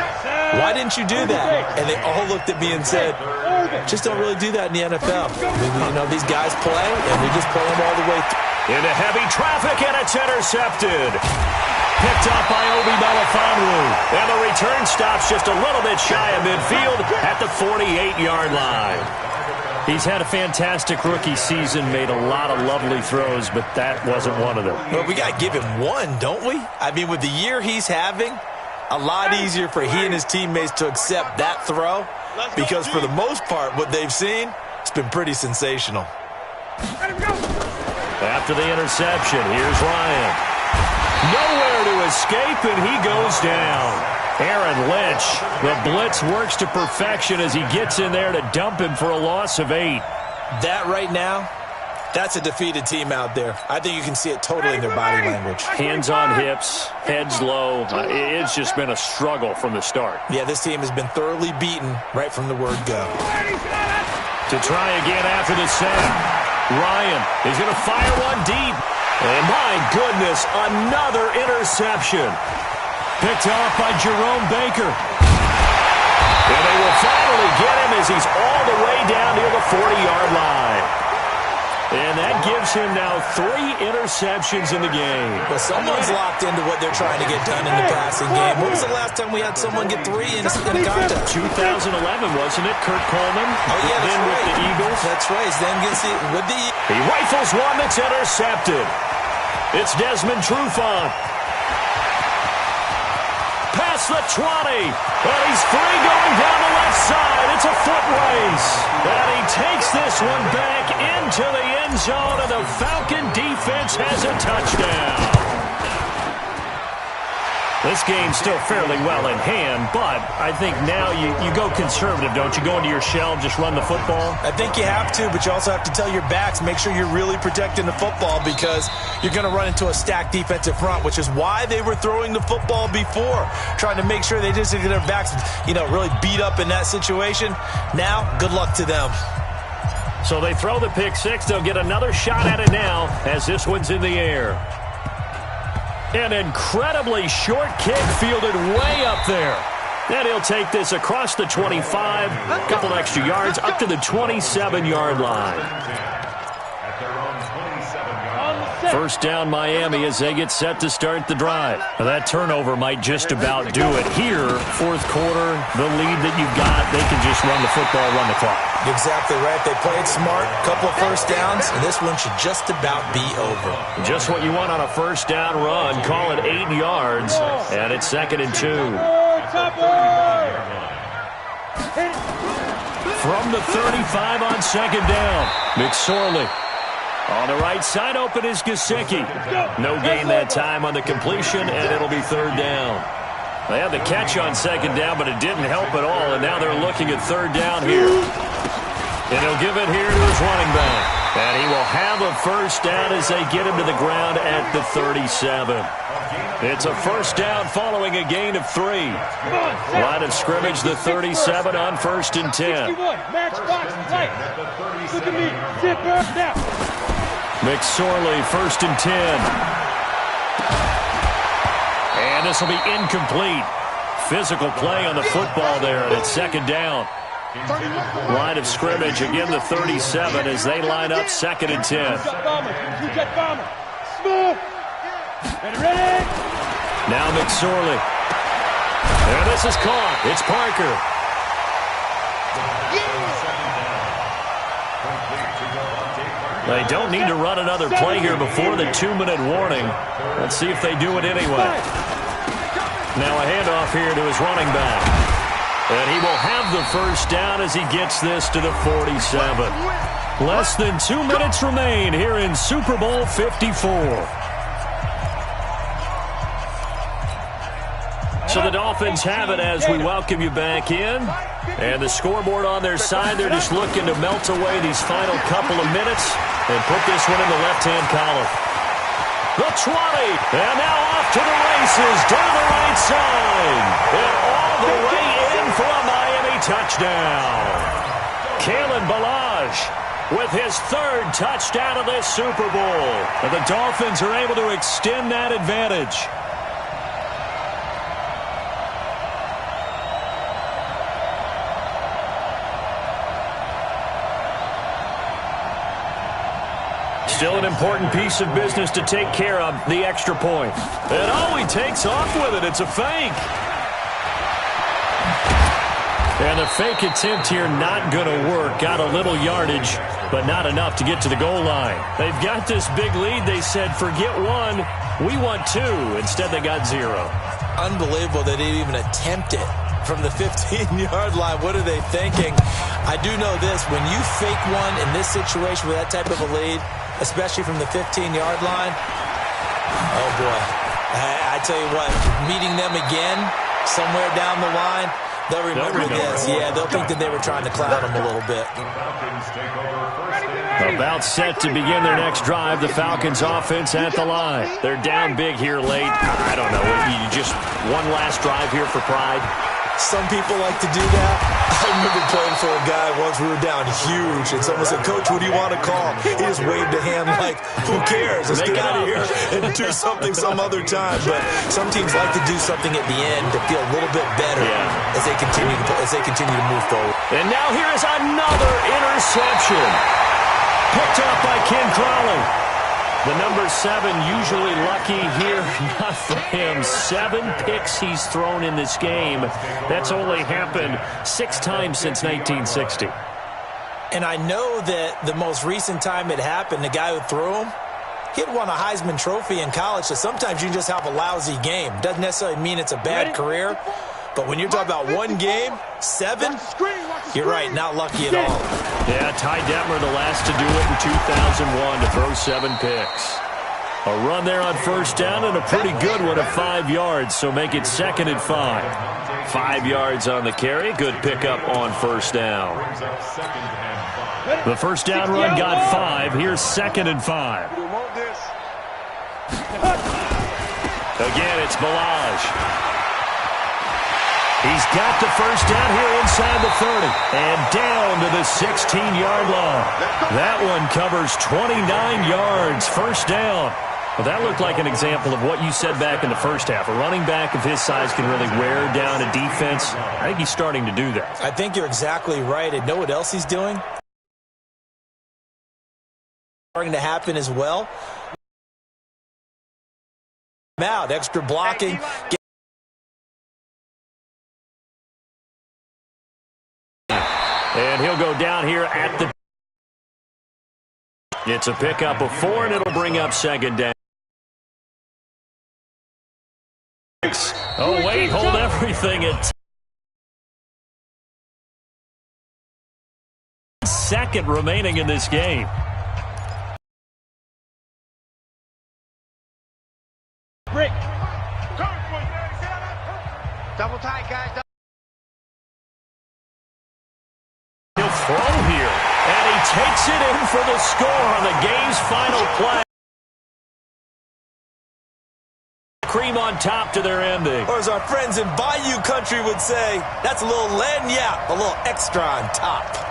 why didn't you do that? And they all looked at me and said, just don't really do that in the NFL. You know, these guys play, and we just play them all the way through. Into heavy traffic, and it's intercepted. Picked up by Obi Melifonwu. And the return stops just a little bit shy of midfield at the 48-yard line. He's had a fantastic rookie season, made a lot of lovely throws, but that wasn't one of them. Well, we got to give him one, don't we? I mean, with the year he's having, a lot easier for he and his teammates to accept that throw, because for the most part, what they've seen, it's been pretty sensational. After the interception, here's Ryan. Nowhere to escape, and he goes down. Aaron Lynch, the blitz works to perfection as he gets in there to dump him for a loss of 8. That right now, that's a defeated team out there. I think you can see it totally in their body language. Hands on hips, heads low. It's just been a struggle from the start. Yeah, this team has been thoroughly beaten right from the word go. To try again after the sack. Ryan is going to fire one deep. And my goodness, another interception. Picked off by Jerome Baker. And they will finally get him as he's all the way down near the 40-yard line. And that gives him now 3 interceptions in the game. But someone's locked into what they're trying to get done in the passing game. When was the last time we had someone get 3 in a contest? 2011, wasn't it? Kurt Coleman. Oh, yeah, that's then right. With the Eagles. That's right. Then gets it with the Eagles. He rifles one that's intercepted. It's Desmond Trufant. Past the 20. And he's free going down the left side. It's a foot race. And he takes this one back into the end zone, and the Falcon defense has a touchdown. This game's still fairly well in hand, but I think now you go conservative, don't you? Go into your shell and just run the football? I think you have to, but you also have to tell your backs, make sure you're really protecting the football, because you're going to run into a stacked defensive front, which is why they were throwing the football before, trying to make sure they just get their backs, really beat up in that situation. Now, good luck to them. So they throw the pick 6. They'll get another shot at it now as this one's in the air. An incredibly short kick fielded way up there. And he'll take this across the 25, a couple extra yards, up to the 27-yard line. First down Miami as they get set to start the drive. Now that turnover might just about do it here. Fourth quarter, the lead that you've got, they can just run the football, run the clock. Exactly right. They played smart, couple of first downs, and this one should just about be over. Just what you want on a first down run. Call it 8 yards, and it's 2nd and 2. from the 35 on second down. McSorley. On the right side, open is Gesicki. No gain that time on the completion, and it'll be third down. They had the catch on second down, but it didn't help at all, and now they're looking at third down here. And he'll give it here to his running back. And he will have a first down as they get him to the ground at the 37. It's a first down following a gain of 3. Line of scrimmage, the 37 on 1st and 10. Match box, right. Look at me. Sit back now. McSorley, 1st and 10. And this will be incomplete. Physical play on the football there, and it's second down. Line of scrimmage, again the 37 as they line up 2nd and 10. Smooth. Ready? Now McSorley. And this is caught. It's Parker. They don't need to run another play here before the 2-minute warning. Let's see if they do it anyway. Now a handoff here to his running back. And he will have the first down as he gets this to the 47. Less than 2 minutes remain here in Super Bowl 54. So the Dolphins have it as we welcome you back in. And the scoreboard on their side, they're just looking to melt away these final couple of minutes and put this one in the left-hand column. The 20, and now off to the races down the right side. And all the way in for a Miami touchdown. Kalen Ballage with his 3rd touchdown of this Super Bowl. And the Dolphins are able to extend that advantage. Still an important piece of business to take care of, the extra point. And oh, he takes off with it. It's a fake. And the fake attempt here not going to work. Got a little yardage, but not enough to get to the goal line. They've got this big lead. They said, forget 1, we want 2. Instead, they got 0. Unbelievable they didn't even attempt it from the 15-yard line. What are they thinking? I do know this. When you fake one in this situation with that type of a lead, especially from the 15-yard line, oh, boy. I tell you what, meeting them again somewhere down the line, they'll remember this. Yeah, they'll think that they were trying to cloud them a little bit. About set to begin their next drive, the Falcons offense at the line. They're down big here late. I don't know. You just one last drive here for pride. Some people like to do that. I remember playing for a guy once. We were down huge, and someone said, "Coach, what do you want to call?" He just waved a hand like, "Who cares? Let's get out of here and do something some other time." But some teams like to do something at the end to feel a little bit better as they continue to move forward. And now here is another interception, picked up by Ken Crawley. The number 7 usually lucky here, not for him. 7 picks he's thrown in this game. That's only happened 6 times since 1960. And I know that the most recent time it happened, the guy who threw him, he had won a Heisman Trophy in college, so sometimes you just have a lousy game. Doesn't necessarily mean it's a bad career. But when you're talking about one game, 7, you're right, not lucky at all. Yeah, Ty Detmer, the last to do it in 2001 to throw 7 picks. A run there on first down and a pretty good one at 5 yards, so make it 2nd and 5. 5 yards on the carry, good pickup on first down. The first down run got 5, here's 2nd and 5. Again, it's Ballage. He's got the first down here inside the 30 and down to the 16-yard line. That one covers 29 yards, first down. Well, that looked like an example of what you said back in the first half. A running back of his size can really wear down a defense. I think he's starting to do that. I think you're exactly right. And know what else he's doing? Starting to happen as well. Out, extra blocking. And he'll go down here at the... It's a pickup of 4, and it'll bring up 2nd down. Oh, wait, hold everything at 2nd remaining in this game. Rick. Double tight, guys. He'll throw here, and he takes it in for the score on the game's final play. Cream on top to their ending. Or as our friends in Bayou country would say, that's a little lagniappe, a little extra on top.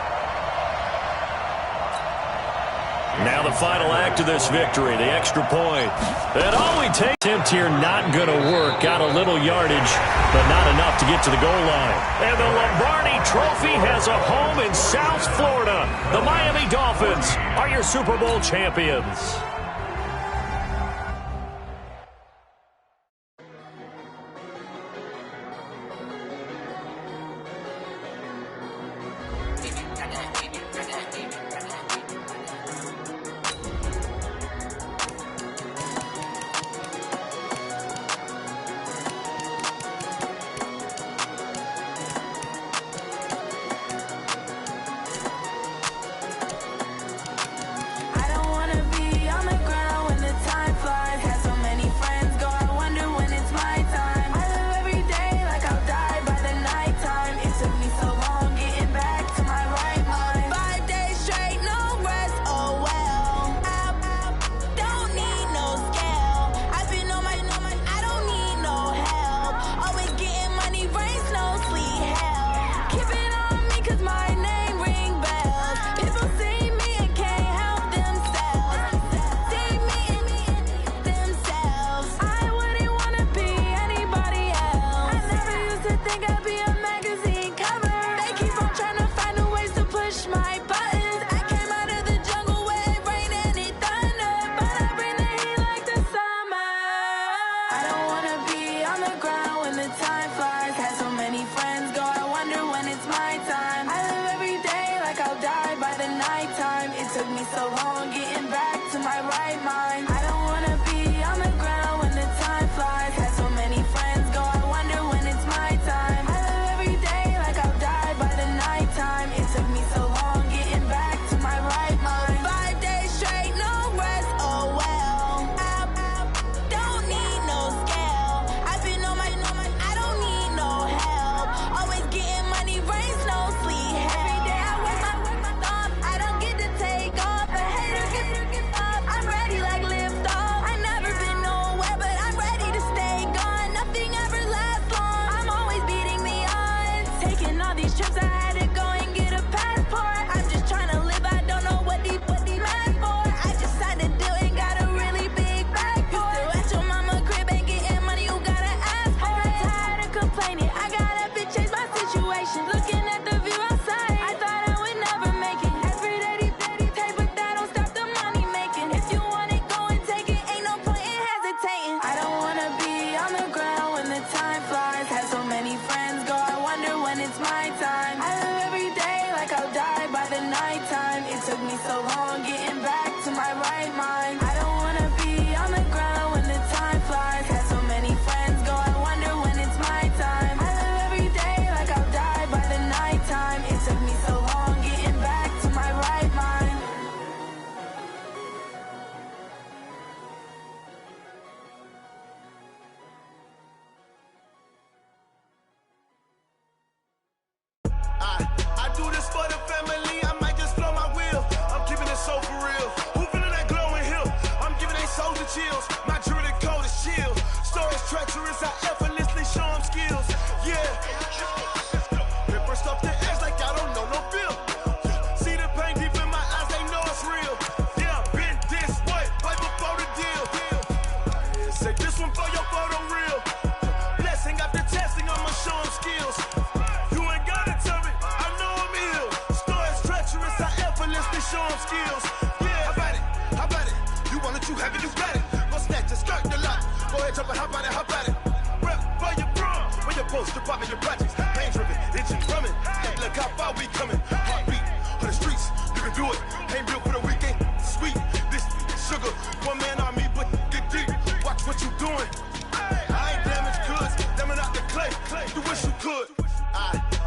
Now the final act of this victory, the extra point. And all we take attempt here not going to work. Got a little yardage, but not enough to get to the goal line. And the Lombardi Trophy has a home in South Florida. The Miami Dolphins are your Super Bowl champions.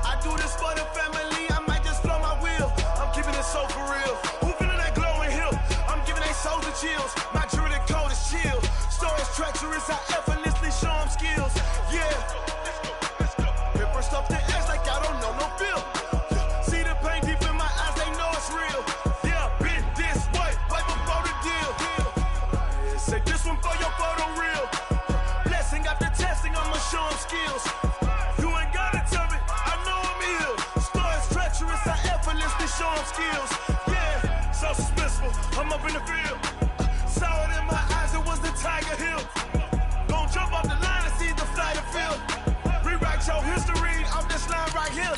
I do this for the family, I might just blow my wheel. I'm keeping it so chills. My jewelry code is chill. Stories treacherous, I effortlessly show them skills. Yeah. Pepper stuff the edge like I don't know no feel. See the pain deep in my eyes, they know it's real. Yeah, been this way, way before the deal. Say this one for your photo reel. Blessing after testing, I'ma show them skills. You ain't gotta tell me, I know I'm ill. Stories treacherous, I effortlessly show them skills. Yeah, so suspenseful, I'm up in the field. Saw it in my eyes, it was the Tiger Hill. Gon' jump off the line and see the flight of field. Rewrite your history off this line right here.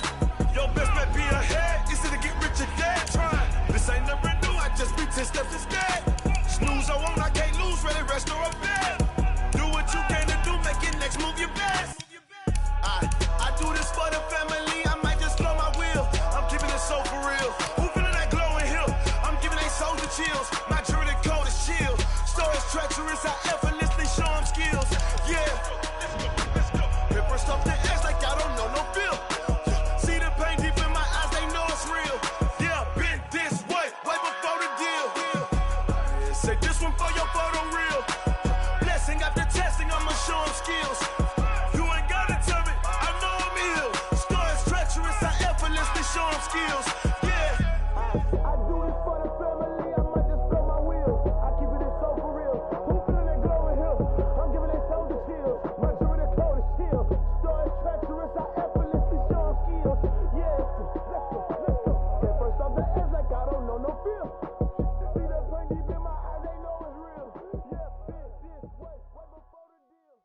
Your best bet be ahead, easy to get rich or dead. Trying, this ain't never new, I just be 10 steps instead. Snooze I won't, I can't lose, ready, rest or a bed. Do what you can to do, make your next move your best. I do this for the family, I might just blow my wheel. I'm keeping it so for real. Who feeling that glowing hill? I'm giving they souls the chills. My jewelry code is chill. Stories treacherous, I effortlessly show them skills. Yeah. Pepper stuff the edge like I don't know no feel. See the pain deep in my eyes, they know it's real. Yeah, been this way, way before the deal. Say this one for your photo reel. Blessing after testing, I'ma show them skills. You ain't gotta tell me, I know I'm ill. Stories treacherous, I effortlessly show them skills. Yeah. I do this for the family, I might just blow my wheel. I keep it so for real. Who feeling that glowing hill? I'm giving they souls the chills. My jewelry code is chill. Stories treacherous, I effortlessly show them skills. Yeah, let's go. Get first off the edge like I don't know no feel. See that pain deep in my eyes, they know it's real. Yeah, been this way, way before the deal.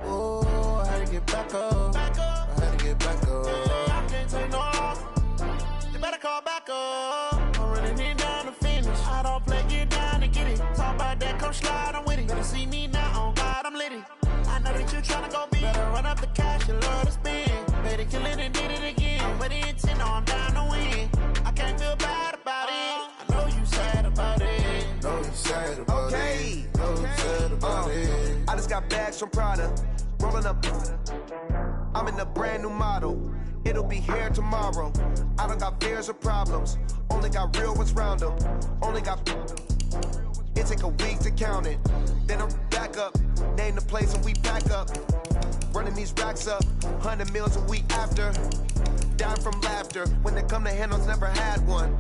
Oh, I had to get back up. I had to get back up. I can't take no loss. You better call back up. I'm running it down to finish. I don't play, get down to get it. Talk about that, come slide, I'm with it. Better see me now, on God, I'm litty. I know that you tryna go big. Better run up the cash, you love to spend. Better kill it and did it again. I'm with the intent, no, I'm down to win. I can't feel bad about it. I know you sad about it. Know you sad about it. Know you sad about it. I just got bags from Prada, rolling up. I'm in a brand new model. It'll be here tomorrow. I don't got fears or problems. Only got real ones round them. Only got. It take a week to count it. Then I'm back up. Name the place and we pack up. Running these racks up. 100 meals a week after. Down from laughter. When they come to handles, never had one.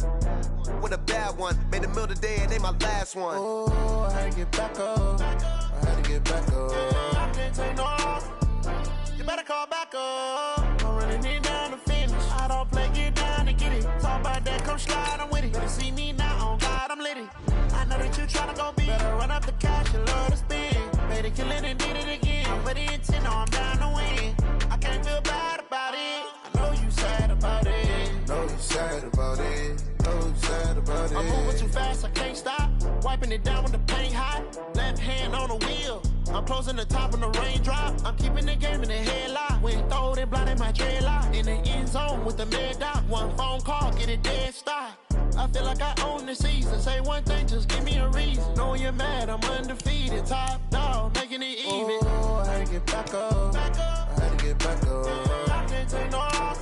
With a bad one. Made a meal today and ain't my last one. Oh, I had to get back up. I had to get back up. I can't take no loss. You better call back up. I'm running it down to finish. I don't play, get down to get it. Talk about that, come slide, I'm with it. Better see me now, on God, I'm litty. I know that you tryna go big. Better run up the cash, you love to spend. Better kill it and did it again. I'm with the intent, no, I'm down to win. I can't feel bad about it. I know you sad about it. Know you sad about it. Know you sad about it. I'm moving too fast, I can't stop. Wiping it down when the paint hot. Left hand on the wheel. I'm closing the top when the raindrop. I'm keeping the game in the headlock. When throw it blind in my dreadlock. In the end zone with the mad dot. One phone call, get it dead stop. I feel like I own the season. Say one thing, just give me a reason. Knowing you're mad, I'm undefeated. Top dog, making it even. Oh, I had to get back up. I had to get back up. I can't take no loss.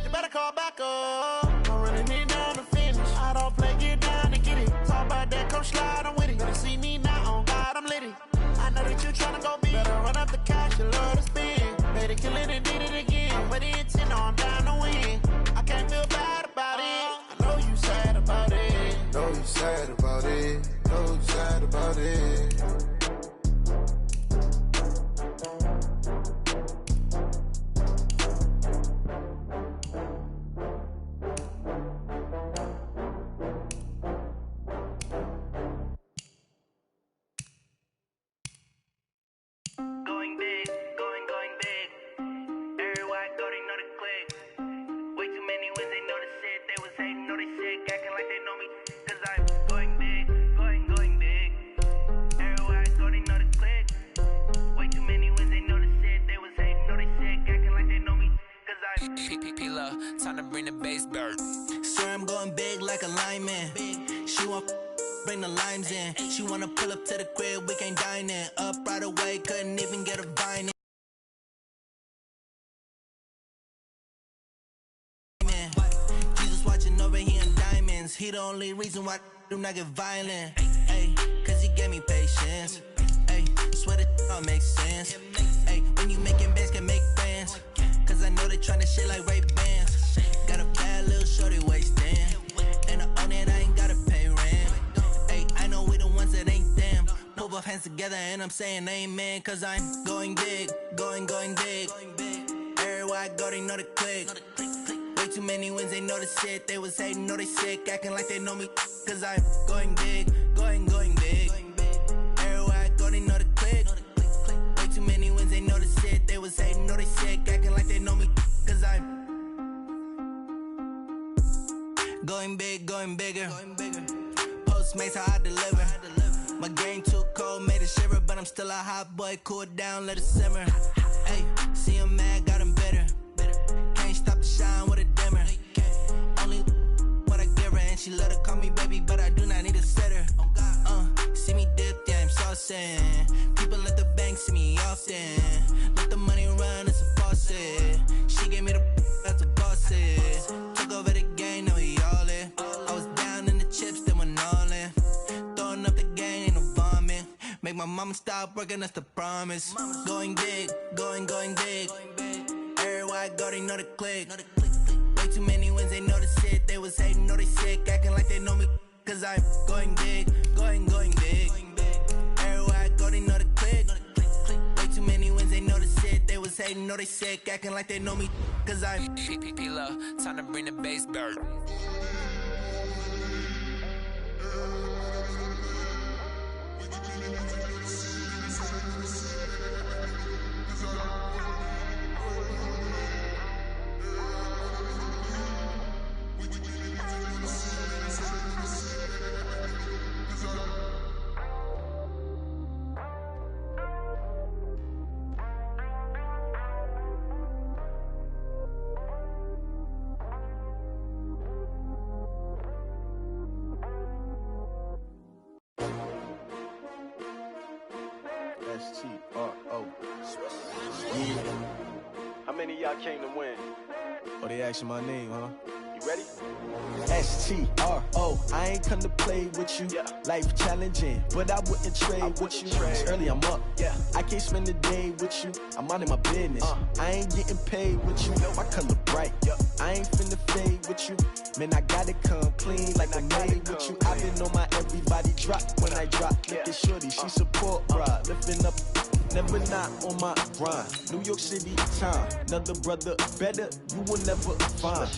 You better call back up. I'm running it down to finish. I don't play, get down to get it. Talk about that, come slide, I'm with it. Better see me now, on God, I'm litty. I know that you tryna go big. Better run up the cash, you love to spend. Better kill it and did it again. I'm with the intent, no, I'm down to win. I can't feel bad about it. I know you sad about it. Know you sad about it. Know you sad about it. Going big, going big. Everywhere I go, they know the click. Way too many wins, they know the shit. They was hating, know they sick, acting like they know me. Cause I'm going big, going big. Everywhere I go, they know the click. Way too many wins, they know the shit. They was hating, know they sick, acting like they know me. Cause I'm Time to bring the bass bird. Swear I'm going big like a lineman. She want bring the limes in. She wanna pull up to the crib, we can't dine in. Up right away, couldn't even get a vine in. Jesus watching over here in diamonds. He the only reason why I do not get violent. Ay, cause he gave me patience. Ay, swear that all makes sense. Ay, when you making bands, can make friends. Cause I know they tryna shit like Ray-Bans. Got a bad little shorty wasting. And I own it, I ain't gotta pay rent. Ay, I know we the ones that ain't them. Pull both hands together and I'm saying amen. Cause I'm going big, going big. Everywhere I go, they know the click. Way too many wins, they know the shit. They was hating, know they sick, acting like they know me. Cause I'm going big, going big. Everywhere I go, they know the click. Way too many wins, they know the shit. They was hating, know they sick, acting like they know me. Cause I'm going big, going bigger. Postmates, how I deliver. My game too cold, made it shiver. But I'm still a hot boy, cool it down, let it simmer. Hey, see him mad, got him bitter. Can't stop the shine with a dimmer. Only what I give her, and she love to call me baby, but I do not need a sitter. See me dip, yeah, I'm saucing. People at the bank see me often. Let the money run, it's a faucet. She gave me the that's a boss it. Took over the game, now we all in. I was down in the chips, then went all in. Throwing up the game, ain't no vomit. Make my mama stop working, that's the promise. Going big, going big. Everywhere I go, they know the click. Way too many wins, they know the shit. They was hating, know they sick, acting like they know me. Cause I'm going big, going big. Everywhere I go, they know the click. Way too many wins, they know the shit. They was hating, know they sick, acting like they know me. Cause I'm P-P-P-Love, time to bring the bass back. S-T-R-O. Yeah. How many of y'all came to win? Oh, they asking my name, huh? You ready? S-T-R-O. I ain't come to play with you. Yeah. Life challenging, but I wouldn't trade with you. It's early, I'm up. Yeah. I can't spend the day with you. I'm minding my business. I ain't getting paid with you. My color bright. I ain't finna fade with you. Man, I gotta come clean like I'm made with you. I've been on my everybody drop when I drop. Look at shorty, she support ride. Lifting up, never not on my grind. New York City time, another brother better, you will never find.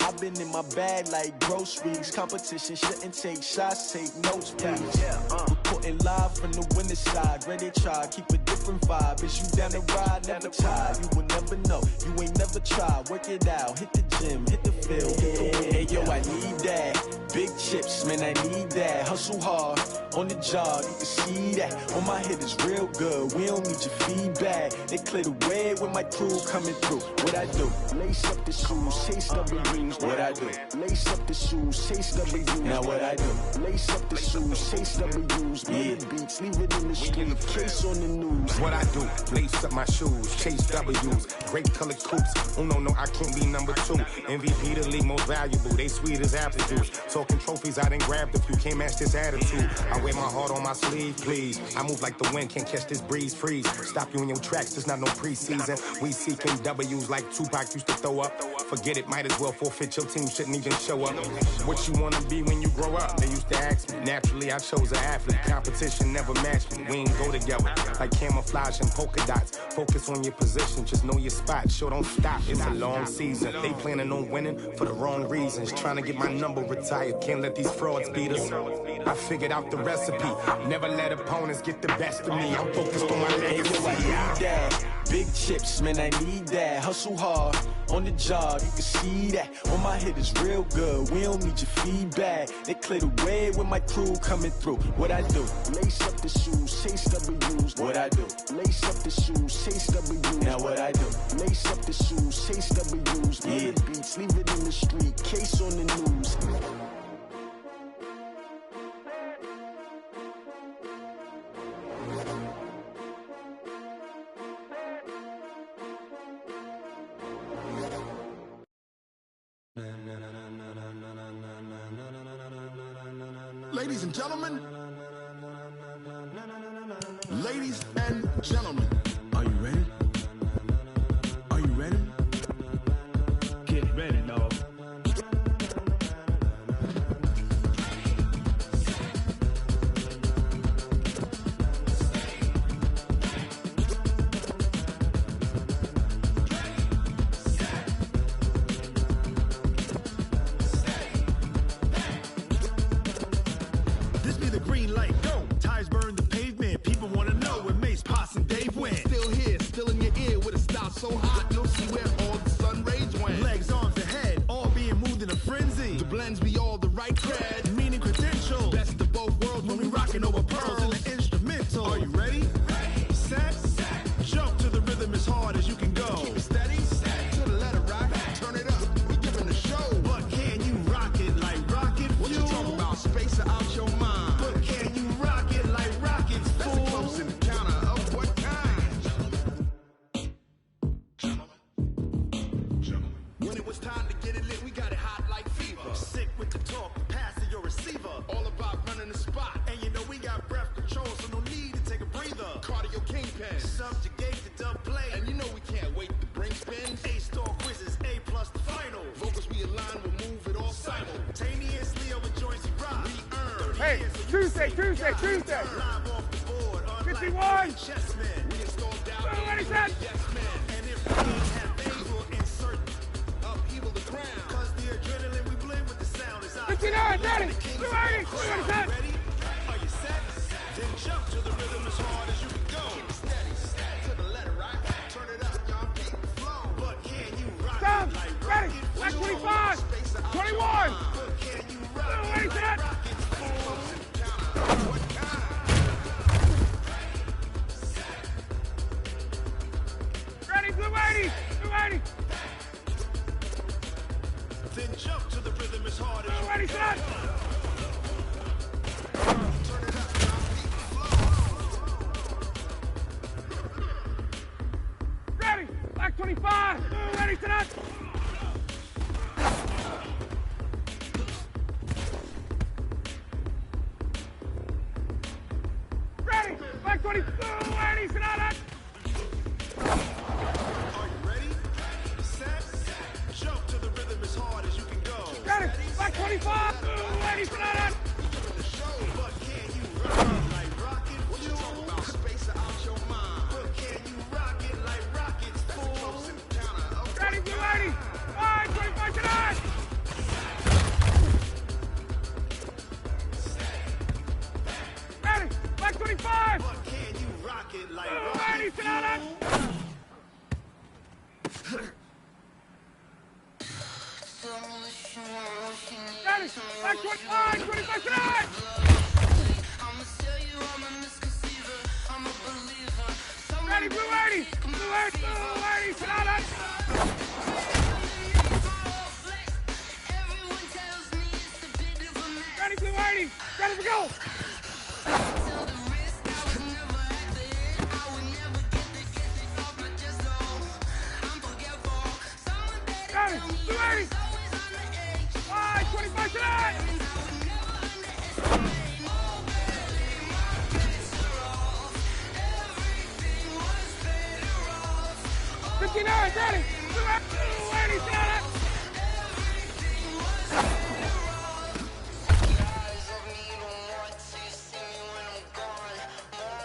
I've been in my bag like groceries. Competition shouldn't take shots, take notes, please. Reporting live from the winning side. Ready to try, keep a different vibe. Is you down the ride, never tired. You will never know, you ain't never tried. Work it out, hit the gym, hit the field, hit the wind. Hey yo, I need that. Big chips, man, I need that. Hustle hard, on the job, you can see that. On my head is real good, we don't need your feedback. They clear the way when my crew coming through. What I do? Lace up the shoes, chase W's. What I do? Lace up the shoes, chase W's. Now what I do? Lace up the shoes, chase W's. Million beats, leave it in the street, case on the news. What I do? Lace up my shoes, chase W's. Great colored coops. Oh no, I can't be number 2. MVP the league most valuable. They sweet as apple juice. Talking trophies, I done grabbed a few. Can't match this attitude. I wear my heart on my sleeve, please. I move like the wind, can't catch this breeze, freeze. Stop you in your tracks, there's not no preseason. We seeking W's like Tupac used to throw up. Forget it, might as well forfeit. Your team shouldn't even show up. What you wanna be when you grow up? They used to ask me. Naturally, I chose an athlete. Competition never matched me. We ain't go together like camouflage and polka dots. Focus on your position, just know your spot. Sure, don't stop. It's a long season. They planning on winning for the wrong reasons. Trying to get my number retired. Can't let these frauds beat us. I figured out the recipe. Never let opponents get the best of me. I'm focused on my legacy. I need that. Big chips, man, I need that. Hustle hard, on the job, you can see that. On my head is real good, we don't need your feedback. They clear the way when my crew coming through. What I do? Lace up the shoes, chase W's. What I do? Lace up the shoes, chase W's. Now what I do? Lace up the shoes, chase W's. Million beats, leave it in the street, case on the news. Ladies and gentlemen. Ladies and gentlemen. Are you ready? Are you ready? Get ready, dog. This be the green light, go. Ties burn the pavement. People wanna know where Mace, Poss, and Dave went. Still here, still in your ear with a style so hot, you'll see where all the sun rays went. Legs, arms, and head, all being moved in a frenzy. The blends be all the right cred, meaning credentials. Best of both worlds when we rockin' over pearls in the instrumental. Are you ready? Set, jump to the rhythm as hard as you can go. Keep it steady, to the letter right, turn it up, we giving the show. But can you rock it like rocket fuel? What you talking about, space out your mind? But can you rock it like rockets, fool? That's a close encounter of what kind? When it was time to get it lit, we got it hot like fever. Sick with the talk, pass to your receiver. All about running the spot, and you know we got breath control, so no need to take a breather. Cardio kingpin, subjugate the dub play, and you know we can't wait to bring spins. A-star quizzes, A+ the final. Vocals we align, we'll move it all simultaneously over joints we rock. We earn. Hey, Tuesday. Live off the board, 51. Chessmen. We installed down. What is that? Yes, man. And if we ain't have things, we'll insert upheaval the crown. Cause the adrenaline we blend with the sound is out. 59, ready. 280. What is that? Ready? Are you set? Then jump to the rhythm as hard as you can go. Keep it steady, to the letter, right? Turn it up, y'all, keep the flow. But can you rock Stop. it like Ready. rocket? Back 25. 21. But can you rock it Wait, like that. rockets? What kind? Ready, blue 80. 280. Then jump to the rhythm as hard as you Ready, can. set. Turn it up, y'all, keep the flow. Ready. Back 25. Ready, set. Ready. Back 22. Ready, set. Are you ready? Set. Jump to the rhythm as hard as you can go. Ready. Back 25. Ready, set. Giving the show, but can you rock it like rocket? What you talking about? Space out your mind. But can you rock it like rockets? That's a close encounter of Ready, blue 80. 5, 25, set. Ready. Back 25. But can you rock it like Ready, rocket? set. Ready. Back 25. 25, set. Ready, blue 80. Blue 80. Blue 80, set. Ready, blue 80. Ready to go. Ready, blue 80. 5, 25, set. 59, ready. Blue 80, set.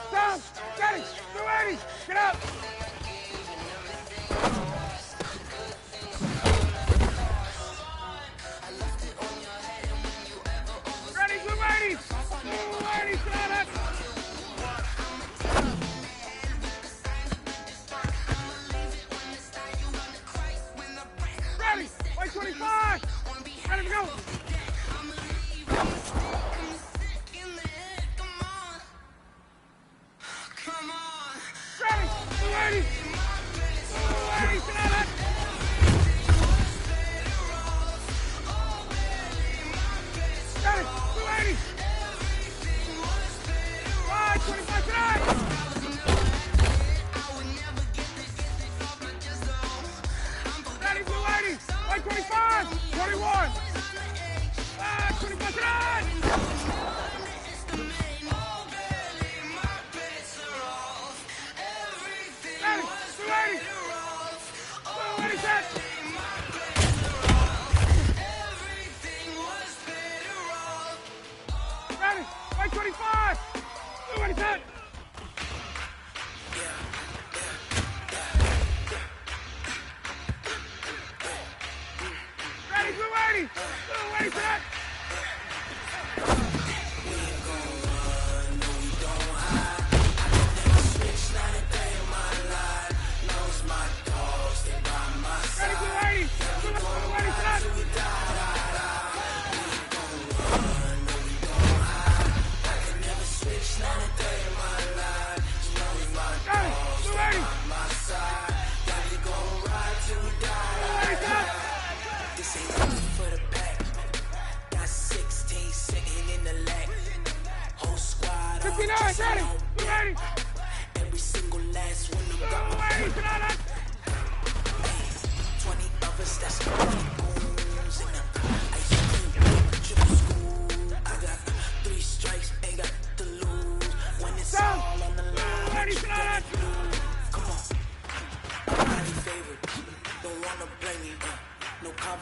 Stop. Ready. Blue 80. Get up. Ready, blue 80. Blue 80, set. Ready. White 25. Ready to go. Ready. Blue 80. Blue 80, set. Ready. Blue 80. 5, 25, set. Ready, blue 80. White 25. 21. 25, set.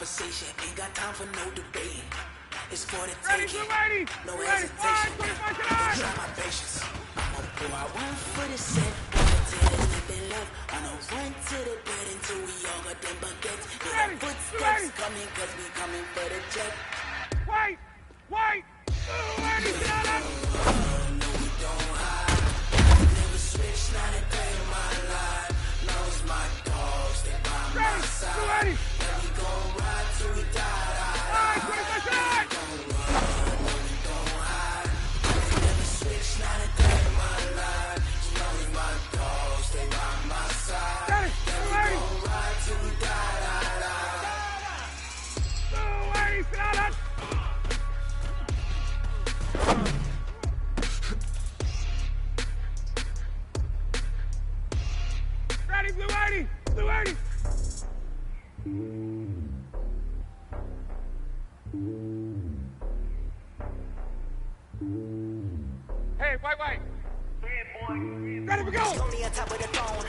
conversation. Ain't got time for no debating. It's for the taking. No hesitation. Don't try my patience. I'ma pour out one for the set. One to the left and left. I'ma run to the bed until we all got them baguettes. Hear the footsteps coming, cause we coming for the jet. Wait! Ready, get up! No, we don't hide. Never switch, not a day in my life. Knows my dogs, they by my side. Yeah, we gon' ride till we die. Ready, Blue 80! Hey, white. Ready, we go! Only on top of the throne.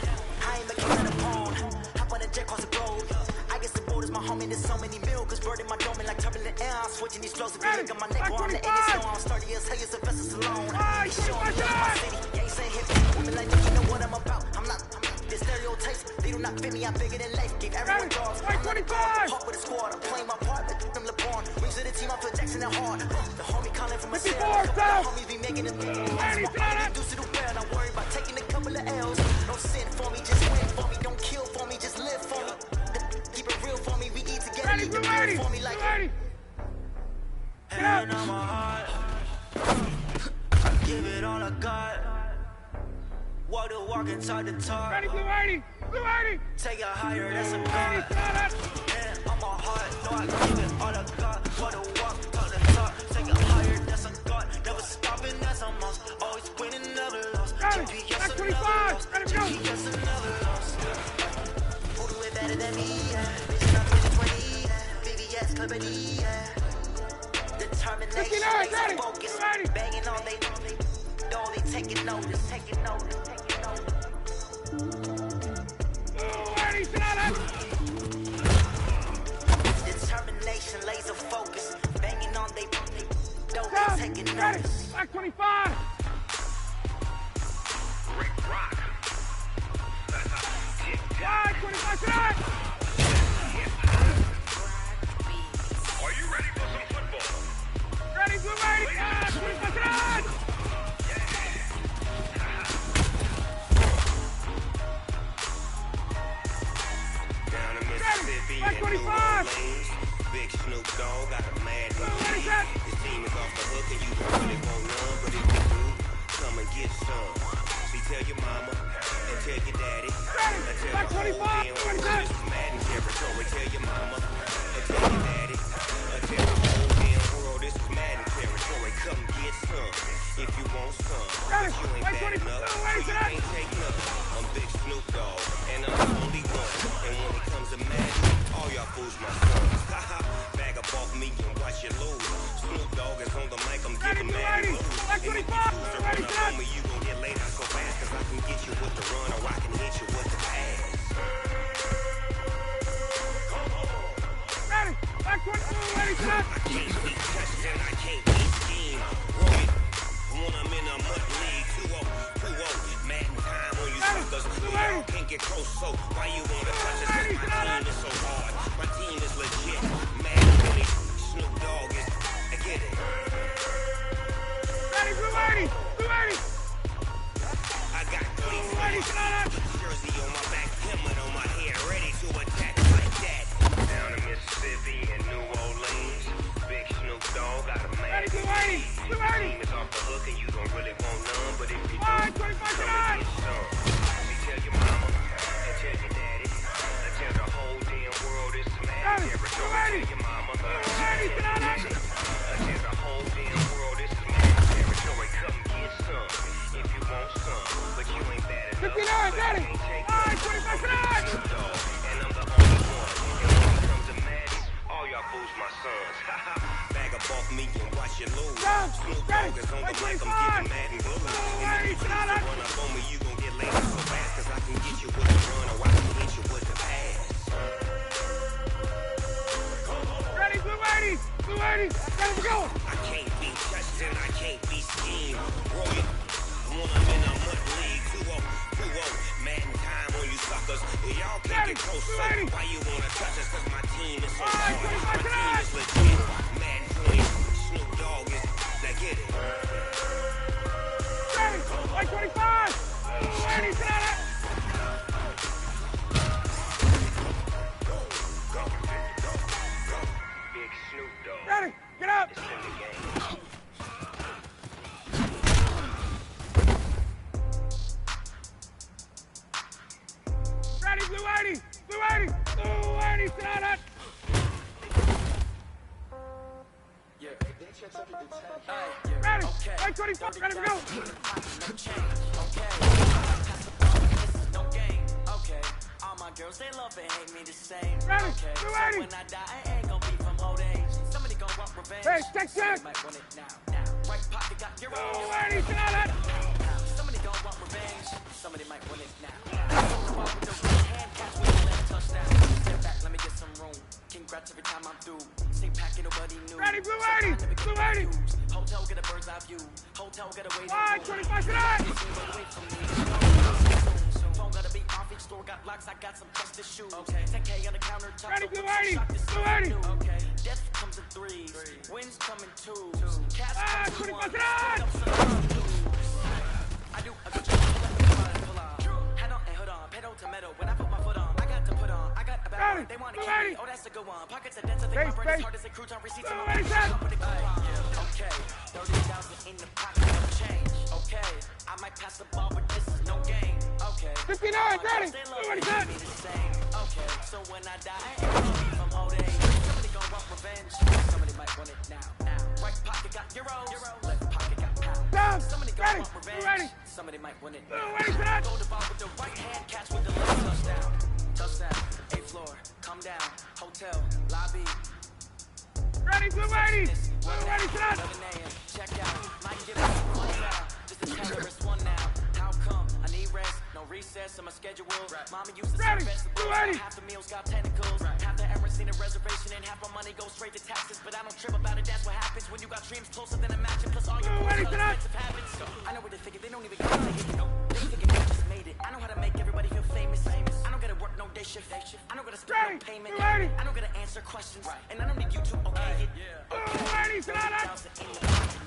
I ain't making none of pawn. Hop on the jet, cross the road. I guess the borders, my homie, there's so many milkers. Bird in my dome like turbulent air. I'm switching these flows. If you look at my neck, I'm the Indian stone. I'm sturdy as hell, it's a vessel Salone. Showing me my city. Yeah, you say hip. Women like me, you know what I'm about. I'm not. The stereotypes, they do not fit me. I'm bigger than life. Give everyone dogs. I'm not a guard. Hawk with a squad. I'm playing my part. Like them LeBron. Rings to the team. I'm Phil Jackson and hard. The homie calling from a cell. The homies be making it. I'm do to the well. Not worried about taking a couple of L's. Don't sin for me, just win for me. Don't kill for me, just live for me. Keep it real for me. We eat together. Keep it real for me like. Hand on my heart. Give it all I got. Walk the walk inside the talk. Ready, Blue 80! Take it higher, that's a god. Hand on my heart, no, I give it all I got. Walk the walk, talk the talk. Take it higher, that's a god. Never stopping, that's a must. Always winning, never lost. GPS another loss. GPS another loss. Who do it better than me? Bitch, I'm 2020. VVS company. Determination, laser focus. Banging on they know they taking notice. Determination, laser focus. Banging on they know they taking notice. Black 25! Rick Rock. Black 25 tonight! Are you ready for some football? Ready, Blue 80! Black 25 tonight! Down in Mississippi and New Orleans, Big Snoop Dogg got a mad heat. His team is off the hook and you don't really want none, but if you do, come and get some. See, tell your mama and tell your daddy. And tell the whole damn world this is Madden territory. Tell your mama and tell your daddy. And tell the whole damn world this is Madden territory. Come get some if you want some. But you ain't bad enough, so you can't take none. I'm Big Snoop Dogg and I'm the only one. And when it comes to Madden, all y'all fools my sons. Bag up off me and watch you lose. Snoop Dogg is on the mic, I'm giving Madden blues. And if you choose to run up on me, you gon' get laid out so fast. Cause I can get you with the run or I can hit you with the pass. Ready! Black 22, ready, tonight! I can't be touched and I can't be schemed. Roy, when I'm in a mud league, 2-0, Madden time on you suckers. Y'all can't get close, so why you wanna touch us? Cause my team is so hard, my team is legit. Madden really, Snoop Dogg is, I get it. Ready, Blue 80! I got cleats, jersey on my back, helmet on my head, ready to attack like that. Down in Mississippi and New Orleans, Big Snoop Dogg got a man. Your team is off the hook and you don't really want none, but if you do, come and get some. See, tell your mama and tell your daddy, and tell the whole damn world this is Madden territory. Tell your mama and tell the whole damn world this is Madden territory. Come get some if you want some, but you ain't bad enough, so you can't take none. Snoop Dogg, and I'm the only one. And when it comes to Madden, all y'all fools my sons. Bag up off me and watch you lose. Snoop Dogg is on the mic, I'm giving Madden blues. And if you choose to run up on me, you gon' get laid out so fast. Cause I can get you with the run or I can hit you with the pass. Why you wanna touch us? 'Cause my team is so hard. My team is legit. Mad Queen, Snoop Dogg is. Now get it. Like 25! Ready, sit down. Big Snoop Dogg. Ready, get up! Ready, blue 80! Blue 80! Blue 80, sit down. Ready, like 25, ready, go! All my girls, they love and hate me the same. Ready, okay. blue So 80! when I die, I ain't gon' be from old age. Somebody gon' want revenge. Hey, check. Somebody might want it now. Right pocket got your own. Blue 80, sit down. Somebody gon' want revenge. Somebody might want it now. With the right hand, catch with the left touchdown. Step back, let me get some room. Congrats every time I'm through. Stay packing, nobody knew. Ready, blue 80! Blue 80! Hotel, get a bird's eye view. Hotel, get away. 25, sit down! Phone gotta be off, each store got locks, I got some trusted shoes. Okay, 10K on the counter, Ready, blue 80! Blue 80! Okay, death comes in threes, wins come in twos. Cash comes in 25, ones, sit down! I do a good job, pull on. Head on and hood on, pedal to metal. When I put my foot on, I got to put on. I got a bad one, they wanna kill me. Oh, that's a good one. Pockets are dense, I think my brain is hard as a crouton. Receipts on my okay, 30,000 in the pocket, no change. Okay, I might pass the ball, but this is no game. Okay, 59, ready! Blue 80, set! Okay, so when I die, I ain't gonna be from old age. Somebody gon' want revenge. Somebody might want it now. Right pocket got euros, left pocket got pounds. Down! Somebody gon' Ready! want revenge. Ready! Somebody might want it Blue now. 80, sit down! Go the ball with the right hand, catch with the left touchdown. Touchdown, 8th floor, come down, hotel, lobby. Ready, blue 80! Blue 80, sit down! 11 a.m. Check out, might get it one now. Just a terrorist one now. How come? I need rest, no recess on my schedule. Mama used to serve vegetables. Half the meals got tentacles. Half the errands need a reservation, and half my money goes straight to taxes. But I don't trip about it. That's what happens when you got dreams closer than imagine. Plus all your expensive habits. I know what they're thinking. They don't even get it. No, they thinking they just made it. I know how to make everybody feel famous. I don't gotta work no day shift. I don't gotta spend no payment. I don't gotta answer questions, and I don't need you to okay it. Ready, sit down!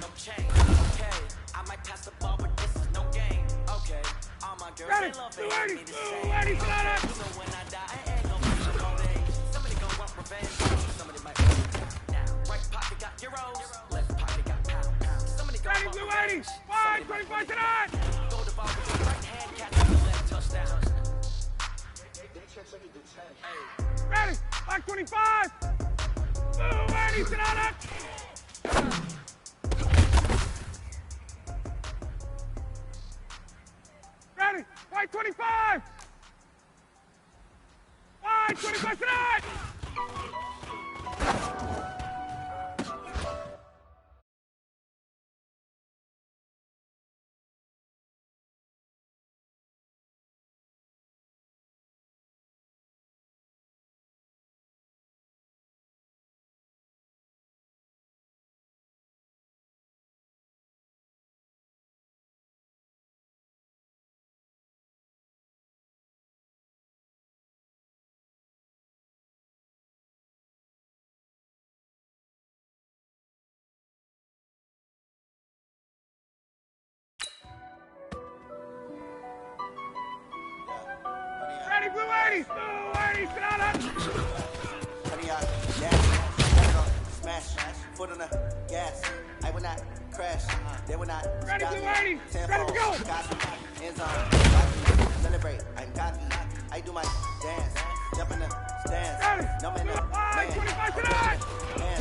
No change. Okay, I might pass the ball, but this is no game. Okay, all my girls Ready, they love blue it. 80! Me the Blue same. 80, sit down! So when I die, I ain't gonna be from old age. Somebody gon' want revenge. Somebody might want it now. Right pocket got euros, left pocket got pounds. Somebody gon' Ready, want blue revenge. 80! 25, sit down! Go the ball with the right hand, catch with the left touchdown. Ready, like 25! Blue 80, sit down! Ready, white 25! White 25, sit down! Ready, blue 80! Blue 80, sit down! Smash, foot on the gas. I will not crash. They will not. Ready, blue 80! Ready to go! End zone. Celebrate. I'm cocky. I do my dance. Jump in the stands. No man, no man. 25, sit down! Man,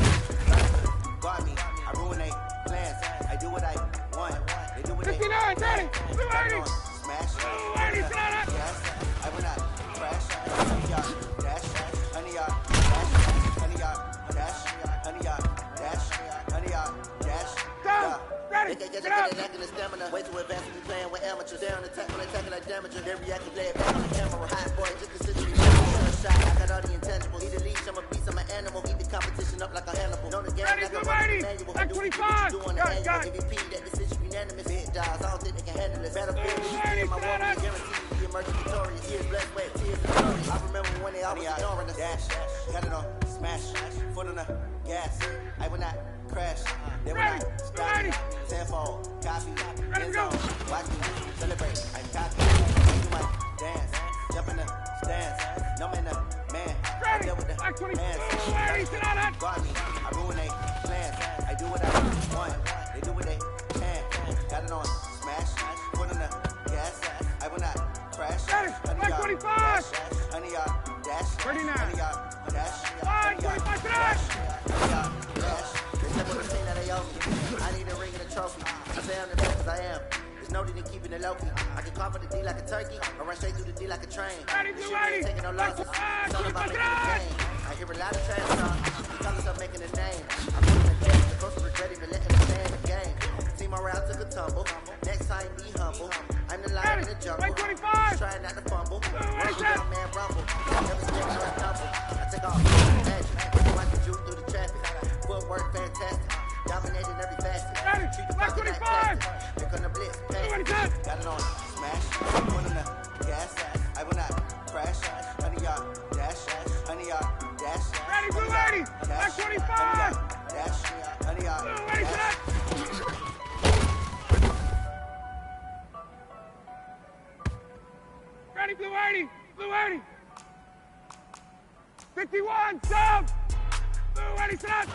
guard me. I ruin they plans. I do what I want. They do what they 59, ready! Blue 80! Smash. Blue 80, sit down! I will not crash. 100 yard dash. 100 yard dash. 100 yard dash. 100 yard dash. 100 yard dash. Go! Ready! They Get up! lacking the stamina. Way too advanced to be playing with amateurs. They on attack when attacking like damager. They react to play it back on the camera. Hot boy, just consider me shot. I got all the intangibles. Need a leash, I'm a beast, I'm an animal. Eat the competition up like a Hannibal. Know the game Ready, like a blue running 80! manual. Like 25! Do on the annual. MVP, that decision unanimous. Big dogs, I don't think they can handle it. Battlefield, this is my warrior. Guaranteed to be emerging victorious. Years blessed, wet, tears and glory. I remember when y'all was ignoring us. Dash, got it on, smash, foot on the gas. I will not crash. They will not stop me. Tenfold, copy, end zone. Watch me celebrate. I'm cocky. Do my dance, jump in the stands. No man, man. I deal with the hands. Guard me. I ruin they plans. I do what I want. They do what they can. Got it on, smash, foot on the gas. I will not crash. Honey, y'all dash. Honey, y'all dash. Honey, y'all dash. Honey, y'all dash. Honey, y'all dash. They said what I'm saying that they owe me. I need a ring and a trophy. I say I'm the best as I am. There's no need in keeping it low-key. I can carve for the D like a turkey, or run straight through the D like a train. This shit ain't taking no losses. It's all about making a game. I hear a lot of trash talk. You call yourself making a name. I'm putting the game. The coach was regretting for letting us stay in the game. Team morale took a tumble. Next time, be humble. I'm the lion in the jungle. Just trying not to fumble. Rush down, man, rumble. Never scared to double. I take off. Magic. Watch the juke through the traffic. Footwork fantastic. Dominating every facet. Treat the pocket like plastic. Here come the blitz. Pass. Got it on. Smash. Foot on the gas. I will not crash. Honey, y'all dash. Honey, y'all dash. Ready, blue lady. Black 25. Dash. Honey, y'all dash. Ready, blue 80. Blue 80. 51, sub. Blue 80, set.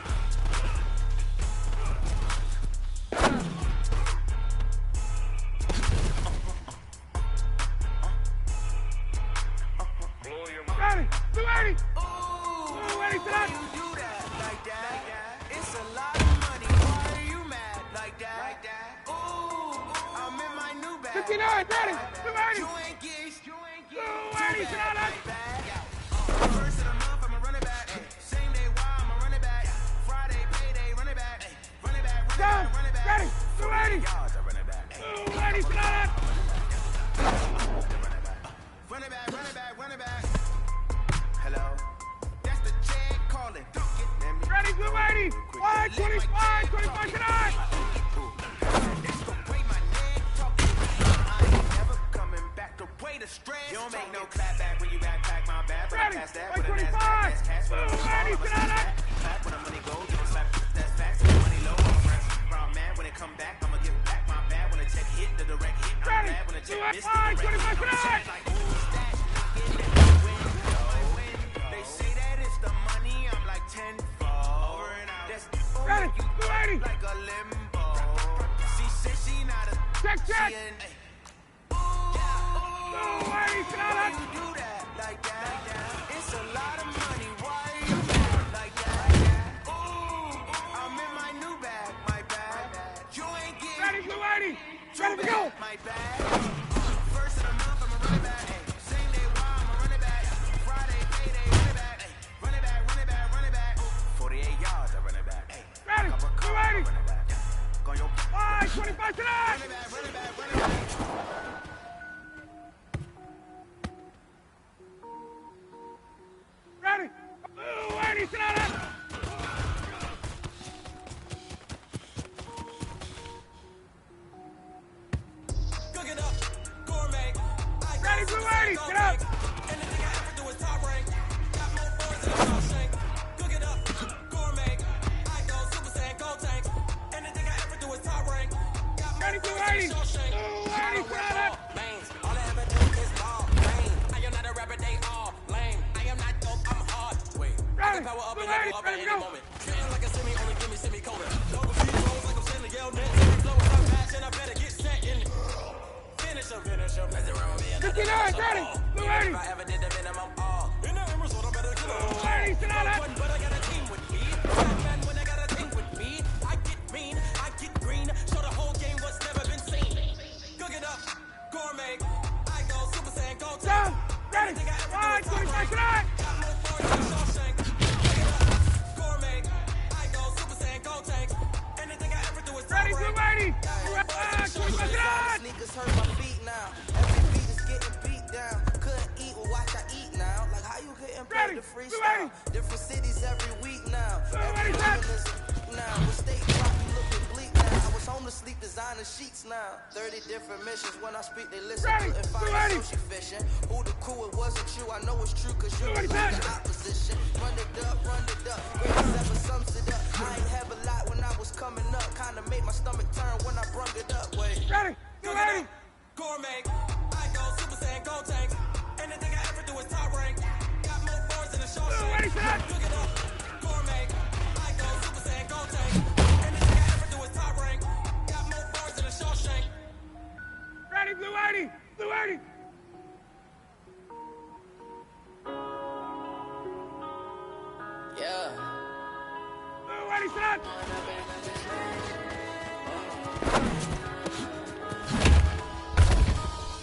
Ready, blue 80. Blue 80, set. You do that like that. It's a lot of money. Why are you mad like that? Ooh, I'm in my new bag. 59, ready. Blue 80. You ain't geese. Blue 80, set. First of the month, I'ma run it back. Same day, why I'ma run it back. Friday, payday, run it back. Run it back, run it back. Ready, blue 80. Yards, I run it back. Blue 80, set. Run it back, run it back, run it back. Hello? That's the Chad calling. Ready, blue 80. 5, 25, 25 tonight. That's the way my neck talking. I ain't never coming back. The way the stress. You don't make no clap back when you backpack my bag. But I pass that with a NASDAQ. That's cash when I'm clap when the money goes. You don't slap. That's facts. When the money low, I'm fresh. Brown man, when it come back, I'ma give back my bag. When the check hit, the direct hit. I'm glad when the check missed, the direct hit. I'm check like, who's that? They say that it's the money, I'm like tenfold. Over and out. That's Ready, blue 80. Like a limbo. She said she not a check. Blue 80, set. you do that like that? It's a lot of money. Why are you mad like that? Ooh, I'm in my new bag, my bag. You ain't getting Ready, blue 80. Ready to go. my bag. First of the month, I'ma run it back. Same day, why I'ma run it back. Friday, payday, run it back. Run it back, run it back, run it back. 48 yards, I run it back. Ready, blue 80. Run it back. Go your 5, 25 tonight. run it back, run it back, run it back. Ready, blue 80 tonight. Cook it up, gourmet. Ready, blue 80, get up. Anything I ever do is top rank. Got more boards than a Shawshank. Cook it up, gourmet. I go Super Saiyan, gold tank. Anything I ever do is top rank. Got more Ready, blue boards than a 80. Shawshank. Blue 80, set up. Lanes, all I ever do is ball. Lame, I am not a rapper, they all lame. I am not dope, I'm hard. Wait, I can power up and level up at any moment. Feeling like a semi, only give me semi-colon. Double feet rolls like I'm sending yell net. Every flow is my passion, I better get set in. Finish him. Mess around with me and 59, ready, blue 80. if I ever did the minimum, in the result, I better get on. Blue 80, set up. But I got a team with me. Batman, when I got a team with me, I get mean, I get green. Show the whole game what's never been seen. Cook it up, gourmet. I go Super Saiyan, gold tank. Ready, 5, 25 tonight. Got more boards than a Shawshank. Cook it up, gourmet. I go Super Saiyan, gold tank. Anything I ever do is top Ready, blue rank. 80. 25 tonight. Sneakers hurt my feet now. Every beat is getting beat down. Couldn't eat, well, watch I eat now. Like how you getting paid to freestyle? Different cities every week now. Every woman is now. With state drop, you looking bleak now. I was pillows, home to sleep, designer sheets now. 30 different missions. When I speak, they listen. Couldn't find a sushi fishing. Who the cool, it wasn't you. I know it's true, cause you was the opposition. Run it up, greatest ever sums it up. I ain't have a lot when I was coming up. Kinda made my stomach turn when I brung it up. Wait. Ready, Ready. Gourmet, I go Super Saiyan, go tank. Anything I ever do is top rank. Got more bars than a show. Cook it up, gourmet, I go Super Saiyan, go tank. Anything I ever do is top rank. Got more bars than a Shawshank. Ready, Blue 80, Blue 80. Yeah. Blue 80, set.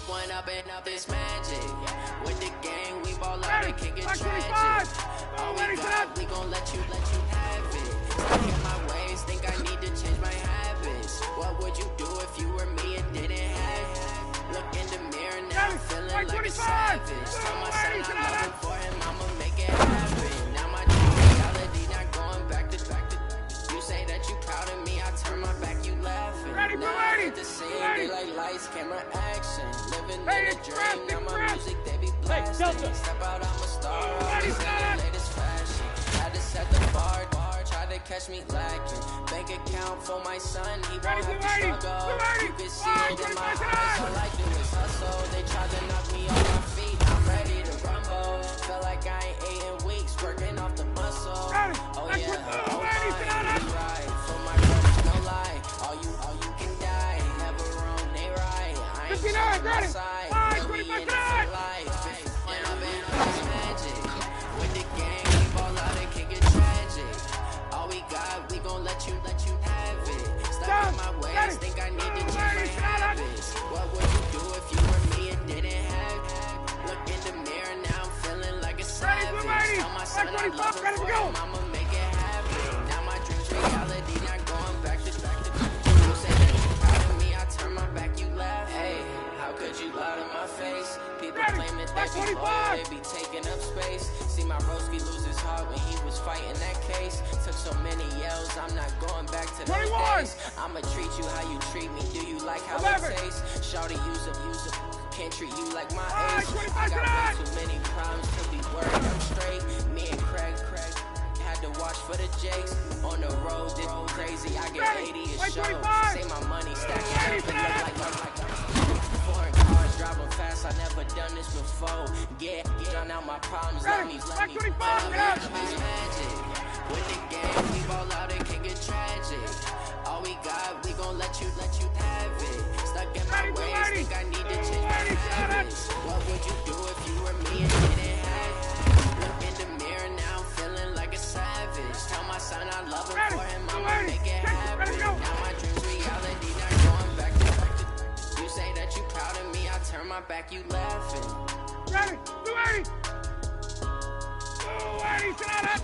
One up and up this magic. With the gang, we ball out and kick it tragic. All we got, we gon' let you have it. Stuck in my ways, think I need to change my habits. What would you do if you were me and didn't have it? Look in the mirror now, feeling like a savage. Tell my son I'm loving for him, I'ma make it happen. Now my dream reality, not going back to. You say that you proud of me, I turn my back, you laughing. Now I hit the scene, they like lights, camera, action. Living in a dream, now my music, they be blasting. Step out, I'm a star, always in the latest fashion. Had to set the bar, try to catch me lacking. Bank account for my son, he won't have to struggle. You can see it in my eyes, all I do is hustle. They tried to knock me off my feet, I'm ready to rumble. Felt like I ain't ate in weeks, working off the muscle. Oh yeah, oh my, right. For my brothers, no lie. All you can die, never wrong, they right. I ain't on my side, no we in it for life. And I've been on this magic. With the gang, we ball out and kick it tragic. All we got, we gon' let you have it. Stuck in my ways, think I need to change my habits. What would you do if you were me and didn't have it? Look in the mirror, now I'm feeling like a savage. Tell my son I love him for him, I'ma make it happen. Now my dreams reality, not going back to. You say that you proud of me, I turn my back, you laugh. Hey, how could you lie to my face? People claim that they be loyal, they be taking up space. See my broski lose his heart when he was fighting that case. Took so many yells, I'm not going back to those days. I'ma treat you how you treat me, do you like how it tastes? Shawty, use up, can't treat you like my ace. I got way too many problems to be worried, I'm straight. Me and Craig had to watch for the Jakes. On the road, this crazy, I get 80 a show. Say my money stacking up and look like foreign cars driving fast, I never done this before. Get done out my problems, let me magic. With the game, we ball out and kick it tragic. All we got, we gon' let you have it. Stuck in my ways, think I need to change my habits. What would you do if you were me and didn't have it? Look in the mirror now, I'm feeling like a savage. Tell my son I love him for him, I'ma make it happen. Now my dreams reality, not going back to. You say that you proud of me, I turn my back, you laughing. Ready, Blue 80. Blue 80, sit on it.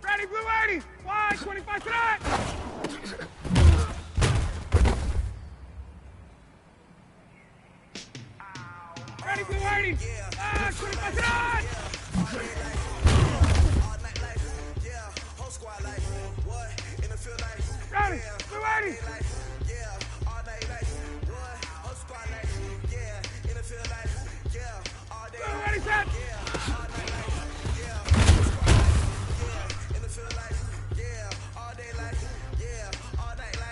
Ready, Blue 80. Wide, 25 tonight. Ready, Blue 80. 25 tonight. Ready, Blue 80. Blue 80 set.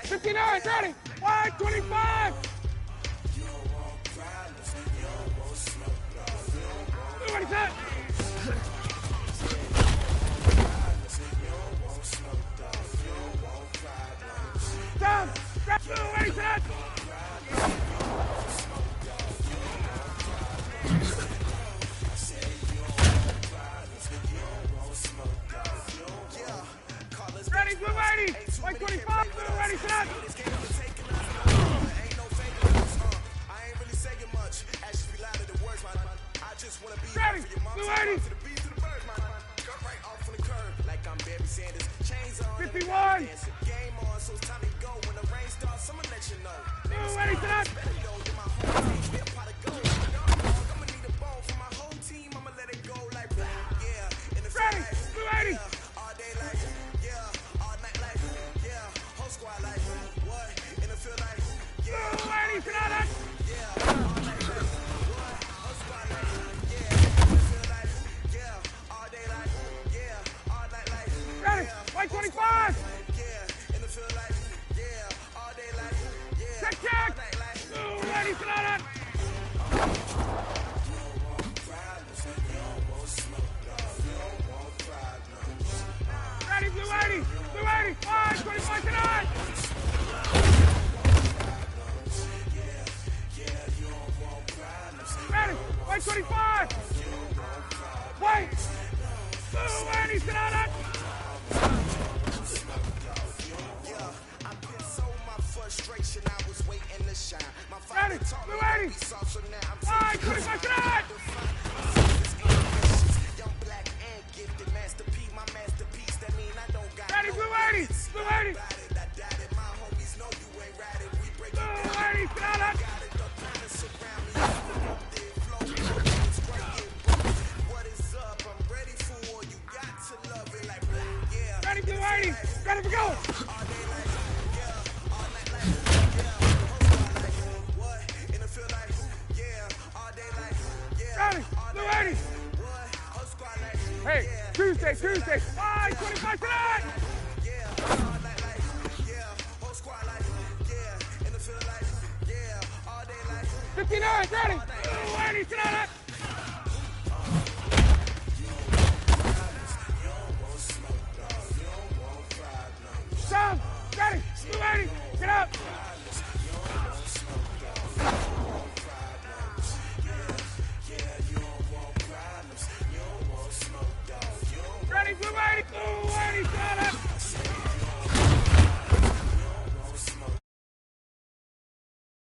59, ready. Wide, 25. Blue 80 set. Down. Blue 80 set. Ready, Blue 80. 125, Blue 80 set. Ready, Blue 80. 51. Game on, so it's time to go. When the rain starts, I'ma let you know. Blue 80 set. I'ma need a bone for my whole team. I'ma let it go like yeah. Ready, Blue 80. frustration, I was waiting to shine. My father taught me to be soft, so now I'm taking young, black, and gifted. Master P, my masterpiece. That mean I don't got Ready, Blue 80, Blue 80. I doubt it. My homies know you ain't ride it. We break it down. Blue 80, got it. The planets surround me. What is up? I'm ready for war. You got to love it like yeah. Ready, Blue 80. Ready for go. All day like yeah. All night like yeah. Like what? In the field like yeah. All day like yeah. Ready, Blue 80. Hey, Tuesday. 5:25 tonight. Yeah. All night like yeah. Whole squad like yeah. In the field like yeah. All day like 59, ready. Blue 80 tonight.